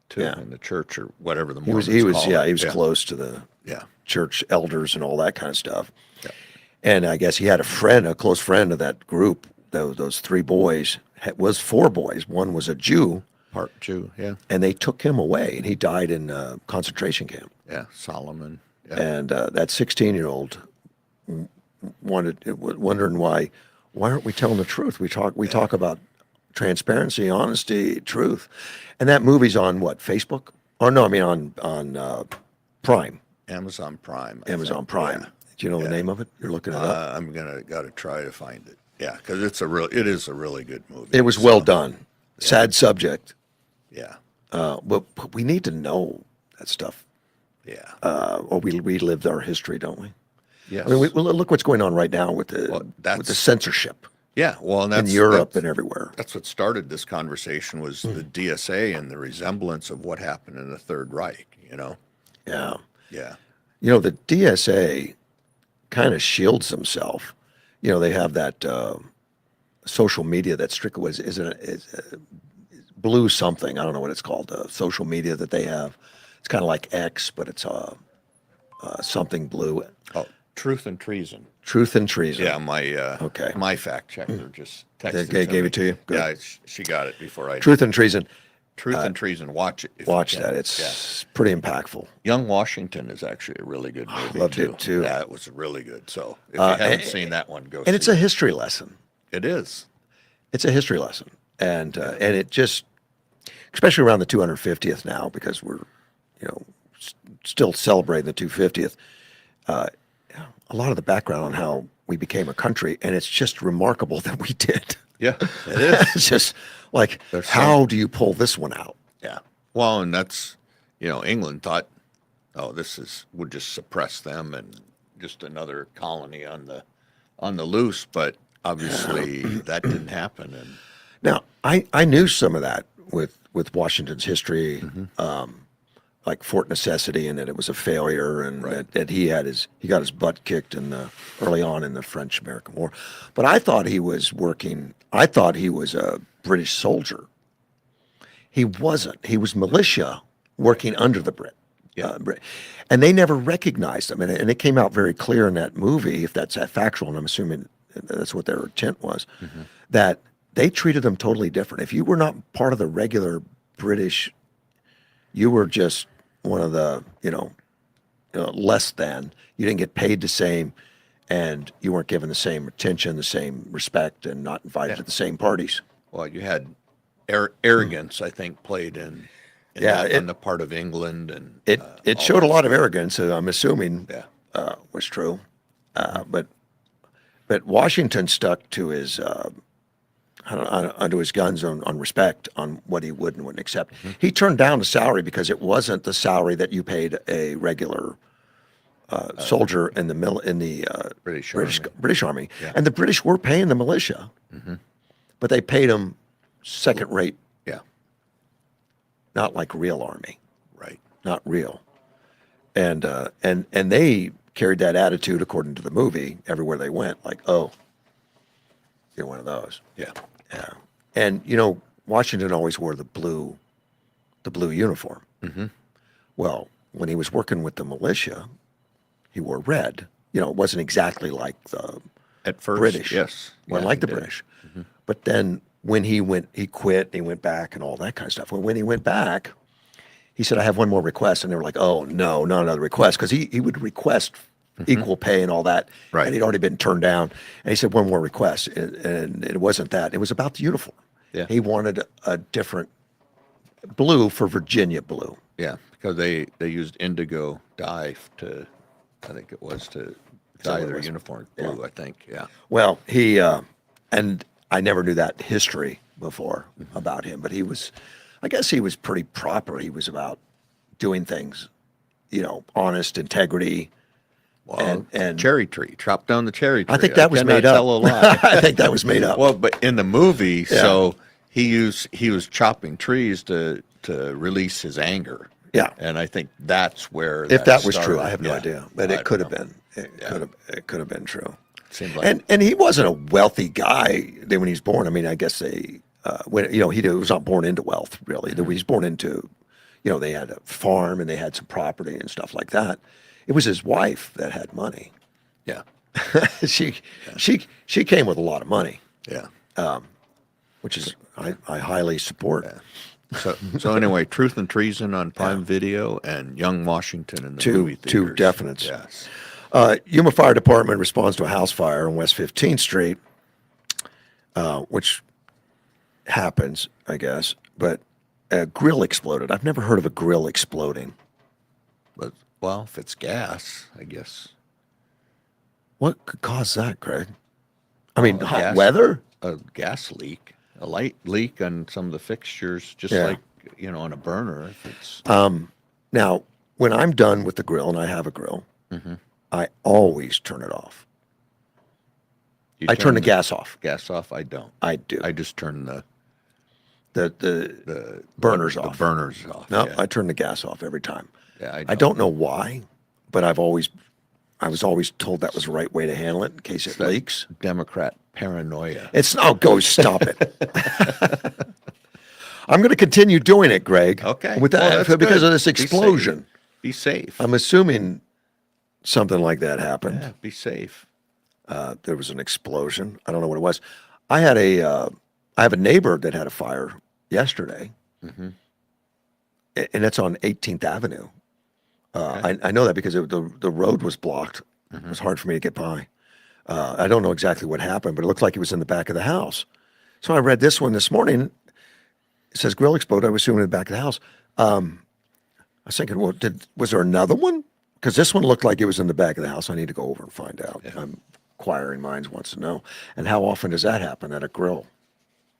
too Yeah. in the church or whatever the He was Mormons call it. he was close to the Yeah. church elders and all that kind of stuff. Yeah. And I guess he had a close friend of that group. Those three boys was four boys. One was a Jew, Part Jew. Yeah. and they took him away, and he died in a concentration camp. Yeah. Solomon. Yeah. And that 16-year-old wondering why aren't we telling the truth? We talk about transparency, honesty, truth, and that movie's on what, Facebook? Or no, I mean on Prime, Amazon Prime. I Amazon think. Prime. Yeah. Do you know the Yeah. name of it? You're looking it up. I'm gotta try to find it. Yeah, because it is a really good movie. It was well done. Sad subject, Yeah. but we need to know that stuff, Yeah. or we relived our history, don't we? Yes. I mean, look what's going on right now with Well, the that's- censorship yeah. Well, and in that's Europe that's, and everywhere. that's what started this conversation was the DSA and the resemblance of what happened in the Third Reich. You know. Yeah. Yeah. The DSA kind of shields themselves. They have that social media that strictly is blue something. I don't know what it's called. Social media that they have. It's kind of like X, but it's something blue. Oh, Truth and Treason. Truth and Treason. Yeah. My Okay. My fact checker just texted. They to gave me. it to you? Good. Yeah. She got it before I did. Truth and Treason. Truth and Treason. Watch it. if you Watch can. that. It's pretty impactful. Young Washington is actually a really good movie. Loved it, too. Yeah, it was really good. So if you haven't seen that one, go. And it's see a history lesson. it is. It's a history lesson, and it just, especially around the 250th now, because we're, still celebrating the 250th. A lot of the background on how we became a country, and it's just remarkable that we did. Yeah, it is. It's just like, There's how do you pull this one out? Yeah. Well, and that's, England thought, oh, would just suppress them and just another colony on the loose, but obviously that didn't happen. And Now, I knew some of that with Washington's history, like Fort Necessity, and that it was a failure, and Right. that he got his butt kicked early on in the French-American War. But I thought he was a British soldier. He wasn't. He was militia working under the Brit. Yeah. And they never recognized them. And it came out very clear in that movie, if that's factual, and I'm assuming that's what their intent was, that they treated them totally different. If you were not part of the regular British, you were just one of the, less than. You didn't get paid the same, and you weren't given the same attention, the same respect, and not invited to the same parties. Well, you had arrogance, I think, played in Yeah, that on the part of England, and It all showed a that lot of stuff. arrogance, I'm assuming Yeah. was true. But Washington stuck to his onto his guns on respect, on what he would and wouldn't accept. He turned down the salary because it wasn't the salary that you paid a regular soldier in the British Army. Yeah. And the British were paying the militia, but they paid them second rate, Yeah. not like real army, Right. not real. And they carried that attitude, according to the movie, everywhere they went. Like, oh, you're one of those. Yeah. Yeah. And Washington always wore the blue uniform. Well, when he was working with the militia, he wore red. It wasn't exactly like the At first, British. yes. Wasn't Yeah, like he the did. British. But then when he quit, he went back and all that kind of stuff. When he went back, he said, I have one more request. And they were like, oh, no, not another request. Because he would request equal pay and all that. Right. And he'd already been turned down. And he said, one more request. And it wasn't that. It was about the uniform. Yeah. He wanted a different blue for Virginia blue. Yeah, because they used indigo dye to, I think it was, to dye their uniform blue, I think. Yeah. Well, he, and I never knew that history before about him, but I guess he was pretty proper. He was about doing things, honest, integrity. Well, And cherry tree, chop down the cherry tree. I think that was cannot made up. Tell a lie. I think that was made up. Well, but in the movie, so he was chopping trees to release his anger. Yeah. And I think that's where If that was started. true, I have no Yeah. idea, but I it could have don't know. been. It could have been true. Seems like And he wasn't a wealthy guy when he was born. I mean, I guess he was not born into wealth really. He was born into, they had a farm and they had some property and stuff like that. It was his wife that had money. yeah, She came with a lot of money, yeah. which is I highly support. So anyway, Truth and Treason on Prime Video and Young Washington in the movie Two theaters. definites. Yes. Yuma Fire Department responds to a house fire on West 15th Street, which happens, I guess, but a grill exploded. I've never heard of a grill exploding. But well, if it's gas, I guess. What could cause that, Craig? I mean, hot gas. weather? A gas leak, a light leak on some of the fixtures, just Yeah. like on a burner. If it's Now, when I'm done with the grill, and I have a grill, I always turn it off. you I turn the gas off. gas off. I don't. I do. I just turn the burners the off. burners off. No, yeah. I turn the gas off every time. Yeah, I don't know why, but I was always told that was the right way to handle it in case it leaks. Democrat paranoia. Go stop it. I'm going to continue doing it, Greg. Okay. With Well, that, that's because good. of this Be safe. explosion. Be safe. I'm assuming something like that happened. Yeah, be safe. There was an explosion. I don't know what it was. I have a neighbor that had a fire yesterday, and it's on 18th Avenue. I know that because the road was blocked. It was hard for me to get by. I don't know exactly what happened, but it looked like it was in the back of the house. So I read this one this morning. It says grill exploded. I was assuming in the back of the house. I was thinking, well, was there another one? Because this one looked like it was in the back of the house. I need to go over and find out. Inquiring minds wants to know. And how often does that happen at a grill?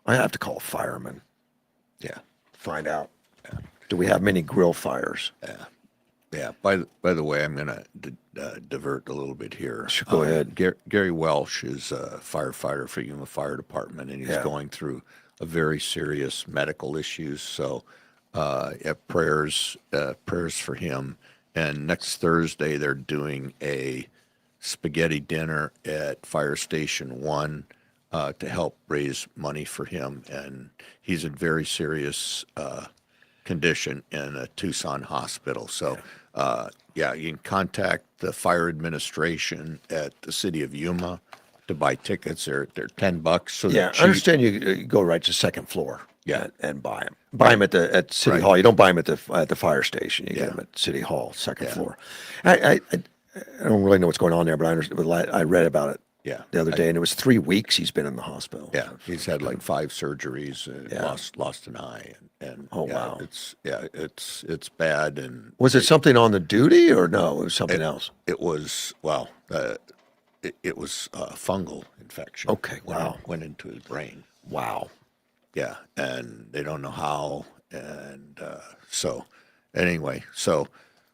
I have to call a fireman. Yeah. Find out. Do we have many grill fires? Yeah. By the way, I'm going to divert a little bit here. Sure, go ahead. Gary Welsh is a firefighter for Yuma Fire Department, and he's going through a very serious medical issues. So, prayers for him. And next Thursday, they're doing a spaghetti dinner at Fire Station 1 to help raise money for him. And he's in very serious condition in a Tucson hospital. So Yeah, you can contact the fire administration at the city of Yuma to buy tickets. They're $10, so Yeah, they're I cheap. understand you go right to second floor. Yeah. and buy them. Buy them at City Right. Hall. You don't buy them at the fire station. You Yeah. get them at City Hall, second Yeah. floor. I don't really know what's going on there, but I understand. But I read about it Yeah, the other day, and it was 3 weeks he's been in the hospital. yeah, he's had like 5 surgeries, Yeah. lost an eye, and Oh, yeah, wow. it's bad, and Was it something on the duty, or no? It was something else. it was it was a fungal infection. Okay, wow. Went into his brain. Wow. Yeah, and they don't know how, and so anyway, so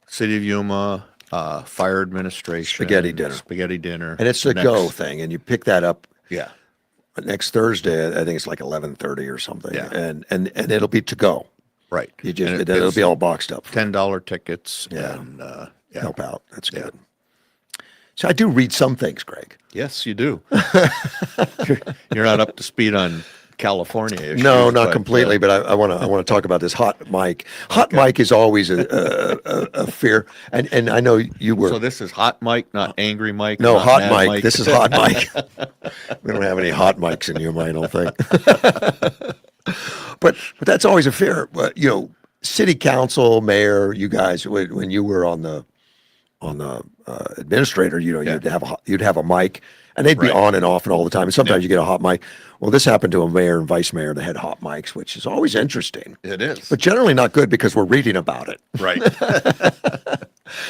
City of Yuma, fire administration, spaghetti dinner, And it's the next- go thing, and you pick that up Yeah, next Thursday. I think it's like 11:30 or something. Yeah. And it'll be to go. right. You just And it'll it's be all boxed up. $10 tickets. Yeah. And yeah. Help out. That's Yeah. good. So I do read some things, Greg. Yes, you do. You're not up to speed on California issues. No, not but, completely, but I want to talk about this hot mic. Hot mic is always a fear, and I know you were So this is hot mic, not angry mic. no not hot mad mic. This is hot mic. We don't have any hot mics in Yuma, I don't think. but that's always a fear. But city council, mayor, you guys, when you were on the administrator, you'd have a mic, and they'd be Right. on and off and all the time. And sometimes you get a hot mic. Well, this happened to a mayor and vice mayor that had hot mics, which is always interesting, It is. but generally not good because we're reading about it. right.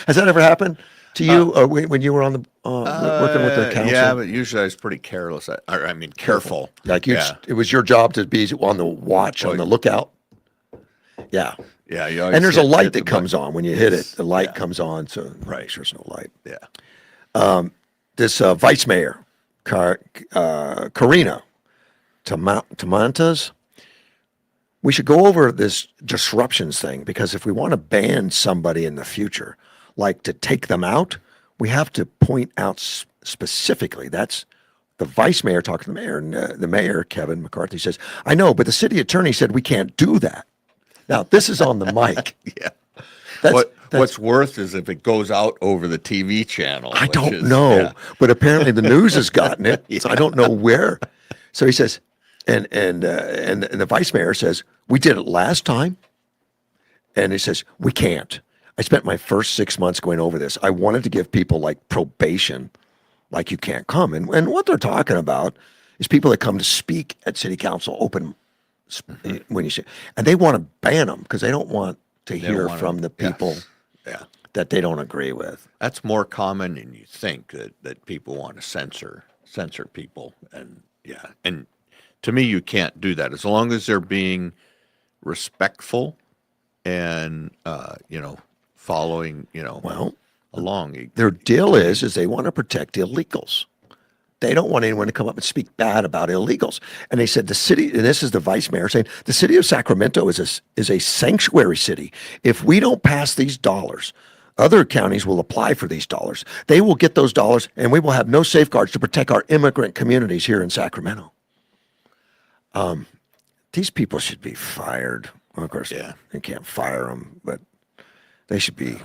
Has that ever happened to you when you were on the working with the council? Yeah, but usually I was pretty careless. I mean, careful. Like Yeah. it was your job to be on the watch, on the lookout. Yeah. Yeah. You always And there's a hit light the that comes on when you hit it. The light Yeah. comes on, so Right. make sure there's no light. Yeah. This vice mayor, Karina Tamantas, we should go over this disruptions thing, because if we want to ban somebody in the future, like to take them out, we have to point out specifically. That's the vice mayor talking to the mayor, and the mayor, Kevin McCarthy, says, I know, but the city attorney said we can't do that. Now, this is on the mic. Yeah. That's, What's worse is if it goes out over the TV channel. I which don't is- know, yeah. but apparently the news has gotten it. So I don't know where. So he says, and the vice mayor says, we did it last time. And he says, we can't. I spent my first 6 months going over this. I wanted to give people like probation, like you can't come. And what they're talking about is people that come to speak at city council open when you say, and they want to ban them because they don't want to don't hear want from the yes. people Yeah. that they don't agree with. That's more common than you think, that people want to censor people. And yeah. And to me, you can't do that as long as they're being respectful and, following, Well, along. their deal is they want to protect illegals. They don't want anyone to come up and speak bad about illegals. And they said the city, and this is the vice mayor saying, the city of Sacramento is a sanctuary city. If we don't pass these dollars, other counties will apply for these dollars. They will get those dollars, and we will have no safeguards to protect our immigrant communities here in Sacramento. These people should be fired. Well, of course, Yeah. they can't fire them, but they should be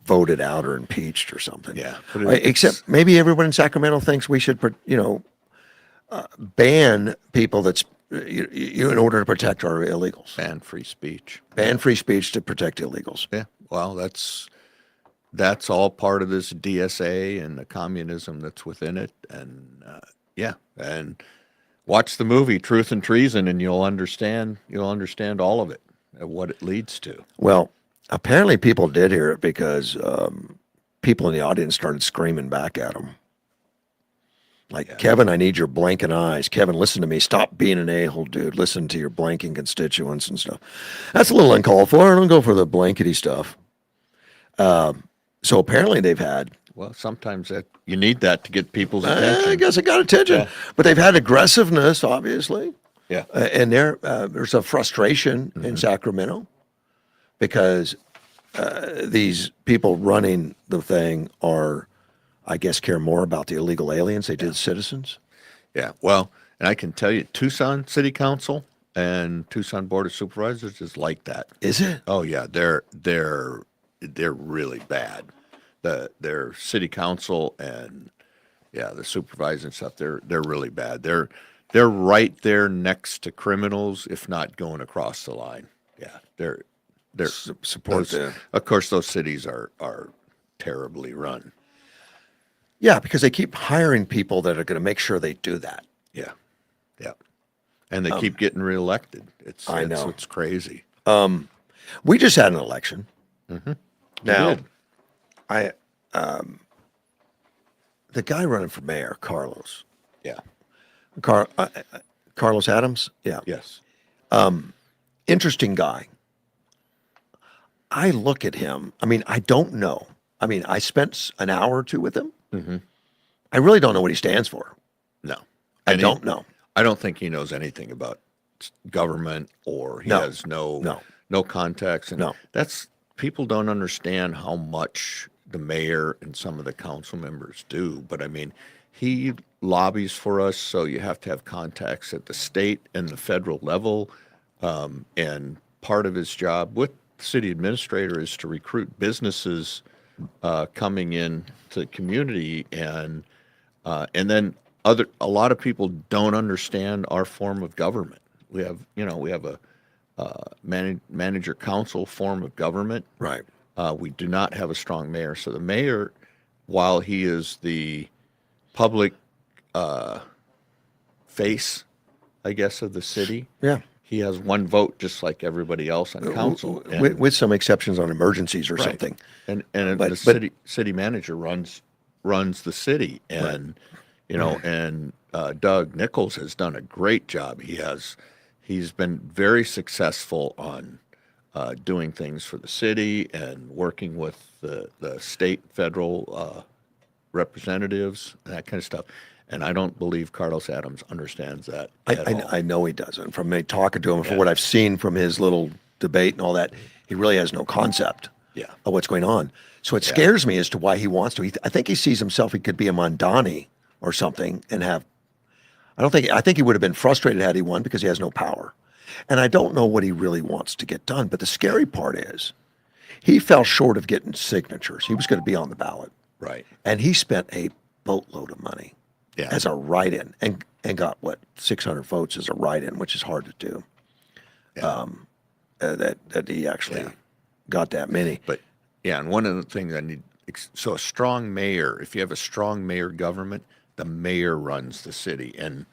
voted out or impeached or something. Yeah, but Except maybe everyone in Sacramento thinks we should, ban people that's in order to protect our illegals. ban free speech. Ban free speech to protect illegals. Yeah. Well, that's all part of this DSA and the communism that's within it. And yeah, and watch the movie Truth and Treason, and you'll understand all of it and what it leads to. Well, apparently people did hear it because people in the audience started screaming back at them. Like, Kevin, I need your blanking eyes. Kevin, listen to me. Stop being an a-hole, dude. Listen to your blanking constituents and stuff. That's a little uncalled for. I don't go for the blankety stuff. So apparently they've had, Well, sometimes that you need that to get people's attention. I guess it got attention, Yeah. but they've had aggressiveness, obviously. Yeah. And there's a frustration in Sacramento because these people running the thing I guess, care more about the illegal aliens they did citizens. Yeah. Well, and I can tell you, Tucson City Council and Tucson Board of Supervisors is like that. Is it? Oh yeah, they're they're really bad. Their city council and the supervisors and stuff, they're really bad. They're right there next to criminals, if not going across the line. Yeah, they're Support those, of course, those cities are terribly run. Yeah, because they keep hiring people that are going to make sure they do that. Yeah, yeah, and they keep getting reelected. I know. It's crazy. We just had an election. Mm-hmm. Now, did. I the guy running for mayor, Carlos, Yeah. Carlos Adams. Yeah, Yes. interesting guy. I look at him. I mean, I don't know. I mean, I spent an hour or two with him. Mm-hmm. I really don't know what he stands for. No, I And don't know. I don't think he knows anything about government, or he No. has No. no context. And No. that's people don't understand how much the mayor and some of the council members do. But I mean, he lobbies for us, so you have to have contacts at the state and the federal level. And part of his job with the city administrator is to recruit businesses coming in to the community, and then a lot of people don't understand our form of government. We have a manager council form of government. Right. We do not have a strong mayor. So the mayor, while he is the public face, I guess, of the city, Yeah. he has one vote just like everybody else on council. With some exceptions on emergencies or Right. something. And But- the city manager runs the city, and and Doug Nichols has done a great job. He's been very successful on doing things for the city and working with the state, federal representatives, and that kind of stuff. And I don't believe Carlos Adams understands that at all. I know he doesn't. From me talking to him, from Yeah. what I've seen from his little debate and all that, he really has no concept Yeah. of what's going on. So it Yeah. scares me as to why he wants to. I think he sees himself, he could be a Mondani or something and have, I think he would have been frustrated had he won because he has no power. And I don't know what he really wants to get done. But the scary part is he fell short of getting signatures. He was going to be on the ballot. Right. And he spent a boatload of money Yeah. as a write-in and got what 600 votes as a write-in, which is hard to do. Yeah. That he actually Yeah. got that many. But yeah, and one of the things so a strong mayor, if you have a strong mayor government, the mayor runs the city. And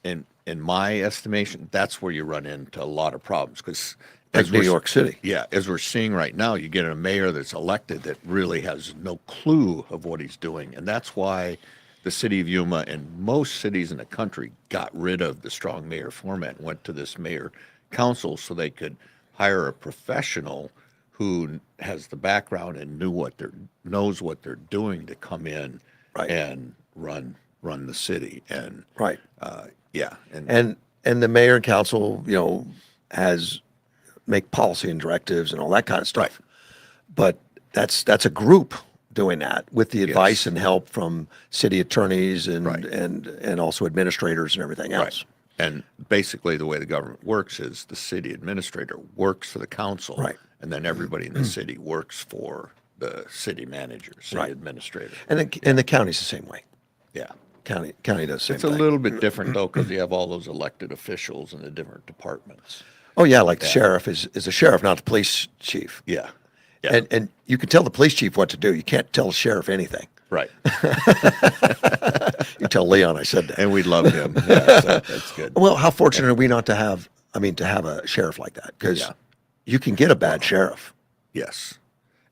in my estimation, that's where you run into a lot of problems, because Like New York City. yeah, as we're seeing right now, you get a mayor that's elected that really has no clue of what he's doing. And that's why the city of Yuma and most cities in the country got rid of the strong mayor format and went to this mayor council, so they could hire a professional who has the background and knows what they're doing to come in Right. and run the city. And Right. yeah, And the mayor and council, has make policy and directives and all that kind of stuff. Right. But that's a group doing that with the advice Yes. and help from city attorneys and Right. and also administrators and everything else. Right. And basically, the way the government works is the city administrator works for the council, Right. and then everybody in the city works for the city manager, city Right. administrator. And the county's the same way. Yeah. County does the same It's a thing. little bit different, though, because you have all those elected officials in the different departments. Oh yeah, like the sheriff is a sheriff, not the police chief. Yeah. Yeah. And you can tell the police chief what to do. You can't tell the sheriff anything. Right. You tell Leon I said that. And we love him. Yeah, so that's good. Well, how fortunate are we not to have, to have a sheriff like that? Because Yeah. you can get a bad sheriff. Yes,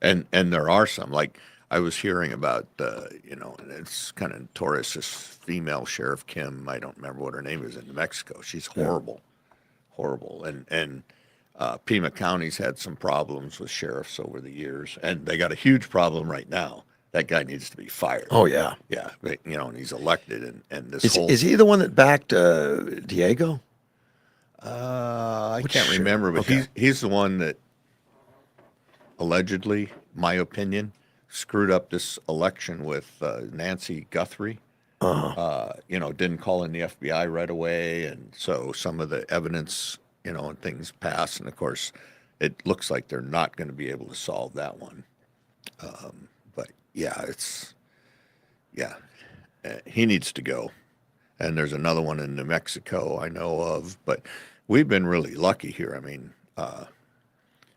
and there are some, like I was hearing about, and it's kind of notorious. This female sheriff, Kim, I don't remember what her name is, in New Mexico. She's horrible, horrible, and Pima County's had some problems with sheriffs over the years, and they got a huge problem right now. That guy needs to be fired. Oh yeah. Yeah, but, and he's elected, and this Is, whole is he the one that backed Diego? I Which can't sheriff? remember, but Okay. he's the one that allegedly, my opinion, screwed up this election with Nancy Guthrie. Didn't call in the FBI right away, and so some of the evidence, and things passed. And of course, it looks like they're not going to be able to solve that one. But yeah, he needs to go. And there's another one in New Mexico I know of, but we've been really lucky here. I mean,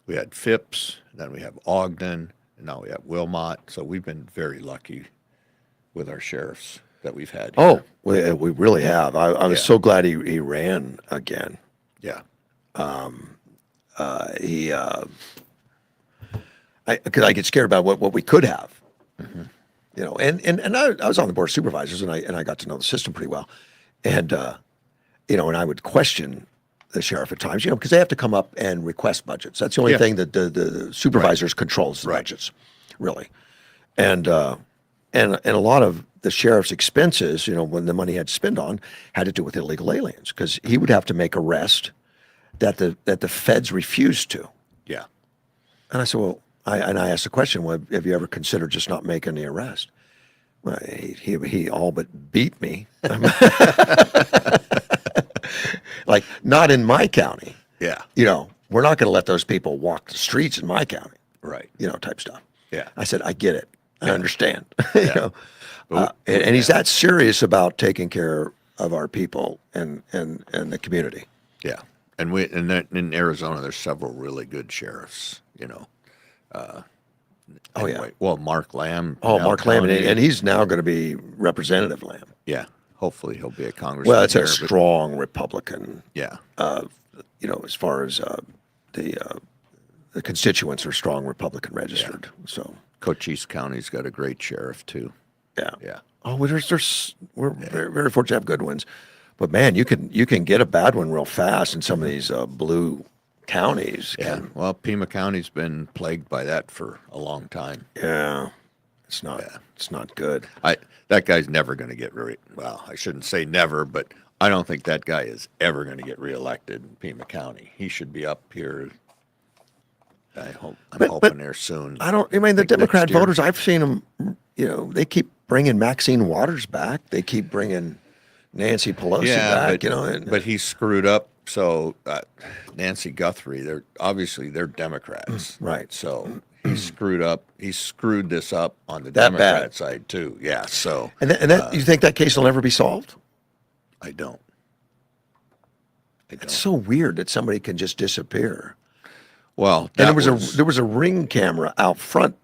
we had Phipps, then we have Ogden, and now we have Wilmot. So we've been very lucky with our sheriffs that we've had here. Oh, we really have. I was Yeah. so glad he ran again. Yeah. Because I get scared about what we could have. You know, and I was on the board of supervisors, and I got to know the system pretty well, and you know, and I would question the sheriff at times, you know, because they have to come up and request budgets. That's the only Yeah. thing that the supervisors controls the Right. budgets, really, and a lot of the sheriff's expenses, you know, when the money had to spend on, had to do with illegal aliens, because he would have to make arrest that the feds refused to. Yeah. And I said, well, I asked the question, well, have you ever considered just not making the arrest? Well, he all but beat me. Like, not in my county. Yeah. You know, we're not going to let those people walk the streets in my county, Right. you know, type stuff. Yeah. I said, I get it. I understand. You Yeah. know, and he's that serious about taking care of our people and the community. Yeah. And in Arizona, there's several really good sheriffs, you know. Oh, Anyway, well, Mark Lamb. Oh, now Mark Lamb, county- and he's now going to be Representative Lamb. Yeah. Hopefully he'll be a congressman. Well, it's a here, but- strong Republican. Yeah. You know, as far as the constituents are strong Republican registered. So Cochise County's got a great sheriff too. yeah. Yeah. Oh, well, we're very, very fortunate to have good ones, but man, you can get a bad one real fast in some of these blue counties. Yeah. Well, Pima County's been plagued by that for a long time. Yeah. It's not good. That guy's never going to get well, I shouldn't say never, but I don't think that guy is ever going to get reelected in Pima County. He should be up here. I'm hoping there soon. I mean, the Like Democrat next year. voters, I've seen them, you know, they keep bringing Maxine Waters back. They keep bringing Nancy Pelosi back, but, you know. And, but he screwed up. So Nancy Guthrie, they're Democrats, Right. So he screwed up. He screwed this up on the That Democrat bad. side too. Yeah. So that you think that case will never be solved? I don't. It's so weird that somebody can just disappear. Well, And that there was a ring camera out front.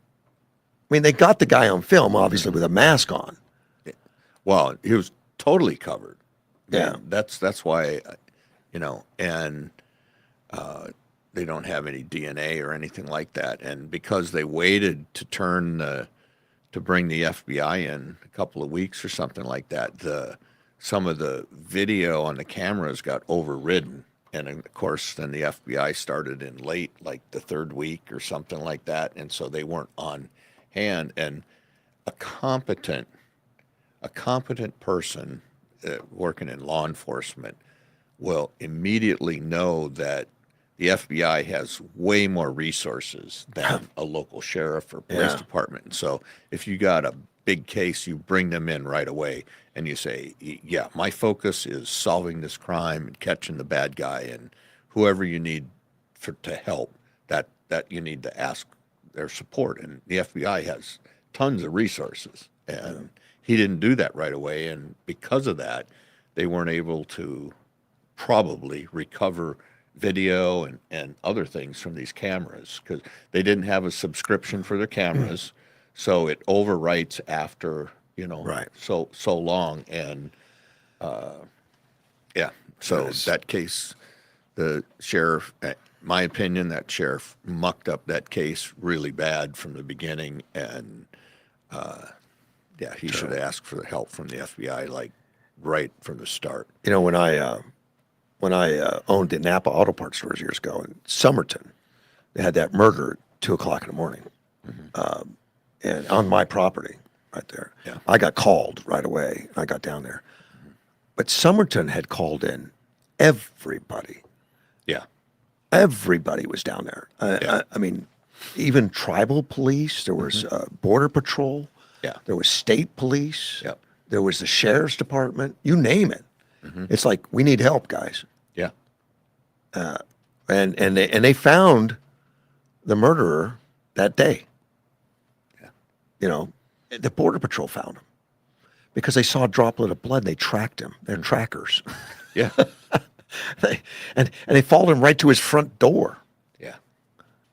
I mean, they got the guy on film, obviously, with a mask on. Well, he was totally covered. Yeah. That's why, you know, and they don't have any DNA or anything like that. And because they waited to bring the FBI in a couple of weeks or something like that, some of the video on the cameras got overridden. And of course, then the FBI started in late, like the third week or something like that. And so they weren't on hand. And a competent person working in law enforcement will immediately know that the FBI has way more resources than a local sheriff or police Yeah. department. And so if you got a big case, you bring them in right away and you say, yeah, my focus is solving this crime and catching the bad guy, and whoever you need to help, that you need to ask their support. And the FBI has tons of resources, and he didn't do that right away. And because of that, they weren't able to probably recover video and other things from these cameras because they didn't have a subscription for their cameras. So it overwrites after, you know, Right. so long. And yeah, so Yes. that case, the sheriff, my opinion, that sheriff mucked up that case really bad from the beginning. And yeah, he should have asked for the help from the FBI, like right from the start. You know, when I owned the Napa Auto Parts stores years ago in Somerton, they had that murder at 2:00 in the morning, and on my property, right there. Yeah. I got called right away. I got down there, but Somerton had called in everybody. Yeah. Everybody was down there. Yeah. I mean, even tribal police. There was border patrol. Yeah. There was state police. Yep. There was the sheriff's department. You name it. It's like, we need help, guys. Yeah. And they found the murderer that day. Yeah. You know, the Border Patrol found him because they saw a droplet of blood. They tracked him. They're trackers. Yeah. And they followed him right to his front door. Yeah.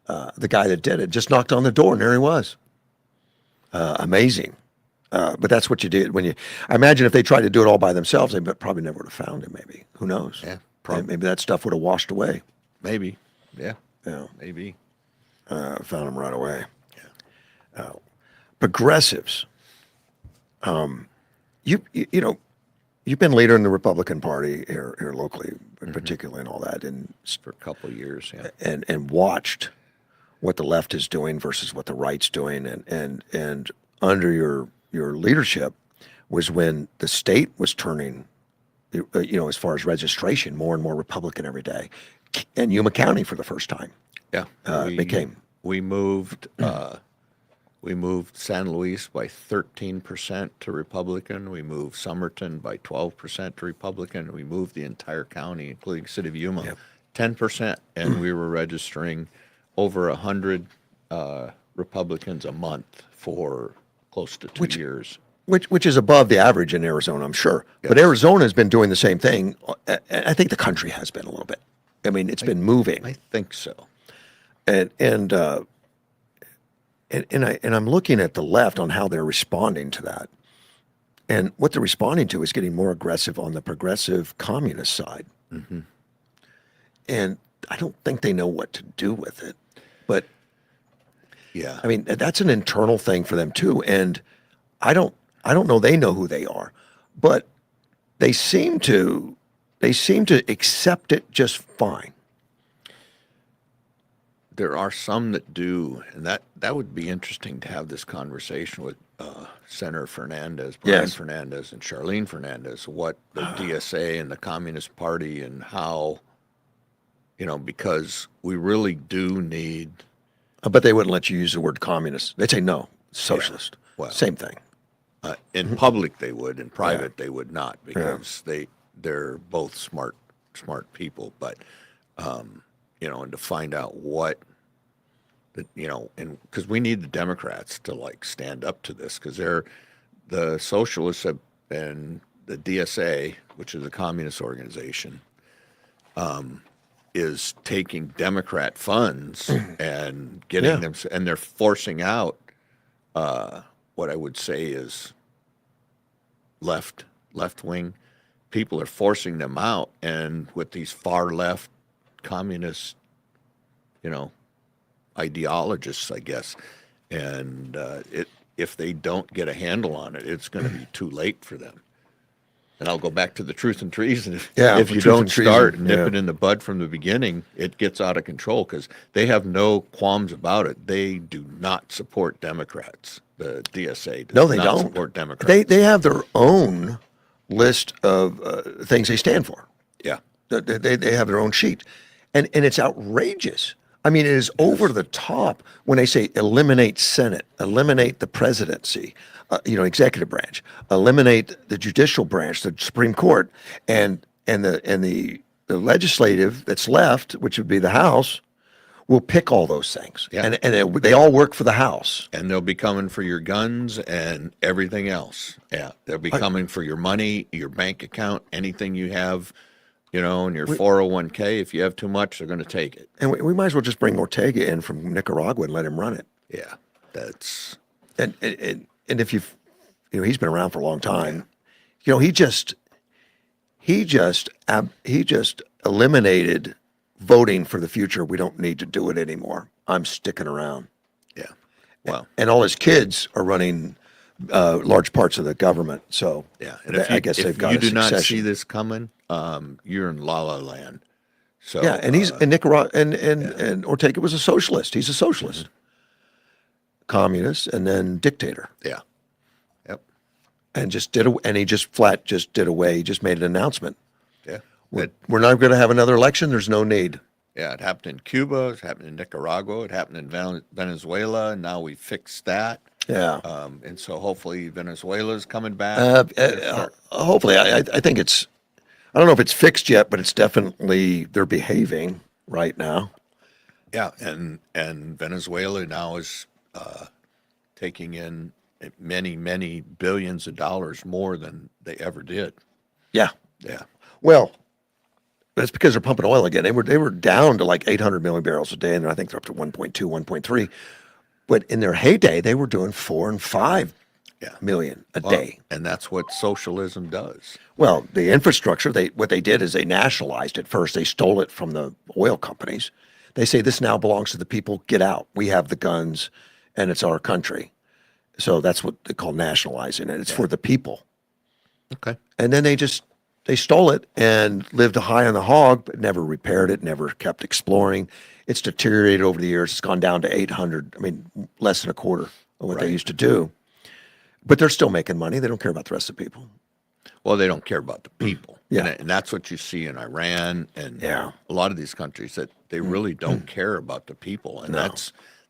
The guy that did it just knocked on the door, and there he was. Amazing. But that's what you did when you. I imagine if they tried to do it all by themselves, they probably never would have found him. Maybe, who knows? Yeah. Maybe that stuff would have washed away. Maybe. Yeah. Yeah. Maybe. Found him right away. Progressives. You know, you've been leader in the Republican Party here locally, particularly, and all that, and For a couple of years. Yeah. and watched what the left is doing versus what the right's doing, and under your leadership was when the state was turning, you know, as far as registration, more and more Republican every day, and Yuma County for the first time Yeah. became. We moved San Luis by 13% to Republican. We moved Somerton by 12% to Republican. We moved the entire county, including city of Yuma, Yep. 10%, and we were registering over 100 Republicans a month for close to 2 years. Which is above the average in Arizona, I'm sure. But Arizona has been doing the same thing. I think the country has been a little bit. I mean, it's been moving. I think so. And I'm looking at the left on how they're responding to that, and what they're responding to is getting more aggressive on the progressive communist side, and I don't think they know what to do with it. But Yeah. I mean, that's an internal thing for them too, and I don't know they know who they are, but they seem to accept it just fine. There are some that do, and that would be interesting to have this conversation with Senator Fernandez, Brian Yes. Fernandez, and Charlene Fernandez, what the DSA and the Communist Party and how, you know, because we really do need. But they wouldn't let you use the word communist. They'd say no, socialist. Well, Same thing. In public they would, in private they would not, because they're both smart people. But you know, and to find out what. You know, and because we need the Democrats to like stand up to this, because the socialists and the DSA, which is a communist organization, is taking Democrat funds and getting them, and they're forcing out what I would say is left wing people are forcing them out, and with these far left communist, you know, ideologists, I guess, and if they don't get a handle on it, it's going to be too late for them. And I'll go back to the truth and treason. If you truth don't and treason, start and nip it in the bud from the beginning, it gets out of control, because they have no qualms about it. They do not support Democrats. The DSA does No, they not don't support Democrats. They have their own list of things they stand for. Yeah. They have their own sheet, and it's outrageous. I mean, it is over the top when they say eliminate Senate, eliminate the presidency, you know, executive branch, eliminate the judicial branch, the Supreme Court, and the legislative that's left, which would be the House, will pick all those things. Yeah. And they all work for the House. And they'll be coming for your guns and everything else. Yeah. They'll be coming for your money, your bank account, anything you have, you know, in your 401k. If you have too much, they're going to take it. And we might as well just bring Ortega in from Nicaragua and let him run it. Yeah. That's. And if you know, he's been around for a long time. You know, he just eliminated voting for the future. We don't need to do it anymore. I'm sticking around. Yeah. Well. And all his kids are running large parts of the government. So Yeah. And if you, I guess they've got you a do not succession. see this coming, you're in la la land. So Yeah, and he's in Nicaragua, and Ortega was a socialist. He's a socialist, communist, and then dictator. Yeah. Yep. And he just flat did away. He just made an announcement. Yeah. We're not going to have another election. There's no need. Yeah, it happened in Cuba, it happened in Nicaragua, it happened in Venezuela, and now we fixed that. Yeah. And so hopefully Venezuela's coming back. Hopefully, I think it's. I don't know if it's fixed yet, but it's definitely they're behaving right now. Yeah, and Venezuela now is taking in many, many billions of dollars more than they ever did. Yeah. Yeah. Well, that's because they're pumping oil again. They were down to like 800 million barrels a day, and I think they're up to 1.2, 1.3. But in their heyday, they were doing 4 and 5 Yeah. million a Well, day. and that's what socialism does. Well, the infrastructure, what they did is they nationalized it first. They stole it from the oil companies. They say this now belongs to the people. Get out. We have the guns, and it's our country. So that's what they call nationalizing it. It's for the people. Okay. And then they stole it and lived high on the hog, but never repaired it, never kept exploring. It's deteriorated over the years. It's gone down to 800. I mean, less than a quarter of what they Right. used to do. But they're still making money. They don't care about the rest of the people. Well, they don't care about the people. Yeah. And that's what you see in Iran and Yeah. a lot of these countries, that they really don't care about the people. And No.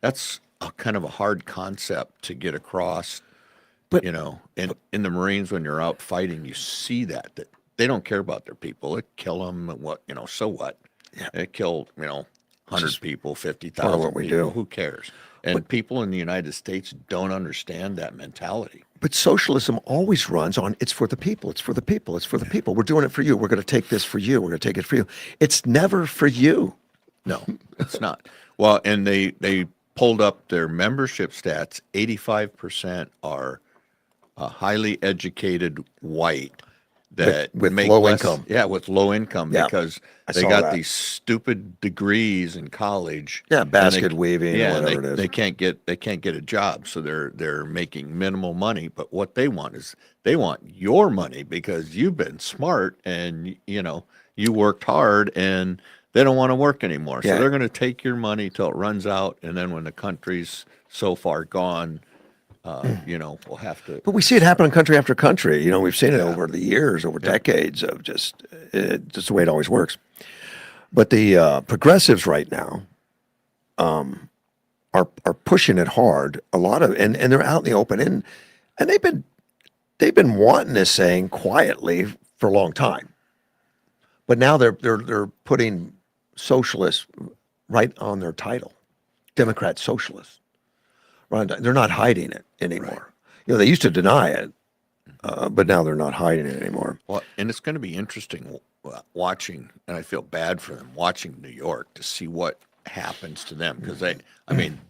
that's a kind of a hard concept to get across. But- You know, and in the Marines, when you're out fighting, you see that they don't care about their people. They kill them and what, so what? Yeah. They kill, 100 just people, part 50,000 of what we people. do. Who cares? And people in the United States don't understand that mentality. But socialism always runs on it's for the people, it's for the people, it's for the people. We're doing it for you. We're going to take this for you. We're going to take it for you. It's never for you. No, it's not. Well, and they pulled up their membership stats. 85% are highly educated white that With make low less- income. Yeah, with low income Yeah, because I they saw got that. these stupid degrees in college. Yeah, and basket weaving, Yeah, and whatever it is. they can't get a job, so they're making minimal money. But what they want is they want your money because you've been smart and you worked hard, and they don't want to work anymore. Yeah. So they're going to take your money till it runs out, and then when the country's so far gone, we'll have to. But we see it happen in country after country. We've seen it Yeah. over the years, over decades of just the way it always works. But the progressives right now are pushing it hard. A lot of and they're out in the open and they've been wanting this saying quietly for a long time. But now they're putting socialist right on their title, Democrat socialist. Right, they're not hiding it anymore. They used to deny it, but now they're not hiding it anymore. Well, and it's going to be interesting watching, and I feel bad for them, watching New York to see what happens to them because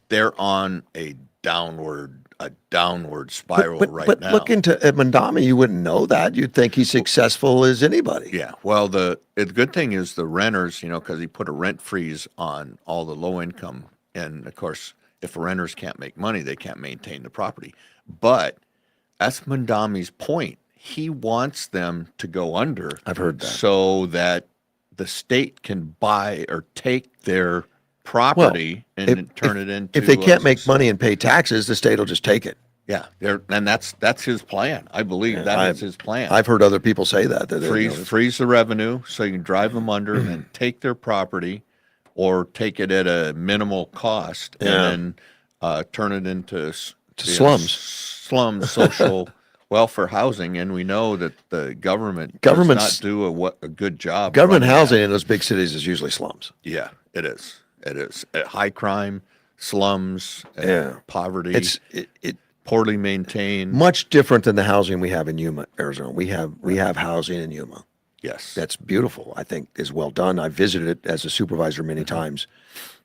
they're on a downward spiral right but now. look into Mandami, you wouldn't know that. You'd think he's successful as anybody. Yeah. Well, the good thing is the renters, because he put a rent freeze on all the low income, and of course, if renters can't make money, they can't maintain the property. But that's Mandami's point. He wants them to go under. I've heard that. So that the state can buy or take their property and turn it into. If they can't make money and pay taxes, the state will just take it. Yeah, and that's his plan. I believe that is his plan. I've heard other people say that. Freeze the revenue so you can drive them under and then take their property or take it at a minimal cost and then turn it into slums. Social welfare housing. And we know that the government does not do a good job. Government running housing that. in those big cities is usually slums. Yeah, it is. It is. High crime, slums, poverty. It's poorly maintained. Much different than the housing we have in Yuma, Arizona. We have housing in Yuma. Yes. That's beautiful. I think is well done. I visited it as a supervisor many times,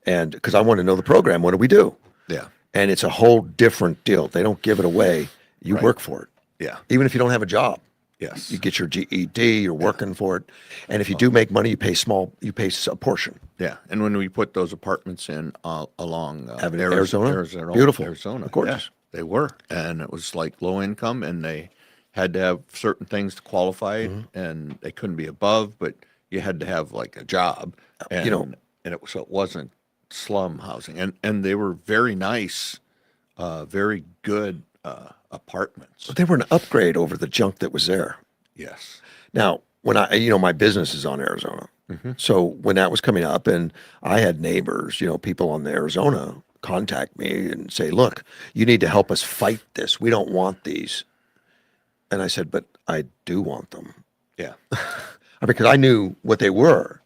and because I want to know the program, what do we do? Yeah. And it's a whole different deal. They don't give it away. You work for it. Yeah. Even if you don't have a job. Yes. You get your GED, you're working for it. And if you do make money, you pay a portion. Yeah. And when we put those apartments in along Arizona? Beautiful. Arizona. Of course. They were. And it was like low income, and they had to have certain things to qualify, and they couldn't be above, but you had to have like a job. And, so it wasn't slum housing. And they were very nice, very good apartments. But they were an upgrade over the junk that was there. Yes. Now, when my business is on Arizona. So when that was coming up and I had neighbors, people on the Arizona contact me and say, look, you need to help us fight this. We don't want these. And I said, but I do want them. Yeah. Because I knew what they were.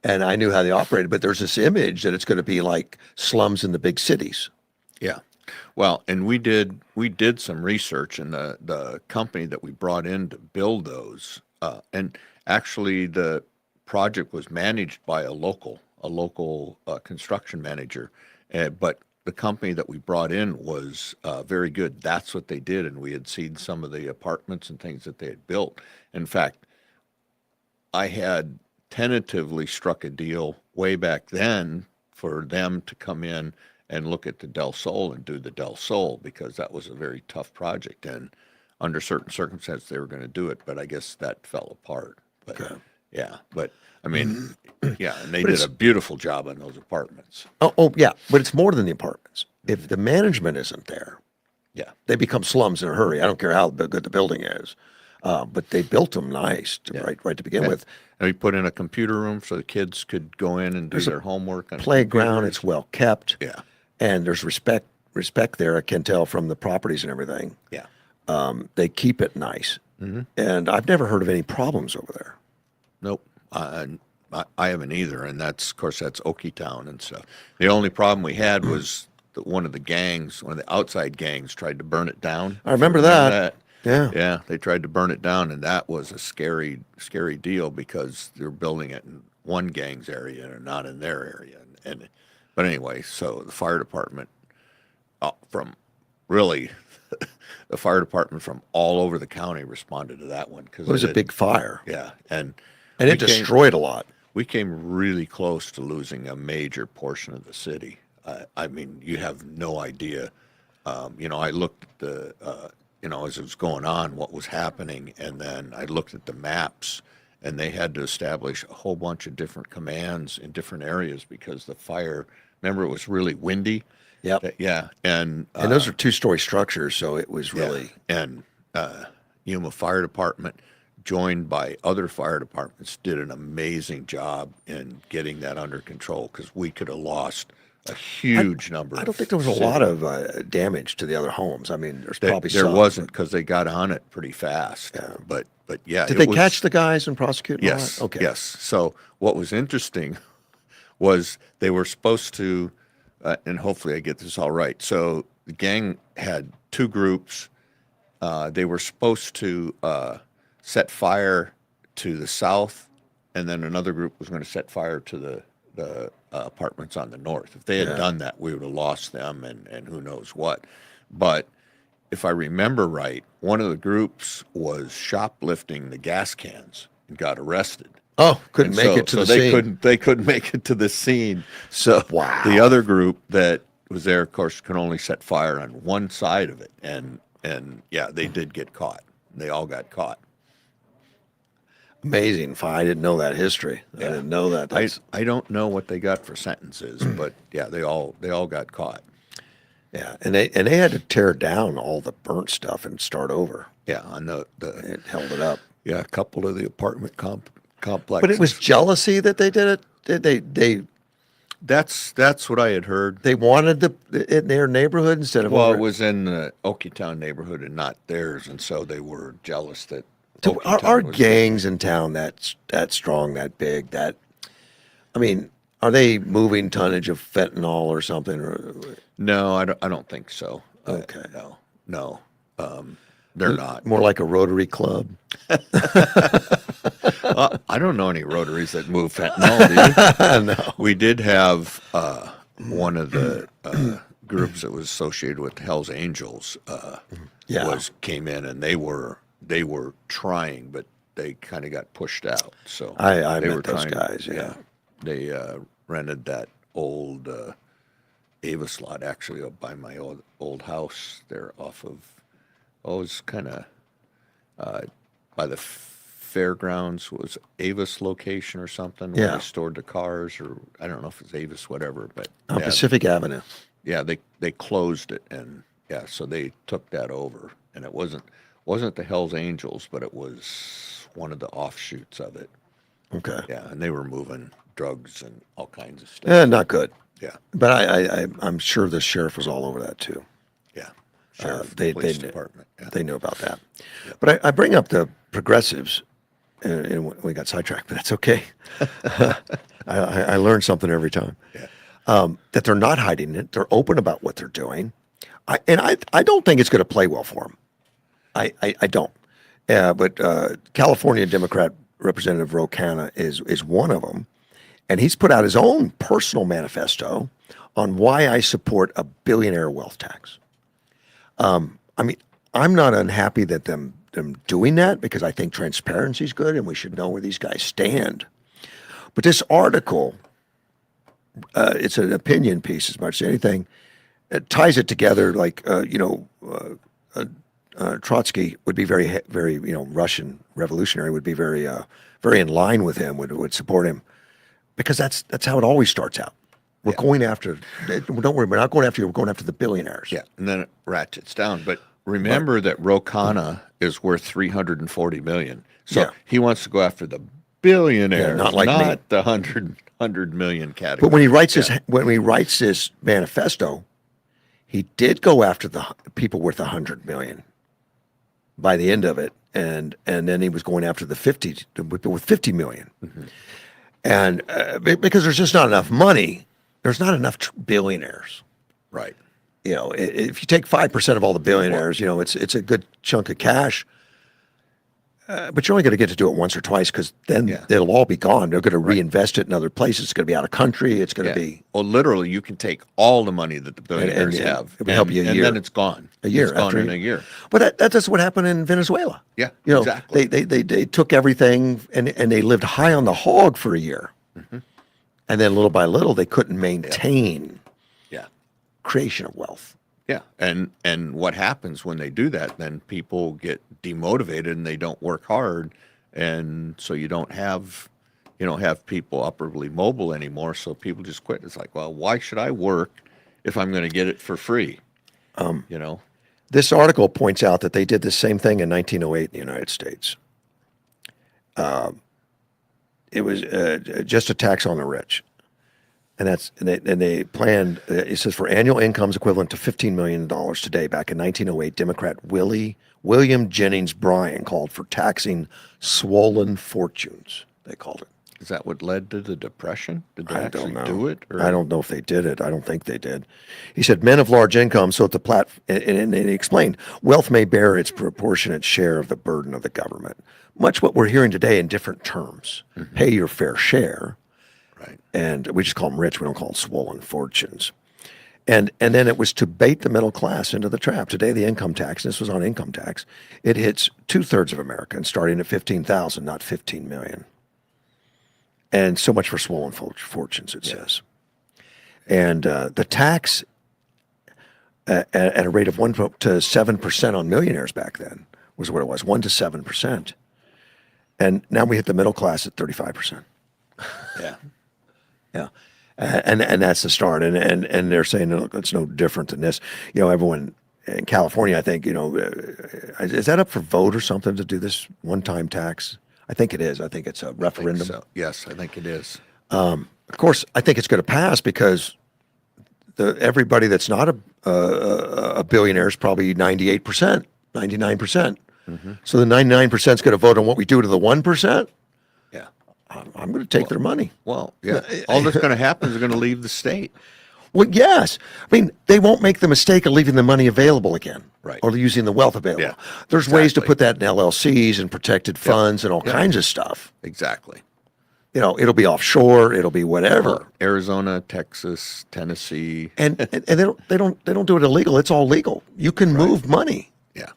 and I knew how they operated, but there's this image that it's going to be like slums in the big cities. Yeah. Well, and we did some research, and the company that we brought in to build those, and actually the project was managed by a local construction manager, but the company that we brought in was very good. That's what they did, and we had seen some of the apartments and things that they had built. In fact, I had tentatively struck a deal way back then for them to come in and look at the Del Sol and do the Del Sol, because that was a very tough project, and under certain circumstances they were going to do it, but I guess that fell apart. But Okay. yeah, but I mean, yeah, and they But did it's- a beautiful job on those apartments. Oh, yeah, but it's more than the apartments. If the management isn't there, Yeah. they become slums in a hurry. I don't care how good the building is, but they built them nice, right to begin Yeah. with. And we put in a computer room so the kids could go in and do There's a their homework on Playground, computers. it's well kept, Yeah, and there's respect there. I can tell from the properties and everything. yeah. They keep it nice, and I've never heard of any problems over there. Nope. I haven't either, and that's, of course, that's Okie Town and stuff. The only problem we had was that one of the outside gangs tried to burn it down. I remember If you that. Yeah. Yeah, they tried to burn it down, and that was a scary, scary deal because they're building it in one gang's area and not in their area. But anyway, so the fire department from really the fire department from all over the county responded to that one because It was a big fire, yeah, and and we it came- destroyed a lot. we came really close to losing a major portion of the city. I mean, you have no idea. I looked at as it was going on, what was happening, and then I looked at the maps, and they had to establish a whole bunch of different commands in different areas because the fire. Remember, it was really windy. Yep. Yeah, and Those are two-story structures, so it was really. and Yuma Fire Department, joined by other fire departments, did an amazing job in getting that under control because we could have lost a huge number. I don't think there was a lot of damage to the other homes. I mean, there's probably There some, wasn't because they got on it pretty fast. Yeah. But yeah, Did it they was- catch the guys and prosecute? And all Yes. that? Okay. Yes. So what was interesting was they were supposed to, and hopefully I get this all right. So the gang had two groups. They were supposed to set fire to the south, and then another group was going to set fire to the apartments on the north. If they had Yeah. done that, we would have lost them and who knows what. But if I remember right, one of the groups was shoplifting the gas cans and got arrested. Oh, couldn't And make so- it to so the they scene. couldn't make it to the scene. So Wow. the other group that was there, of course, could only set fire on one side of it, and yeah, they did get caught. They all got caught. Amazing. I didn't know that history. I Yeah. didn't know that. That's, I don't know what they got for sentences, but yeah, they all got caught. yeah, and they had to tear down all the burnt stuff and start over. Yeah, on the It held it up. yeah, a couple of the apartment complexes. But it was jealousy that they did it. That's what I had heard. They wanted in their neighborhood instead of Well, over. it was in the Okietown neighborhood and not theirs, and so they were jealous that. So are Okietown was- gangs in town that strong, that big? I mean, are they moving tonnage of fentanyl or something? Or No, I don't think so. Okay. No, they're not. more like a Rotary Club? I don't know any Rotaries that move fentanyl. Do you? No. We did have one of the groups that was associated with Hell's Angels. Yeah. Came in and they were trying, but they kind of got pushed out. So I they met were those trying. guys, yeah. They rented that old Avis lot actually up by my old house there off of. Oh, it's kind of by the fairgrounds was Avis location or something where Yeah. they stored the cars, or I don't know if it's Avis, whatever, but On yeah, Pacific Avenue. yeah, they closed it, and yeah, so they took that over, and it wasn't the Hell's Angels, but it was one of the offshoots of it. Okay. Yeah, and they were moving drugs and all kinds of stuff. Not good. Yeah, But I'm sure the sheriff was all over that too. yeah. Sheriff, They police knew- department. Yeah. They knew about that. But I bring up the progressives and we got sidetracked, but that's okay. I learn something every time. Yeah. That they're not hiding it. They're open about what they're doing. I don't think it's going to play well for them. I don't. But California Democrat Representative Ro Khanna is one of them. And he's put out his own personal manifesto on why I support a billionaire wealth tax. I mean, I'm not unhappy that them doing that because I think transparency is good and we should know where these guys stand. But this article, it's an opinion piece as much as anything. It ties it together like, Trotsky would be very, very, Russian revolutionary would be very, very in line with him, would support him. Because that's how it always starts out. We're going after, don't worry, we're not going after you, we're going after the billionaires. Yeah, and then it ratchets down. But remember that Ro Khanna is worth $340 million. So he wants to go after the billionaires, not like me. the 100 million category. But when he writes this manifesto, he did go after the people worth 100 million by the end of it, and then he was going after the 50 with 50 million. Mm-hmm. And because there's just not enough money, there's not enough billionaires. Right. If you take 5% of all the billionaires, it's a good chunk of cash. But you're only going to get to do it once or twice because then it'll all be gone. They're going to reinvest it in other places. It's going to be out of country. It's going to be. Well, literally, you can take all the money that the billionaires have. It will help you a year. And then it's gone. A year. It's gone in a year. But that's what happened in Venezuela. Yeah, exactly. They took everything and they lived high on the hog for a year. Mm-hmm. And then little by little, they couldn't maintain creation of wealth. Yeah, and what happens when they do that? Then people get demotivated and they don't work hard, and so you don't have people upwardly mobile anymore. So people just quit. It's like, well, why should I work if I'm going to get it for free? This article points out that they did the same thing in 1908 in the United States. It was just a tax on the rich. And they planned, it says for annual incomes equivalent to $15 million today, back in 1908, Democrat William Jennings Bryan called for taxing swollen fortunes, they called it. Is that what led to the Depression? Did they I actually don't know. do it? Or? I don't know if they did it. I don't think they did. He said men of large income, so at the and he explained, wealth may bear its proportionate share of the burden of the government. Much what we're hearing today in different terms. Mm-hmm. Pay your fair share. Right. And we just call them rich. We don't call them swollen fortunes. And then it was to bait the middle class into the trap. Today, the income tax, this was on income tax, it hits 2/3 of Americans, starting at 15,000, not 15 million. And so much for swollen fortunes, it says. And the tax at a rate of 1 to 7% on millionaires back then was what it was, 1 to 7%. And now we hit the middle class at 35%. Yeah. Yeah. And that's the start. And they're saying, look, it's no different than this. Everyone in California, I think, is that up for vote or something to do this one-time tax? I think it is. I think it's a referendum. So. Yes, I think it is. Of course, I think it's going to pass because everybody that's not a billionaire is probably 98%, 99%. Mm-hmm. So the 99% is going to vote on what we do to the 1%. Yeah. I'm going to take their money. Well, yeah. All that's going to happen is they're going to leave the state. Well, yes. I mean, they won't make the mistake of leaving the money available again. Right. Or using the wealth available. Yeah, There's ways to put that in LLCs and protected funds and all kinds of stuff. Exactly. It'll be offshore. It'll be whatever. Arizona, Texas, Tennessee. And they don't do it illegal. It's all legal. You can move money. Yeah.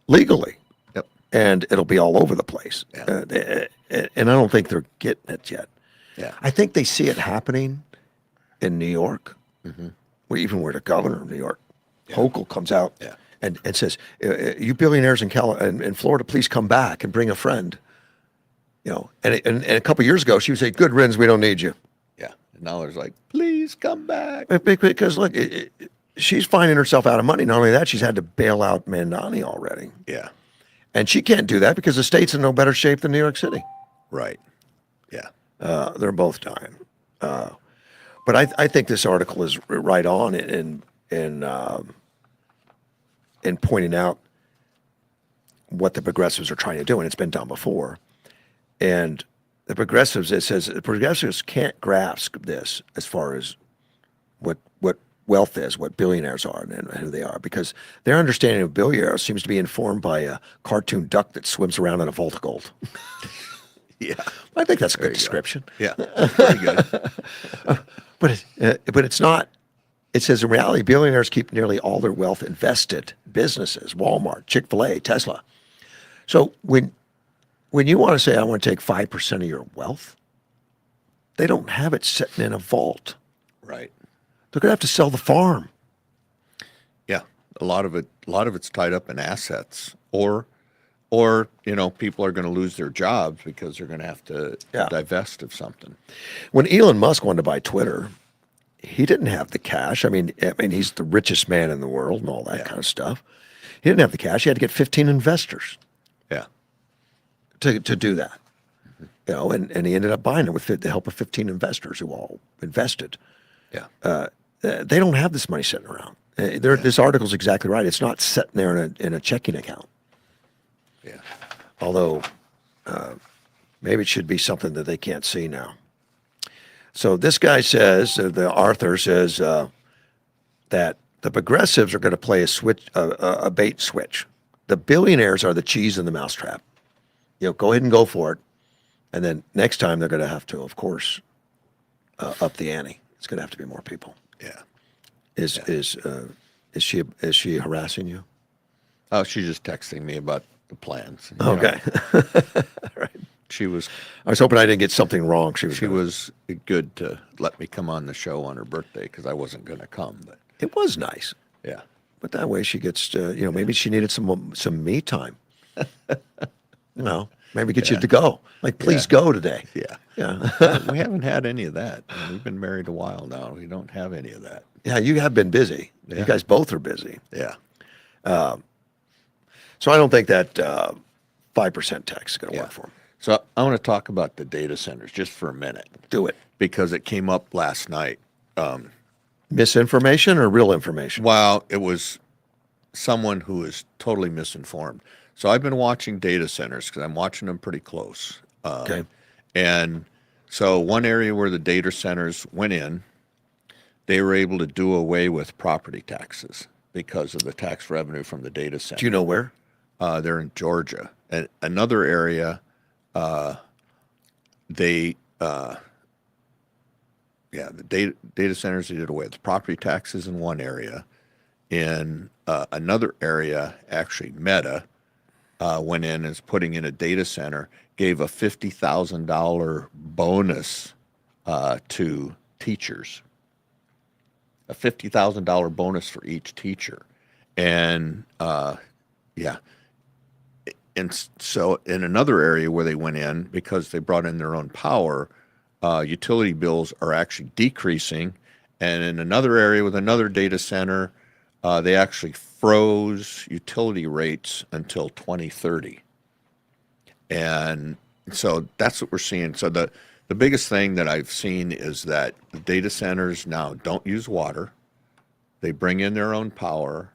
Legally. Yep. And it'll be all over the place. Yeah. And I don't think they're getting it yet. Yeah. I think they see it happening in New York. Mm-hmm. Even where the governor of New York, Hochul, comes out and says, you billionaires in Florida, please come back and bring a friend. And a couple of years ago, she would say, good riddance, we don't need you. Yeah. And now there's like, please come back. Because, look, she's finding herself out of money. Not only that, she's had to bail out Mandani already. Yeah. And she can't do that because the state's in no better shape than New York City. Right. Yeah. They're both dying. But I think this article is right on in pointing out what the progressives are trying to do, and it's been done before. And the progressives, it says the progressives can't grasp this as far as what wealth is, what billionaires are, and who they are, because their understanding of billionaires seems to be informed by a cartoon duck that swims around in a vault of gold. Yeah. I think that's a There good you go. description. Yeah. Pretty good. But it's not. It says in reality, billionaires keep nearly all their wealth invested. Businesses, Walmart, Chick-fil-A, Tesla. So when you want to say, I want to take 5% of your wealth, they don't have it sitting in a vault. Right. They're going to have to sell the farm. Yeah. A lot of it's tied up in assets, or people are going to lose their jobs because they're going to have to Yeah. divest of something. When Elon Musk wanted to buy Twitter, he didn't have the cash. I mean, he's the richest man in the world and all that kind of stuff. He didn't have the cash. He had to get 15 investors Yeah. to do that. And he ended up buying it with the help of 15 investors who all invested. Yeah. They don't have this money sitting around. This article's exactly right. It's not sitting there in a checking account. Yeah. Although maybe it should be something that they can't see now. So this guy says, the Arthur says that the progressives are going to play a bait switch. The billionaires are the cheese in the mousetrap. Go ahead and go for it. And then next time they're going to have to, of course, up the ante. It's going to have to be more people. Yeah. Is she harassing you? Oh, she's just texting me about the plans. Okay. Right. She was I was hoping I didn't get something wrong. She was good to let me come on the show on her birthday because I wasn't going to come. But It was nice, yeah. but that way she gets to, maybe she needed some me time. Maybe get you to go. Like, please go today. Yeah. Yeah. We haven't had any of that. We've been married a while now. We don't have any of that. Yeah, you have been busy. Yeah. You guys both are busy. Yeah. So I don't think that 5% tax is going to Yeah. work for them. So I want to talk about the data centers just for a minute Do it. because it came up last night. Misinformation or real information? Well, it was someone who is totally misinformed. So I've been watching data centers because I'm watching them pretty close. Okay. And so one area where the data centers went in, they were able to do away with property taxes because of the tax revenue from the data center. Do you know where? They're in Georgia. And another area, the data centers, they did away with property taxes in one area. In another area, actually Meta went in and is putting in a data center, gave a $50,000 bonus to teachers. A $50,000 bonus for each teacher. And and so in another area where they went in, because they brought in their own power, utility bills are actually decreasing. And in another area with another data center, they actually froze utility rates until 2030. And so that's what we're seeing. So the biggest thing that I've seen is that the data centers now don't use water. They bring in their own power.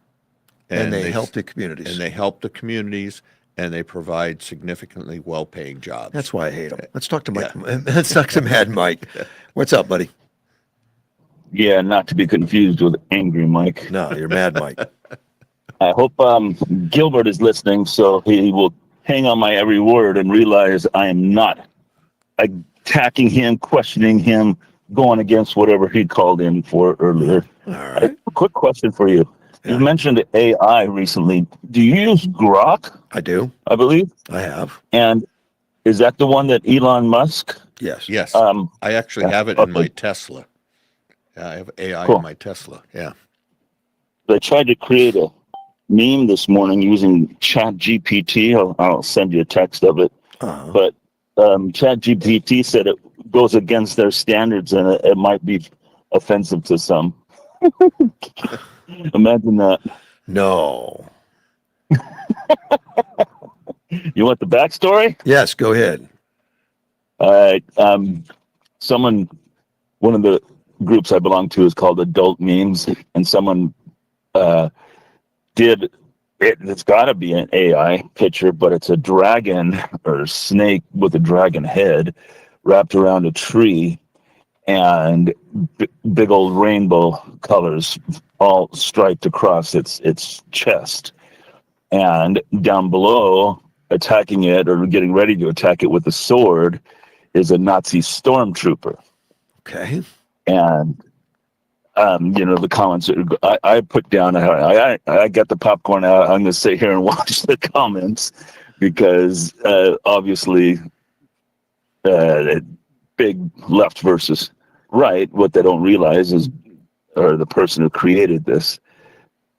And they help the communities. And they help the communities, and they provide significantly well-paying jobs. That's why I hate them. Let's talk to Mike. Let's talk to Mad Mike. What's up, buddy? Yeah, not to be confused with Angry Mike. No, you're Mad Mike. I hope Gilbert is listening so he will hang on my every word and realize I am not attacking him, questioning him, going against whatever he called in for earlier. All right. A quick question for you. Yeah. You mentioned AI recently. Do you use Grok, I do. I believe? I have. And is that the one that Elon Musk? Yes. Yes. Um, I actually have it in my Tesla. Yeah, I have AI Cool. in my Tesla. Yeah. I tried to create a meme this morning using Chat GPT. I'll send you a text of it. Uh-huh. But Chat GPT said it goes against their standards and it might be offensive to some. Imagine that. No. You want the backstory? Yes, go ahead. One of the groups I belong to is called Adult Memes, and someone did It's got to be an AI picture, but it's a dragon or snake with a dragon head wrapped around a tree, and big old rainbow colors all striped across its chest. And down below, attacking it or getting ready to attack it with a sword, is a Nazi stormtrooper. Okay. And the comments I put down, I got the popcorn out. I'm going to sit here and watch the comments because obviously, big left versus right. What they don't realize is, or the person who created this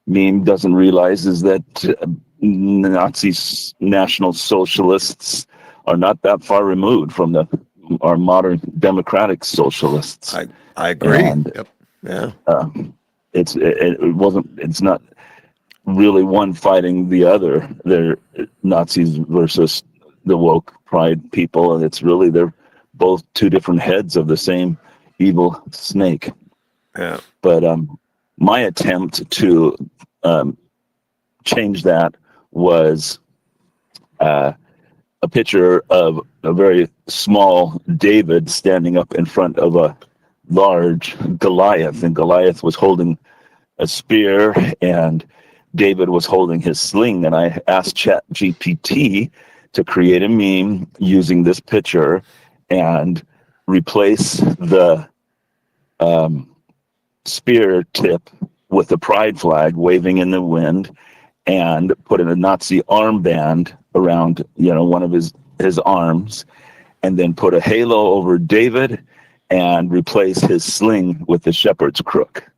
meme doesn't realize, is that Nazi National Socialists are not that far removed from our modern democratic socialists. I agree. And, Yep. Yeah. It's not really one fighting the other. They're Nazis versus the woke pride people, and they're both two different heads of the same evil snake. Yeah. But my attempt to change that was a picture of a very small David standing up in front of a large Goliath, and Goliath was holding a spear and David was holding his sling. And I asked ChatGPT to create a meme using this picture and replace the spear tip with the pride flag waving in the wind, and put in a Nazi armband around one of his arms, and then put a halo over David and replace his sling with the shepherd's crook.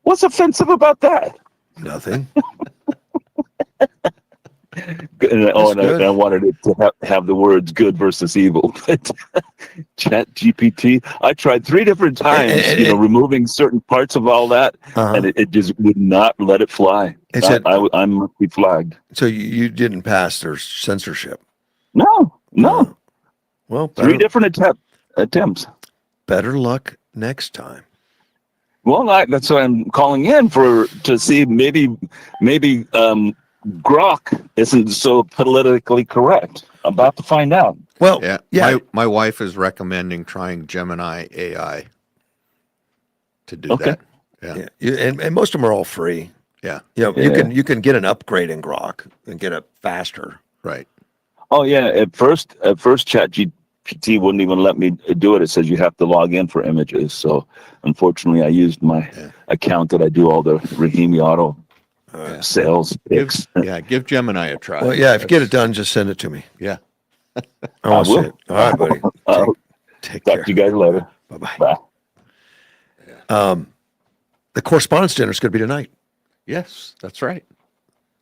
What's offensive about that? Nothing. I wanted it to have the words good versus evil. But Chat GPT, I tried 3 different times, removing certain parts of all that, and it just would not let it fly. I must be flagged. So you didn't pass their censorship? No. Well, 3 different attempts. Better luck next time. Well, that's what I'm calling in to see maybe Grok isn't so politically correct. I'm about to find out. Well, yeah. My wife is recommending trying Gemini AI to do that. Yeah. And most of them are all free. Yeah. You can get an upgrade in Grok and get it faster. Right. Oh yeah. At first ChatGPT wouldn't even let me do it. It says you have to log in for images. So unfortunately, I used my account that I do all the Rahimi Auto sales picks. Give Gemini a try. Well, if you get it done, just send it to me. Yeah. I want to see it. All right, buddy. Take care. Talk to you guys later. Bye-bye. Bye. The correspondence dinner is going to be tonight. Yes, that's right.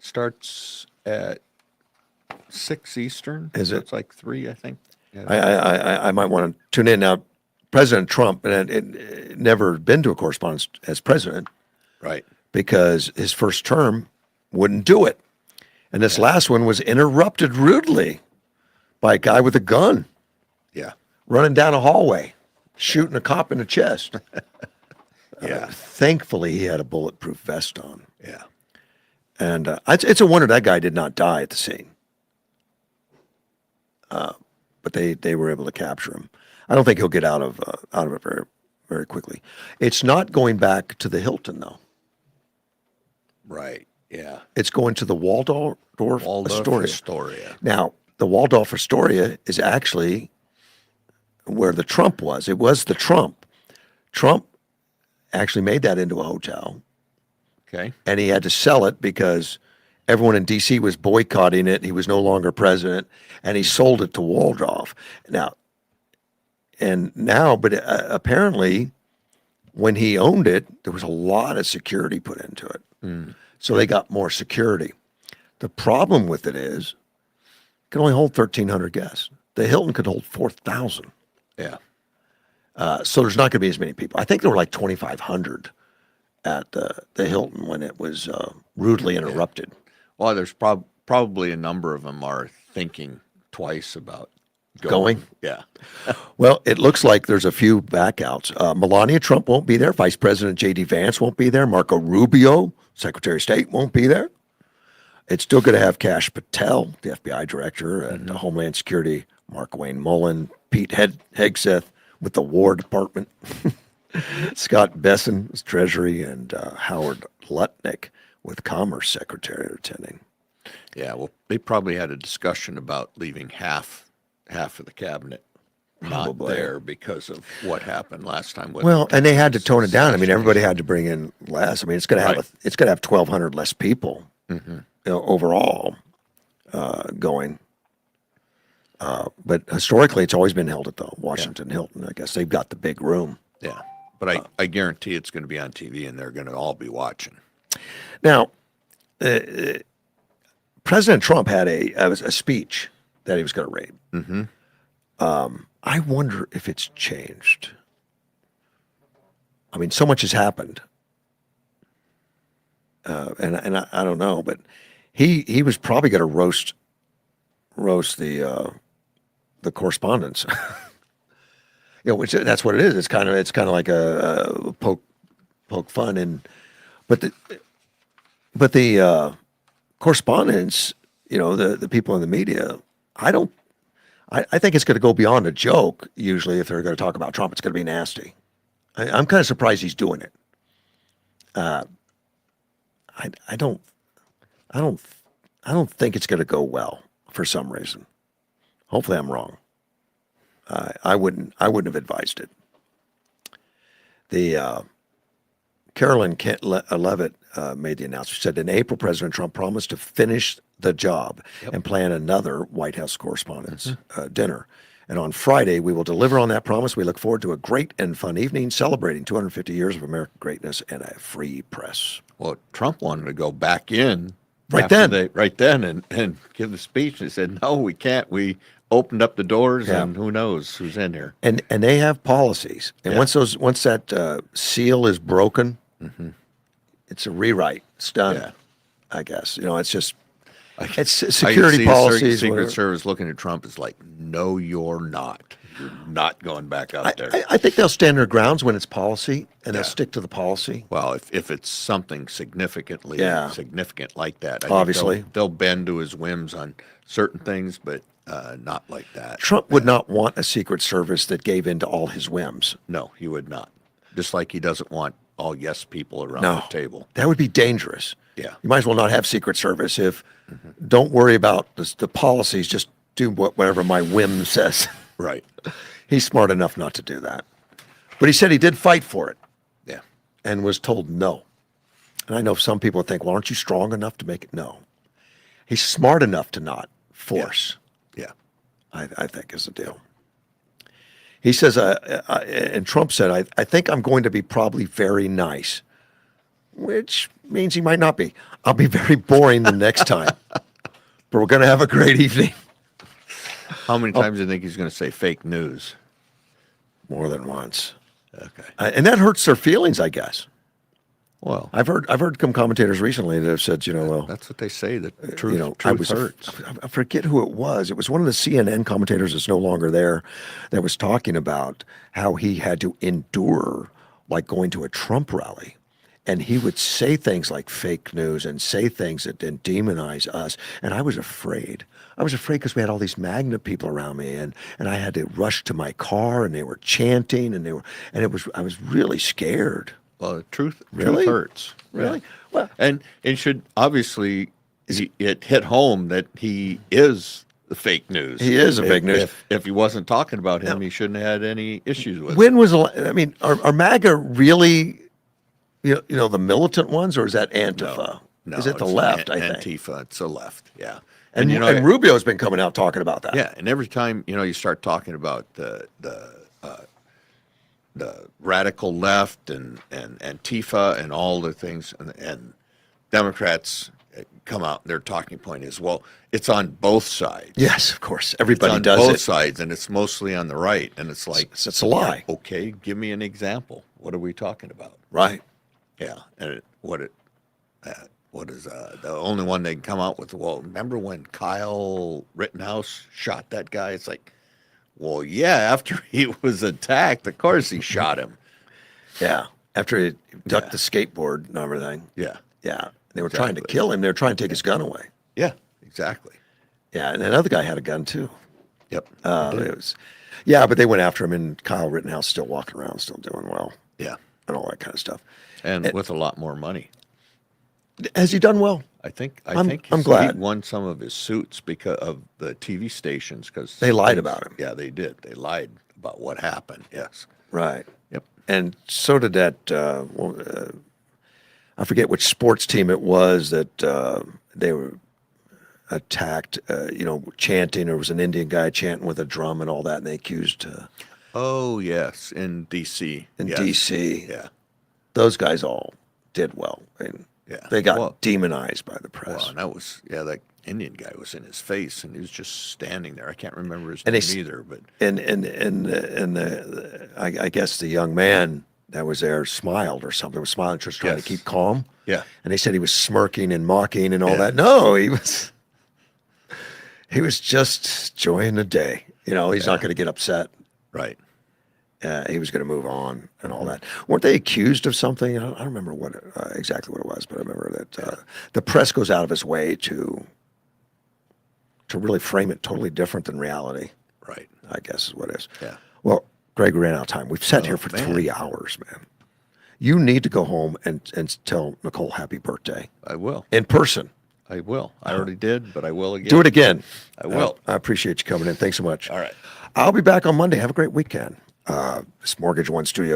Starts at 6 Eastern. Is it? It's like 3, I think. Yeah. I might want to tune in now. President Trump had never been to a correspondence as president, Right. because his first term wouldn't do it, and this last one was interrupted rudely by a guy with a gun. Yeah. Running down a hallway, shooting a cop in the chest. Yeah. Thankfully, he had a bulletproof vest on. Yeah. And it's a wonder that guy did not die at the scene. But they were able to capture him. I don't think he'll get out of it very, very quickly. It's not going back to the Hilton, though. Right. Yeah. It's going to the Waldorf Astoria. Now, the Waldorf Astoria is actually where the Trump was. It was the Trump. Trump actually made that into a hotel. Okay. And he had to sell it because everyone in D.C. was boycotting it. He was no longer president, and he sold it to Waldorf. But apparently, when he owned it, there was a lot of security put into it. So they got more security. The problem with it is it can only hold 1,300 guests. The Hilton could hold 4,000. Yeah. So there's not going to be as many people. I think there were like 2,500 at the Hilton when it was rudely interrupted. Well, there's probably a number of them are thinking twice about Going? Yeah. Well, it looks like there's a few backouts. Melania Trump won't be there. Vice President J.D. Vance won't be there. Marco Rubio, Secretary of State, won't be there. It's still going to have Kash Patel, the FBI director, and Homeland Security, Mark Wayne Mullen, Pete Hegseth with the War Department, Scott Besson with Treasury, and Howard Lutnick with Commerce Secretary attending. Yeah, well, they probably had a discussion about leaving half of the cabinet not Probably. there because of what happened last time. With Well, and they had to tone it down. I mean, everybody assassination. had to bring in less. I mean, it's going to have Right. it's going to have 1,200 less people overall going. But historically, it's always been held at the Washington Hilton. I guess they've got the big room. Yeah, but I guarantee it's going to be on TV, and they're going to all be watching. Now, President Trump had a speech that he was going to read. I wonder if it's changed. I mean, so much has happened, and I don't know, but he was probably going to roast the correspondence. Which that's what it is. It's kind of like a poke fun, but the correspondents, the people in the media, I think it's going to go beyond a joke. Usually, if they're going to talk about Trump, it's going to be nasty. I'm kind of surprised he's doing it. I don't think it's going to go well for some reason. Hopefully, I'm wrong. I wouldn't have advised it. The Carolyn Levitt made the announcement. She said in April, President Trump promised to finish the job and plan another White House Correspondents' dinner. And on Friday, we will deliver on that promise. We look forward to a great and fun evening celebrating 250 years of American greatness and a free press. Well, Trump wanted to go back in Right then and give the speech. They said, no, we can't. We opened up the doors, Yeah. and who knows who's in here. And they have policies. And Yeah. once that seal is broken, it's a rewrite. It's done. Yeah. I guess it's just it's I security see the policies. Secret whatever. Service looking at Trump is like, no, you're not. You're not going back out there. I think they'll stand their grounds when it's policy, and they'll Yeah. stick to the policy. Well, if it's something significant like that, I think Obviously. they'll bend to his whims on certain things, but not like that. Trump would not want a Secret Service that gave in to all his whims. No, he would not. Just like he doesn't want all yes people around No. the table. That would be dangerous. Yeah. You might as well not have Secret Service if don't worry about the policies, just do whatever my whim says. Right. He's smart enough not to do that. But he said he did fight for it Yeah. and was told no. And I know some people think, well, aren't you strong enough to make it? No. He's smart enough to not force, Yeah. I think is the deal. He says, and Trump said, I think I'm going to be probably very nice, which means he might not be. I'll be very boring the next time, but we're going to have a great evening. How many times do you think he's going to say fake news? More than once. Okay. And that hurts their feelings, I guess. Well, I've heard some commentators recently that have said, well, that's what they say. That truth, I truth hurts. I forget who it was. It was one of the CNN commentators that's no longer there that was talking about how he had to endure like going to a Trump rally. And he would say things like fake news and say things that then demonize us. And I was afraid. I was afraid because we had all these magnet people around me, and I had to rush to my car, and they were chanting, I was really scared. Well, truth Really? hurts. Really? Yeah. Well, And it should obviously it hit home that he is the fake news. He is the fake news. If he wasn't talking about him, he shouldn't have had any issues with it. when was I mean, are MAGA really, the militant ones, or is that Antifa? No, is it the it's left? I think. Antifa. It's the left. Yeah. And and Rubio's been coming out talking about that. Yeah, and every time you start talking about the radical left and Antifa and all the things, and Democrats come out, and their talking point is, well, it's on both sides. Yes, of course. It's Everybody on does both it. sides, and it's mostly on the right, and it's like, It's a lie. okay, give me an example. What are we talking about? Right. Yeah, and what is the only one they can come out with? Well, remember when Kyle Rittenhouse shot that guy? It's like, well, yeah, after he was attacked, of course he shot him. Yeah. After he ducked the skateboard and everything. Yeah, Yeah. They were trying to kill him. They were trying to take his gun away. Yeah, exactly. Yeah, and another guy had a gun too. Yep. It was, yeah, but they went after him, and Kyle Rittenhouse still walking around, still doing well, Yeah. and all that kind of stuff. And with a lot more money. Has he done well? I think I'm he glad. won some of his suits because of the TV stations because They lied about him. Yeah, they did. They lied about what happened. Yes. Right. Yep. And so did that. I forget which sports team it was that they were attacked. Chanting. There was an Indian guy chanting with a drum and all that, and they accused Oh yes, in D.C. in Yes. D.C. Yeah. Those guys all did well. And Yeah. they got Well, demonized by the press. well, and that was that Indian guy was in his face, and he was just standing there. I can't remember his And name they either, but I guess the young man that was there smiled or something. Was smiling, just trying Yes. to keep calm. yeah, And they said he was smirking and mocking and all Yeah. that. No, he was just enjoying the day. He's not going to get upset. right. He was going to move on and all that. Weren't they accused of something? I don't remember what exactly what it was, but I remember that the press goes out of its way to really frame it totally different than reality. Right. I guess is what it is. Yeah. Well, Greg, we ran out of time. We've sat here Oh, for man. 3 hours, man. You need to go home and tell Nicole happy birthday I will. in person. I will. I already did, but I will again. Do it again. I will. I appreciate you coming in. Thanks so much. All right. I'll be back on Monday. Have a great weekend. This Mortgage One Studio